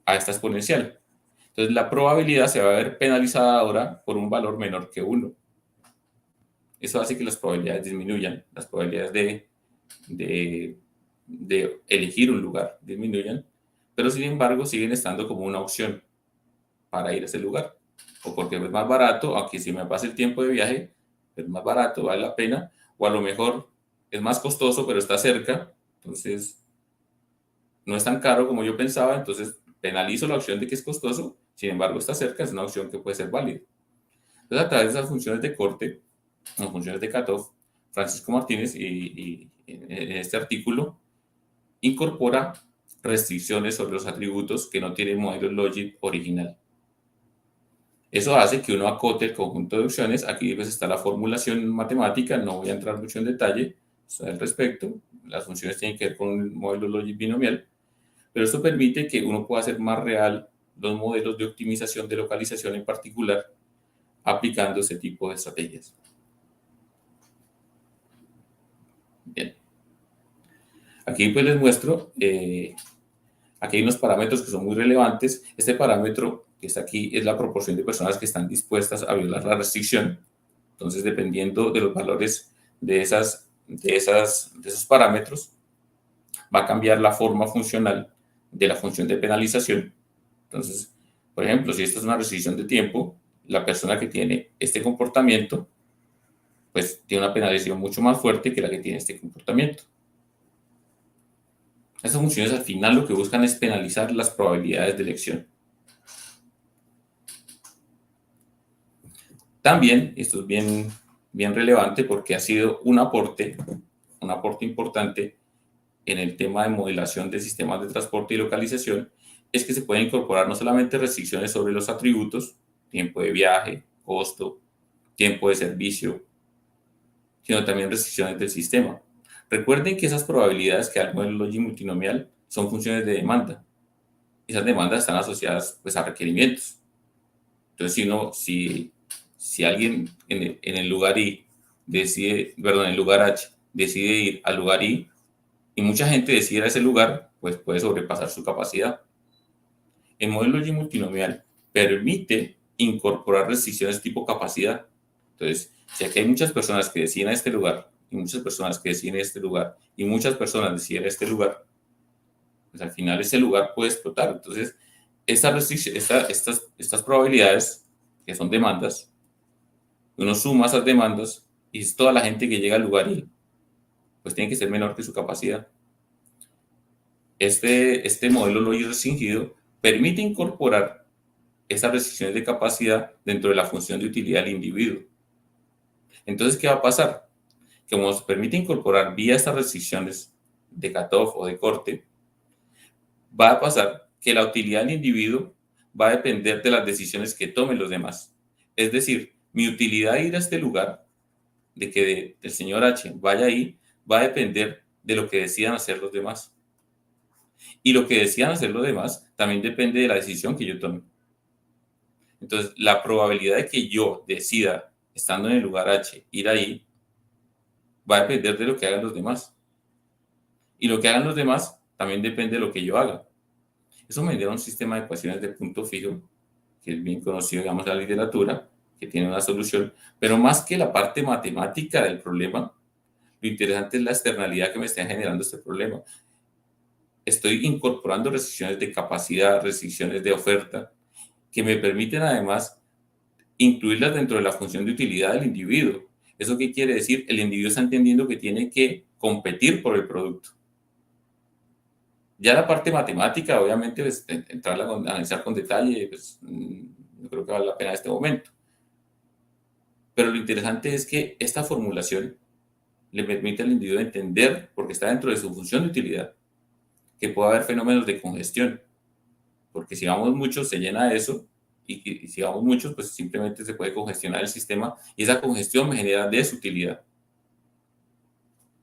a esta exponencial. Entonces, la probabilidad se va a ver penalizada ahora por un valor menor que 1. Eso hace que las probabilidades disminuyan, las probabilidades de elegir un lugar disminuyan, pero sin embargo siguen estando como una opción para ir a ese lugar. O porque es más barato, aunque si me pasa el tiempo de viaje, es más barato, vale la pena, o a lo mejor es más costoso, pero está cerca, entonces no es tan caro como yo pensaba, entonces penalizo la opción de que es costoso, sin embargo está cerca, es una opción que puede ser válida. Entonces, a través de esas funciones de corte, las funciones de cutoff, Francisco Martínez y en este artículo incorpora restricciones sobre los atributos que no tiene el modelo Logic original. Eso hace que uno acote el conjunto de opciones. Aquí pues está la formulación matemática, no voy a entrar mucho en detalle al respecto. Las funciones tienen que ver con el modelo Logic binomial, pero esto permite que uno pueda hacer más real los modelos de optimización de localización en particular, aplicando ese tipo de estrategias. Bien. Aquí pues les muestro, aquí hay unos parámetros que son muy relevantes. Este parámetro que está aquí es la proporción de personas que están dispuestas a violar la restricción. Entonces, dependiendo de los valores de esos parámetros, va a cambiar la forma funcional de la función de penalización. Entonces, por ejemplo, si esta es una restricción de tiempo, la persona que tiene este comportamiento, pues tiene una penalización mucho más fuerte que la que tiene este comportamiento. Estas funciones al final lo que buscan es penalizar las probabilidades de elección. También, esto es bien relevante porque ha sido un aporte importante en el tema de modelación de sistemas de transporte y localización, es que se pueden incorporar no solamente restricciones sobre los atributos, tiempo de viaje, costo, tiempo de servicio, sino también restricciones del sistema. Recuerden que esas probabilidades que da el modelo Logic multinomial son funciones de demanda. Esas demandas están asociadas pues, a requerimientos. Entonces, si alguien en el lugar I en el lugar H decide ir al lugar I y mucha gente decide ir a ese lugar, pues puede sobrepasar su capacidad. El modelo Logic multinomial permite incorporar restricciones tipo capacidad. Entonces, si aquí hay muchas personas que deciden a este lugar y muchas personas que deciden a este lugar y muchas personas deciden a este lugar, pues al final ese lugar puede explotar. Entonces, estas probabilidades, que son demandas, uno suma esas demandas y es toda la gente que llega al lugar y pues tiene que ser menor que su capacidad. Este modelo Logic restringido permite incorporar estas restricciones de capacidad dentro de la función de utilidad del individuo. Entonces, ¿qué va a pasar? Que como nos permite incorporar vía estas restricciones de cutoff o de corte, va a pasar que la utilidad del individuo va a depender de las decisiones que tomen los demás. Es decir, mi utilidad de ir a este lugar, de que el señor H vaya ahí, va a depender de lo que decidan hacer los demás. Y lo que decidan hacer los demás también depende de la decisión que yo tome. Entonces, la probabilidad de que yo decida, estando en el lugar H, ir ahí, va a depender de lo que hagan los demás. Y lo que hagan los demás también depende de lo que yo haga. Eso me da un sistema de ecuaciones de punto fijo, que es bien conocido, digamos, en la literatura, que tiene una solución. Pero más que la parte matemática del problema, lo interesante es la externalidad que me está generando este problema. Estoy incorporando restricciones de capacidad, restricciones de oferta, que me permiten además incluirlas dentro de la función de utilidad del individuo. ¿Eso qué quiere decir? El individuo está entendiendo que tiene que competir por el producto. Ya la parte matemática, obviamente, pues, entrarla a analizar con detalle, pues, no creo que vale la pena en este momento. Pero lo interesante es que esta formulación le permite al individuo entender, porque está dentro de su función de utilidad, que puede haber fenómenos de congestión. Porque si vamos muchos, se llena eso, y si vamos muchos, pues simplemente se puede congestionar el sistema, y esa congestión me genera desutilidad.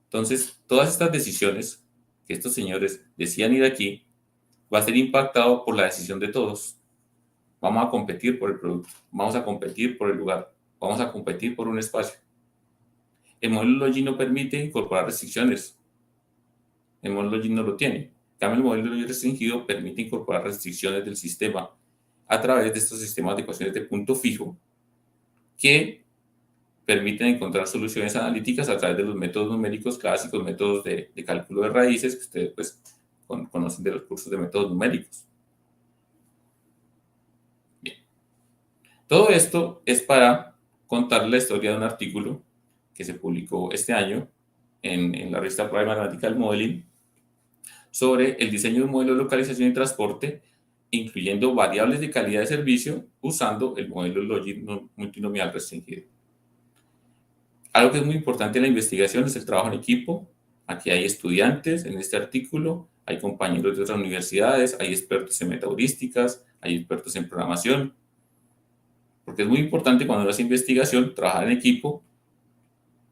Entonces, todas estas decisiones que estos señores decían ir aquí, va a ser impactado por la decisión de todos. Vamos a competir por el producto, vamos a competir por el lugar, vamos a competir por un espacio. El modelo Logic no permite incorporar restricciones. El modelo Logic no lo tiene. En cambio, el modelo Logic restringido permite incorporar restricciones del sistema a través de estos sistemas de ecuaciones de punto fijo que permiten encontrar soluciones analíticas a través de los métodos numéricos clásicos, métodos de cálculo de raíces, que ustedes pues, conocen de los cursos de métodos numéricos. Bien. Todo esto es para contar la historia de un artículo que se publicó este año en la revista Applied Mathematical Modeling sobre el diseño de un modelo de localización y transporte, incluyendo variables de calidad de servicio usando el modelo Logic multinomial restringido. Algo que es muy importante en la investigación es el trabajo en equipo. Aquí hay estudiantes en este artículo, hay compañeros de otras universidades, hay expertos en metaheurísticas, hay expertos en programación, porque es muy importante cuando uno hace investigación trabajar en equipo,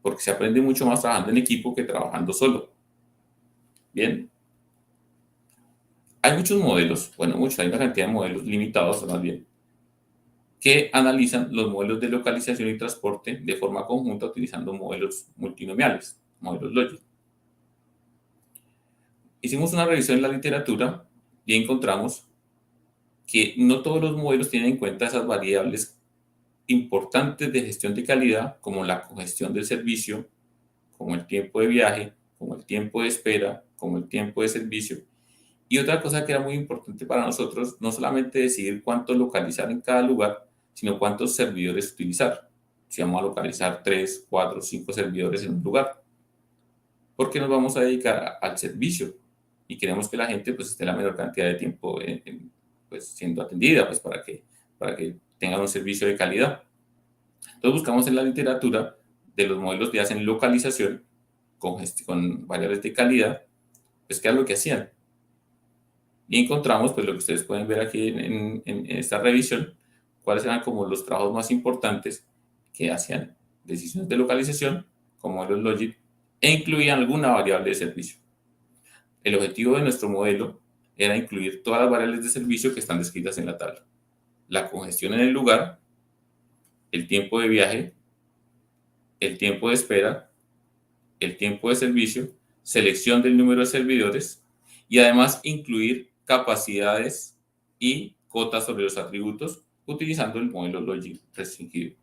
porque se aprende mucho más trabajando en equipo que trabajando solo. Bien. Hay muchos modelos, bueno, hay una cantidad de modelos limitados más bien, que analizan los modelos de localización y transporte de forma conjunta utilizando modelos multinomiales, modelos Logic. Hicimos una revisión en la literatura y encontramos que no todos los modelos tienen en cuenta esas variables importantes de gestión de calidad, como la congestión del servicio, como el tiempo de viaje, como el tiempo de espera, como el tiempo de servicio. Y otra cosa que era muy importante para nosotros, no solamente decidir cuánto localizar en cada lugar, sino cuántos servidores utilizar. Si vamos a localizar 3, 4, 5 servidores en un lugar, porque nos vamos a dedicar al servicio y queremos que la gente pues esté la menor cantidad de tiempo pues, siendo atendida, pues para que tengan un servicio de calidad. Entonces buscamos en la literatura de los modelos que hacen localización con variables de calidad, pues qué es lo que hacían. Y encontramos, pues lo que ustedes pueden ver aquí en esta revisión, cuáles eran como los trabajos más importantes que hacían decisiones de localización, como modelos Logic, e incluían alguna variable de servicio. El objetivo de nuestro modelo era incluir todas las variables de servicio que están descritas en la tabla. La congestión en el lugar, el tiempo de viaje, el tiempo de espera, el tiempo de servicio, selección del número de servidores y además incluir capacidades y cotas sobre los atributos utilizando el modelo Logic restringido.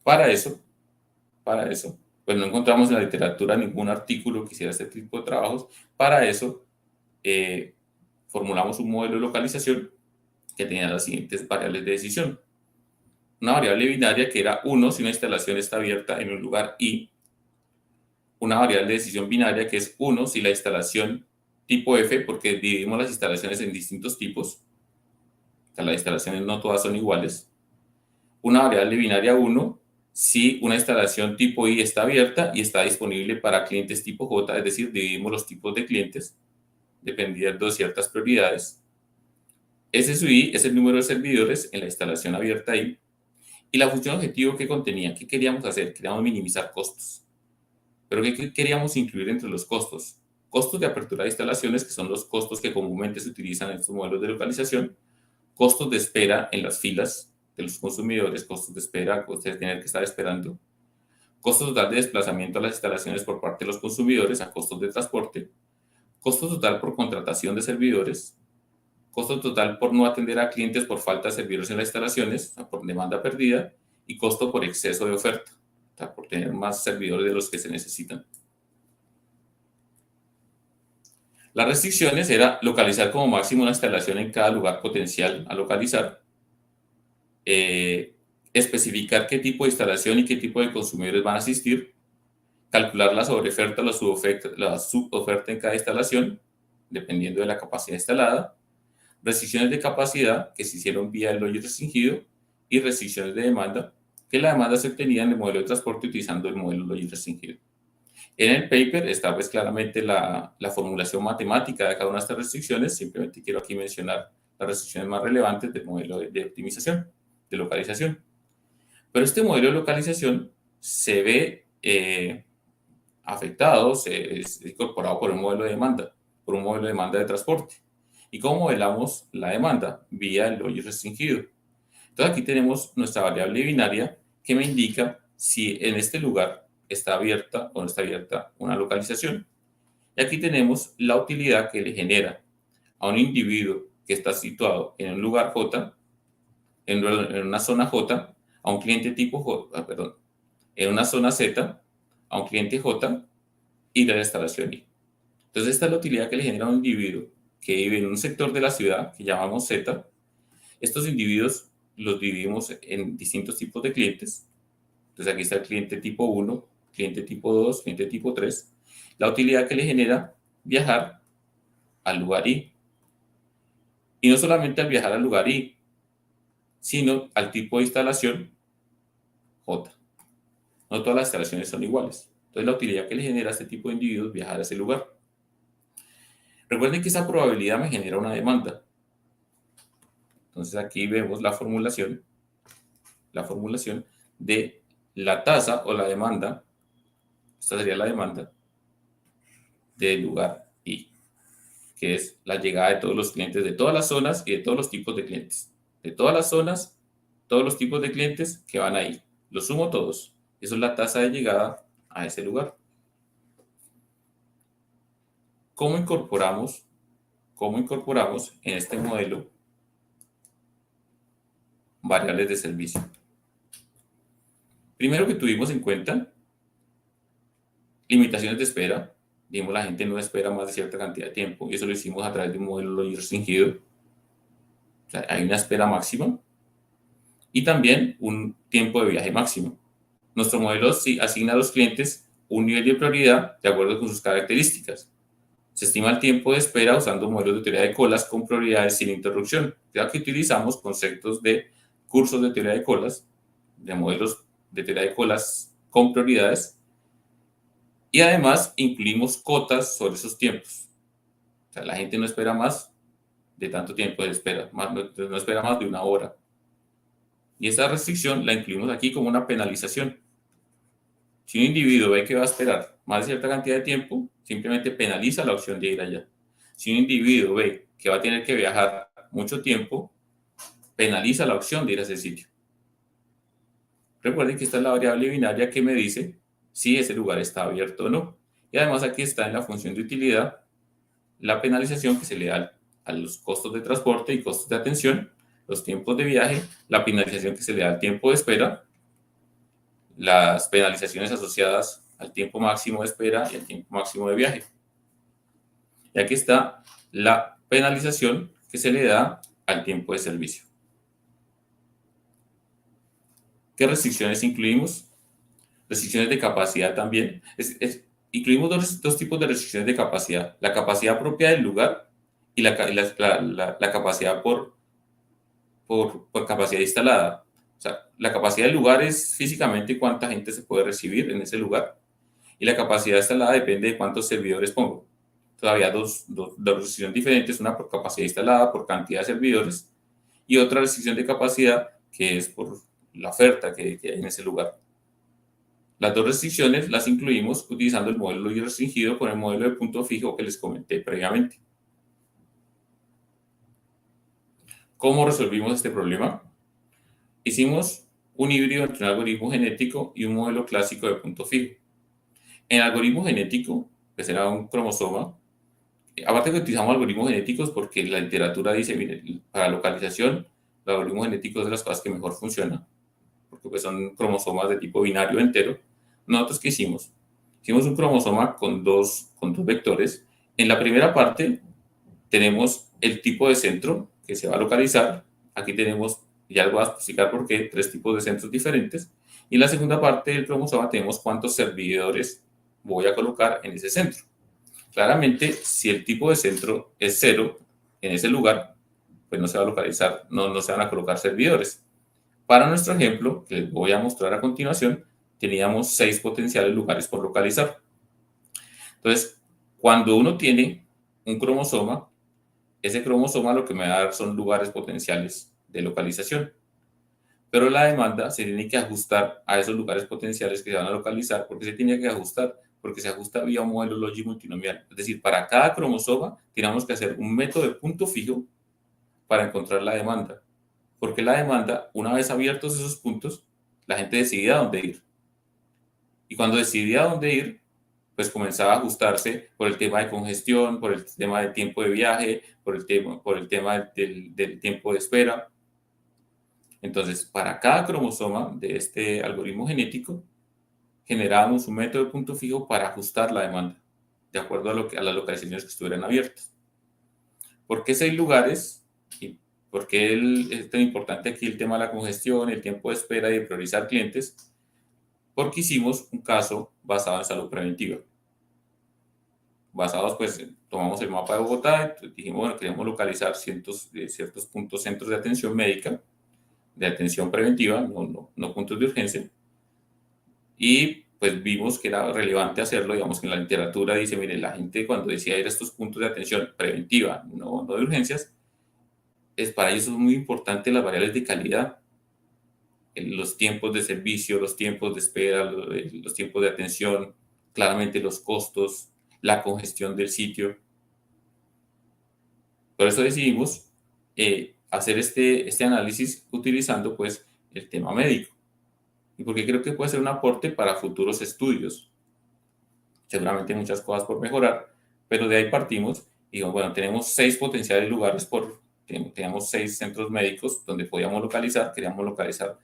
Para eso, pues no encontramos en la literatura ningún artículo que hiciera este tipo de trabajos. Para eso, formulamos un modelo de localización que tenía las siguientes variables de decisión. Una variable binaria que era 1 si una instalación está abierta en un lugar I. Una variable de decisión binaria que es 1 si la instalación tipo F, porque dividimos las instalaciones en distintos tipos. O sea, las instalaciones no todas son iguales. Una variable binaria 1 si una instalación tipo I está abierta y está disponible para clientes tipo J, es decir, dividimos los tipos de clientes dependiendo de ciertas prioridades. S sub I es el número de servidores en la instalación abierta I. Y la función objetivo que contenía, ¿qué queríamos hacer? Queríamos minimizar costos. ¿Pero qué queríamos incluir entre los costos? Costos de apertura de instalaciones, que son los costos que comúnmente se utilizan en estos modelos de localización. Costos de espera en las filas de los consumidores, costos de espera, costos de tener que estar esperando. Costos total de desplazamiento a las instalaciones por parte de los consumidores, a costos de transporte. Costo total por contratación de servidores. Costo total por no atender a clientes por falta de servidores en las instalaciones, por demanda perdida, y costo por exceso de oferta, o sea, por tener más servidores de los que se necesitan. Las restricciones era localizar como máximo una instalación en cada lugar potencial a localizar, especificar qué tipo de instalación y qué tipo de consumidores van a asistir, calcular la sobreoferta o la suboferta en cada instalación, dependiendo de la capacidad instalada, restricciones de capacidad que se hicieron vía el Logic restringido y restricciones de demanda, que la demanda se obtenía en el modelo de transporte utilizando el modelo Logic restringido. En el paper está pues claramente la formulación matemática de cada una de estas restricciones. Simplemente quiero aquí mencionar las restricciones más relevantes del modelo de optimización, de localización. Pero este modelo de localización se ve afectado, es incorporado por un modelo de demanda, por un modelo de demanda de transporte. ¿Y cómo modelamos la demanda? Vía el Logic restringido. Entonces aquí tenemos nuestra variable binaria que me indica si en este lugar está abierta o no está abierta una localización. Y aquí tenemos la utilidad que le genera a un individuo que está situado en un lugar J, en una zona J, a un cliente tipo J, en una zona Z, a un cliente J y de la instalación I. Entonces esta es la utilidad que le genera a un individuo que vive en un sector de la ciudad que llamamos Z. Estos individuos los dividimos en distintos tipos de clientes. Entonces aquí está el cliente tipo 1, cliente tipo 2, cliente tipo 3. La utilidad que le genera viajar al lugar I. Y no solamente al viajar al lugar I, sino al tipo de instalación J. No todas las instalaciones son iguales. Entonces, la utilidad que le genera a este tipo de individuos viajar a ese lugar. Recuerden que esa probabilidad me genera una demanda. Entonces, aquí vemos la formulación de la tasa o la demanda. Esta sería la demanda del lugar I, que es la llegada de todos los clientes de todas las zonas y de todos los tipos de clientes. De todas las zonas, todos los tipos de clientes que van ahí. Los sumo todos. Eso es la tasa de llegada a ese lugar. ¿Cómo incorporamos en este modelo variables de servicio? Primero que tuvimos en cuenta limitaciones de espera. Dijimos, la gente no espera más de cierta cantidad de tiempo, y eso lo hicimos a través de un modelo restringido. O sea, hay una espera máxima y también un tiempo de viaje máximo. Nuestro modelo sí asigna a los clientes un nivel de prioridad de acuerdo con sus características. Se estima el tiempo de espera usando modelos de teoría de colas con prioridades sin interrupción, ya que utilizamos conceptos de cursos de teoría de colas, de modelos de teoría de colas con prioridades, y además incluimos cotas sobre esos tiempos. O sea, la gente no espera más de tanto tiempo de espera, no espera más de una hora. Y esa restricción la incluimos aquí como una penalización. Si un individuo ve que va a esperar más de cierta cantidad de tiempo, simplemente penaliza la opción de ir allá. Si un individuo ve que va a tener que viajar mucho tiempo, penaliza la opción de ir a ese sitio. Recuerden que esta es la variable binaria que me dice si ese lugar está abierto o no. Y además aquí está en la función de utilidad la penalización que se le da a los costos de transporte y costos de atención, los tiempos de viaje, la penalización que se le da al tiempo de espera, las penalizaciones asociadas al tiempo máximo de espera y al tiempo máximo de viaje. Y aquí está la penalización que se le da al tiempo de servicio. ¿Qué restricciones incluimos? Restricciones de capacidad también. Incluimos dos tipos de restricciones de capacidad. La capacidad propia del lugar y la capacidad por capacidad instalada. O sea, la capacidad del lugar es físicamente cuánta gente se puede recibir en ese lugar. Y la capacidad instalada depende de cuántos servidores pongo. Todavía dos restricciones diferentes, una por capacidad instalada, por cantidad de servidores, y otra restricción de capacidad que es por la oferta que hay en ese lugar. Las dos restricciones las incluimos utilizando el modelo restringido con el modelo de punto fijo que les comenté previamente. ¿Cómo resolvimos este problema? Hicimos un híbrido entre un algoritmo genético y un modelo clásico de punto fijo. En el algoritmo genético, que será un cromosoma, aparte que utilizamos algoritmos genéticos porque la literatura dice, miren, para localización, los algoritmos genéticos es de las cosas que mejor funcionan, porque pues son cromosomas de tipo binario entero. ¿Nosotros qué hicimos? Hicimos un cromosoma con dos vectores. En la primera parte tenemos el tipo de centro que se va a localizar. Aquí tenemos, ya les voy a explicar por qué, 3 tipos de centros diferentes. Y en la segunda parte del cromosoma tenemos cuántos servidores voy a colocar en ese centro. Claramente, si el tipo de centro es 0 en ese lugar, pues no se va a localizar, no se van a colocar servidores. Para nuestro ejemplo, que les voy a mostrar a continuación, teníamos 6 potenciales lugares por localizar. Entonces, cuando uno tiene un cromosoma, ese cromosoma lo que me va a dar son lugares potenciales de localización. Pero la demanda se tiene que ajustar a esos lugares potenciales que se van a localizar. ¿Por qué se tiene que ajustar? Porque se ajusta vía un modelo lógico multinomial. Es decir, para cada cromosoma tenemos que hacer un método de punto fijo para encontrar la demanda. Porque la demanda, una vez abiertos esos puntos, la gente decidía dónde ir. Y cuando decidía dónde ir, pues comenzaba a ajustarse por el tema de congestión, por el tema del tiempo de viaje, por el tema del tiempo de espera. Entonces, para cada cromosoma de este algoritmo genético, generábamos un método de punto fijo para ajustar la demanda, de acuerdo a las localizaciones que estuvieran abiertas. ¿Por qué 6 lugares? ¿Y por qué es tan importante aquí el tema de la congestión, el tiempo de espera y de priorizar clientes? Porque hicimos un caso basado en salud preventiva. basados, pues, tomamos el mapa de Bogotá y dijimos, bueno, queremos localizar ciertos puntos, centros de atención médica, de atención preventiva, no puntos de urgencia. Y pues vimos que era relevante hacerlo, digamos que en la literatura dice, mire, la gente cuando decía ir a estos puntos de atención preventiva, no de urgencias, para ellos son muy importantes las variables de calidad, los tiempos de servicio, los tiempos de espera, los tiempos de atención, claramente los costos, la congestión del sitio. Por eso decidimos hacer este análisis utilizando pues el tema médico. Y porque creo que puede ser un aporte para futuros estudios. Seguramente hay muchas cosas por mejorar, pero de ahí partimos y dijimos, bueno, tenemos 6 potenciales lugares, teníamos 6 centros médicos donde podíamos localizar, queríamos localizar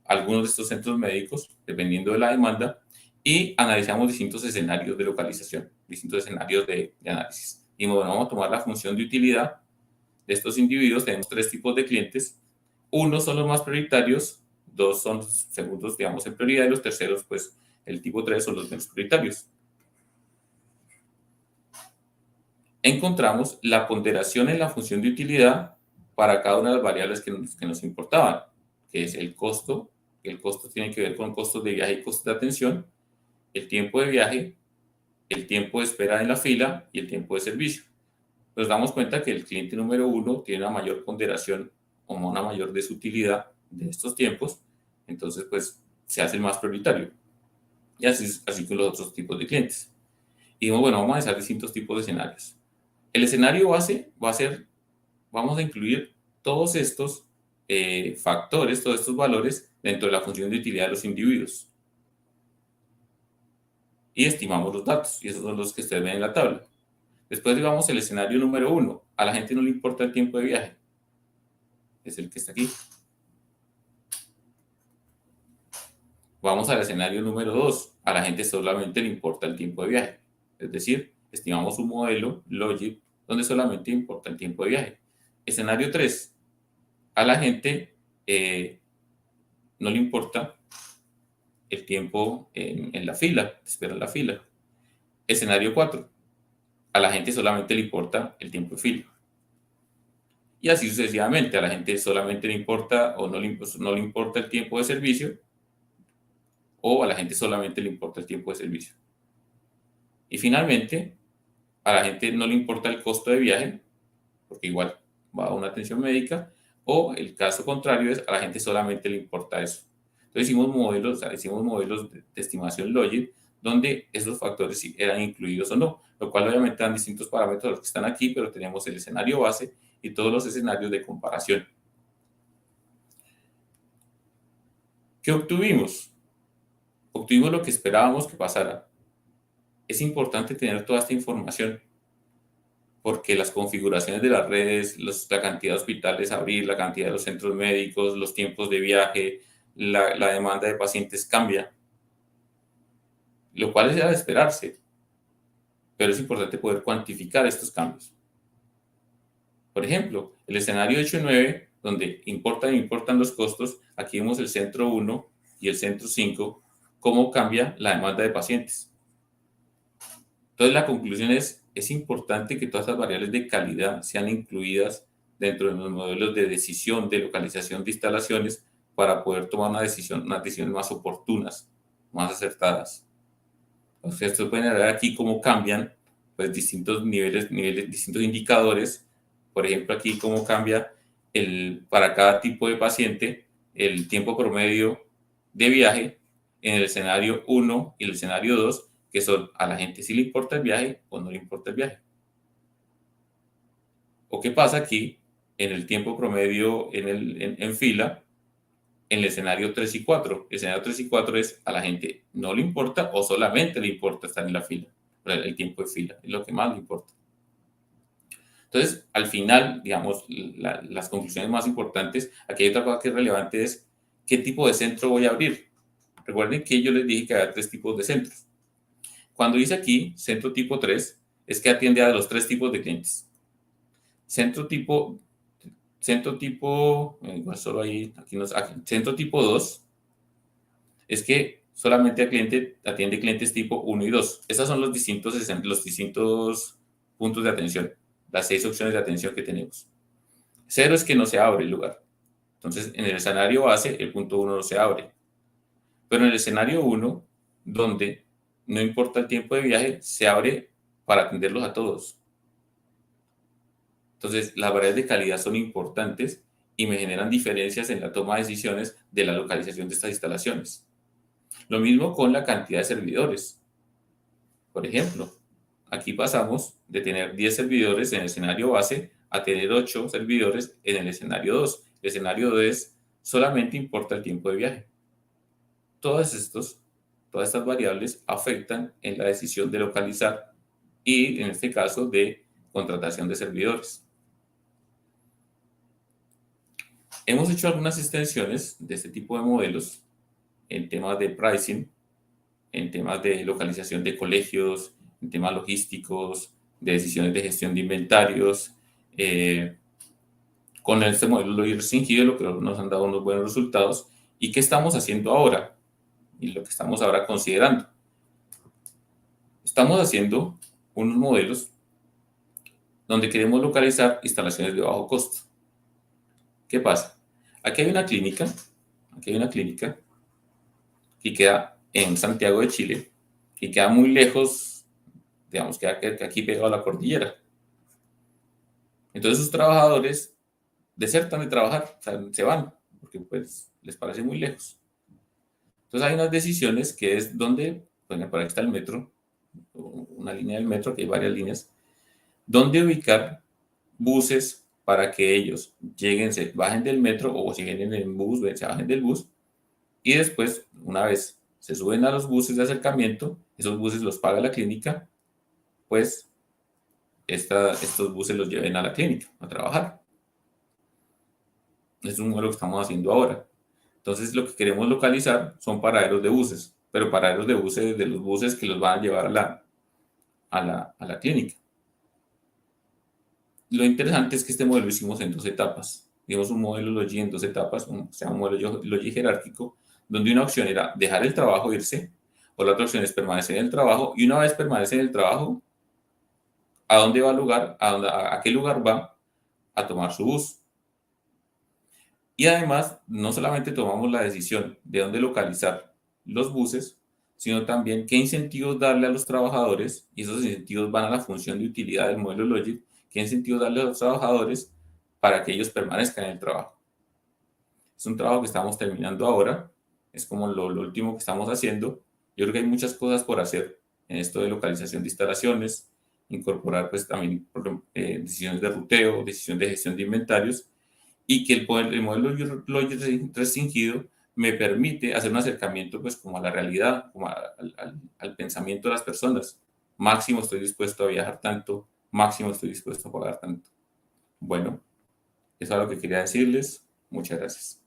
algunos de estos centros médicos, dependiendo de la demanda, y analizamos distintos escenarios de localización, distintos escenarios de análisis. Y bueno, vamos a tomar la función de utilidad de estos individuos. Tenemos 3 tipos de clientes. Uno son los más prioritarios, 2 son segundos, digamos, en prioridad, y los terceros, pues, el tipo 3 son los menos prioritarios. Encontramos la ponderación en la función de utilidad para cada una de las variables que nos importaban, que es el costo. El costo tiene que ver con costos de viaje y costos de atención, el tiempo de viaje, el tiempo de espera en la fila y el tiempo de servicio. Nos damos cuenta que el cliente número 1 tiene una mayor ponderación o una mayor desutilidad de estos tiempos, entonces pues se hace el más prioritario. Y así con los otros tipos de clientes. Y dijimos, bueno, vamos a analizar distintos tipos de escenarios. El escenario base va a ser, vamos a incluir todos estos factores, todos estos valores dentro de la función de utilidad de los individuos. Y estimamos los datos, y esos son los que ustedes ven en la tabla. Después digamos el escenario número 1. A la gente no le importa el tiempo de viaje. Es el que está aquí. Vamos al escenario número 2. A la gente solamente le importa el tiempo de viaje. Es decir, estimamos un modelo Logic donde solamente importa el tiempo de viaje. Escenario 3. A la gente no le importa el tiempo en la fila, espera en la fila. Escenario 4. A la gente solamente le importa el tiempo de fila. Y así sucesivamente. A la gente solamente le importa o no le importa el tiempo de servicio, o a la gente solamente le importa el tiempo de servicio. Y finalmente, a la gente no le importa el costo de viaje, porque igual va a una atención médica, o el caso contrario es a la gente solamente le importa eso. Entonces hicimos modelos de estimación Logic donde esos factores sí eran incluidos o no, lo cual obviamente dan distintos parámetros a los que están aquí, pero tenemos el escenario base y todos los escenarios de comparación. ¿Qué obtuvimos? Obtuvimos lo que esperábamos que pasara. Es importante tener toda esta información porque las configuraciones de las redes, la cantidad de hospitales a abrir, la cantidad de los centros médicos, los tiempos de viaje, la demanda de pacientes cambia, lo cual es de esperarse, pero es importante poder cuantificar estos cambios. Por ejemplo, el escenario 8 y 9, donde importan los costos, aquí vemos el centro 1 y el centro 5, cómo cambia la demanda de pacientes. Entonces la conclusión es importante que todas estas variables de calidad sean incluidas dentro de los modelos de decisión de localización de instalaciones para poder tomar unas decisiones más oportunas, más acertadas. Ustedes pueden ver aquí cómo cambian pues, distintos niveles, distintos indicadores. Por ejemplo, aquí cómo cambia para cada tipo de paciente el tiempo promedio de viaje en el escenario 1 y el escenario 2, que son a la gente si le importa el viaje o no le importa el viaje. ¿O qué pasa aquí en el tiempo promedio en fila en el escenario 3 y 4? El escenario 3 y 4 es a la gente no le importa o solamente le importa estar en la fila. El tiempo de fila es lo que más le importa. Entonces, al final, digamos, las conclusiones más importantes, aquí hay otra cosa que es relevante, es qué tipo de centro voy a abrir. Recuerden que yo les dije que había 3 tipos de centros. Cuando dice aquí centro tipo 3, es que atiende a los 3 tipos de clientes. Centro tipo, igual solo ahí, centro tipo 2, es que solamente atiende clientes tipo 1 y 2. Estos son los distintos puntos de atención, las 6 opciones de atención que tenemos. 0 es que no se abre el lugar. Entonces, en el escenario base, el punto 1 no se abre. Pero en el escenario 1, donde no importa el tiempo de viaje, se abre para atenderlos a todos. Entonces, las variables de calidad son importantes y me generan diferencias en la toma de decisiones de la localización de estas instalaciones. Lo mismo con la cantidad de servidores. Por ejemplo, aquí pasamos de tener 10 servidores en el escenario base a tener 8 servidores en el escenario 2. El escenario 2 solamente importa el tiempo de viaje. Todas estas variables afectan en la decisión de localizar y, en este caso, de contratación de servidores. Hemos hecho algunas extensiones de este tipo de modelos en temas de pricing, en temas de localización de colegios, en temas logísticos, de decisiones de gestión de inventarios. Con este modelo restringido, lo que nos han dado unos buenos resultados. ¿Y qué estamos haciendo ahora? Y lo que estamos ahora considerando. Estamos haciendo unos modelos donde queremos localizar instalaciones de bajo costo. ¿Qué pasa? Aquí hay una clínica que queda en Santiago de Chile, que queda muy lejos, digamos, que aquí pegado a la cordillera. Entonces sus trabajadores desertan de trabajar, o sea, se van, porque pues les parece muy lejos. Entonces hay unas decisiones que es donde, bueno, por aquí está el metro, una línea del metro, que hay varias líneas, donde ubicar buses para que ellos lleguen, se bajen del metro, o si vienen en bus, se bajen del bus, y después, una vez se suben a los buses de acercamiento, esos buses los paga la clínica, pues estos buses los lleven a la clínica a trabajar. Es un modelo que estamos haciendo ahora. Entonces, lo que queremos localizar son paraderos de buses, pero paraderos de buses, de los buses que los van a llevar a la clínica. Lo interesante es que este modelo lo hicimos en 2 etapas. Hicimos un modelo Logi en 2 etapas, un modelo Logi jerárquico, donde una opción era dejar el trabajo e irse, o la otra opción es permanecer en el trabajo, y una vez permanece en el trabajo, ¿a dónde va el lugar? ¿A qué lugar va? A tomar su bus. Y además, no solamente tomamos la decisión de dónde localizar los buses, sino también qué incentivos darle a los trabajadores, y esos incentivos van a la función de utilidad del modelo Logic, qué incentivos darle a los trabajadores para que ellos permanezcan en el trabajo. Es un trabajo que estamos terminando ahora, es como lo último que estamos haciendo. Yo creo que hay muchas cosas por hacer en esto de localización de instalaciones, incorporar pues también decisiones de ruteo, decisión de gestión de inventarios, y que el modelo Logic restringido me permite hacer un acercamiento pues como a la realidad, como al pensamiento de las personas. Máximo estoy dispuesto a viajar tanto, máximo estoy dispuesto a pagar tanto. Bueno, eso es lo que quería decirles. Muchas gracias.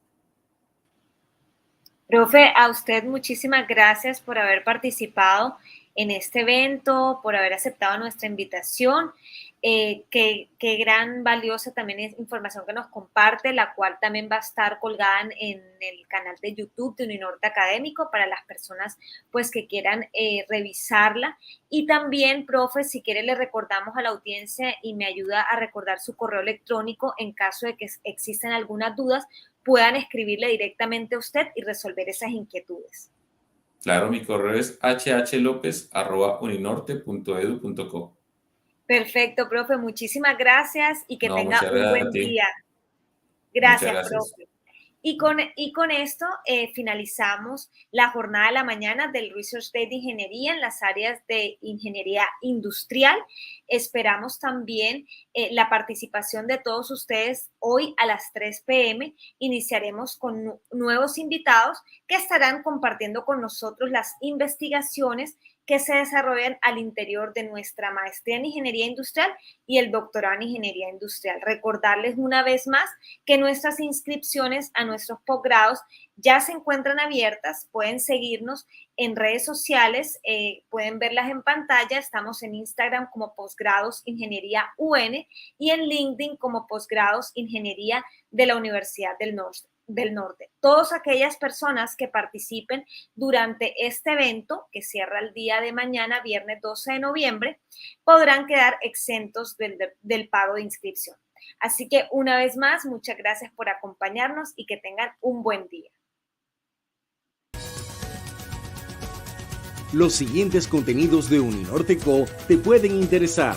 Profe, a usted muchísimas gracias por haber participado en este evento, por haber aceptado nuestra invitación. Qué gran valiosa también es información que nos comparte, la cual también va a estar colgada en el canal de YouTube de Uninorte Académico para las personas pues que quieran revisarla. Y también, profe, si quiere le recordamos a la audiencia y me ayuda a recordar su correo electrónico en caso de que existan algunas dudas, puedan escribirle directamente a usted y resolver esas inquietudes. Claro, mi correo es hhlopez@uninorte.edu.co. Perfecto, profe. Muchísimas gracias y que tenga un buen día. Gracias, profe. Y con esto finalizamos la jornada de la mañana del Research Day de Ingeniería en las áreas de Ingeniería Industrial. Esperamos también la participación de todos ustedes hoy a las 3 p.m. Iniciaremos con nuevos invitados que estarán compartiendo con nosotros las investigaciones que se desarrollan al interior de nuestra maestría en Ingeniería Industrial y el doctorado en Ingeniería Industrial. Recordarles una vez más que nuestras inscripciones a nuestros posgrados ya se encuentran abiertas, pueden seguirnos en redes sociales, pueden verlas en pantalla, estamos en Instagram como Posgrados Ingeniería UN y en LinkedIn como Posgrados Ingeniería de la Universidad del Norte. del Norte. Todas aquellas personas que participen durante este evento, que cierra el día de mañana, viernes 12 de noviembre, podrán quedar exentos del pago de inscripción. Así que una vez más, muchas gracias por acompañarnos y que tengan un buen día. Los siguientes contenidos de Uninorte Co. te pueden interesar.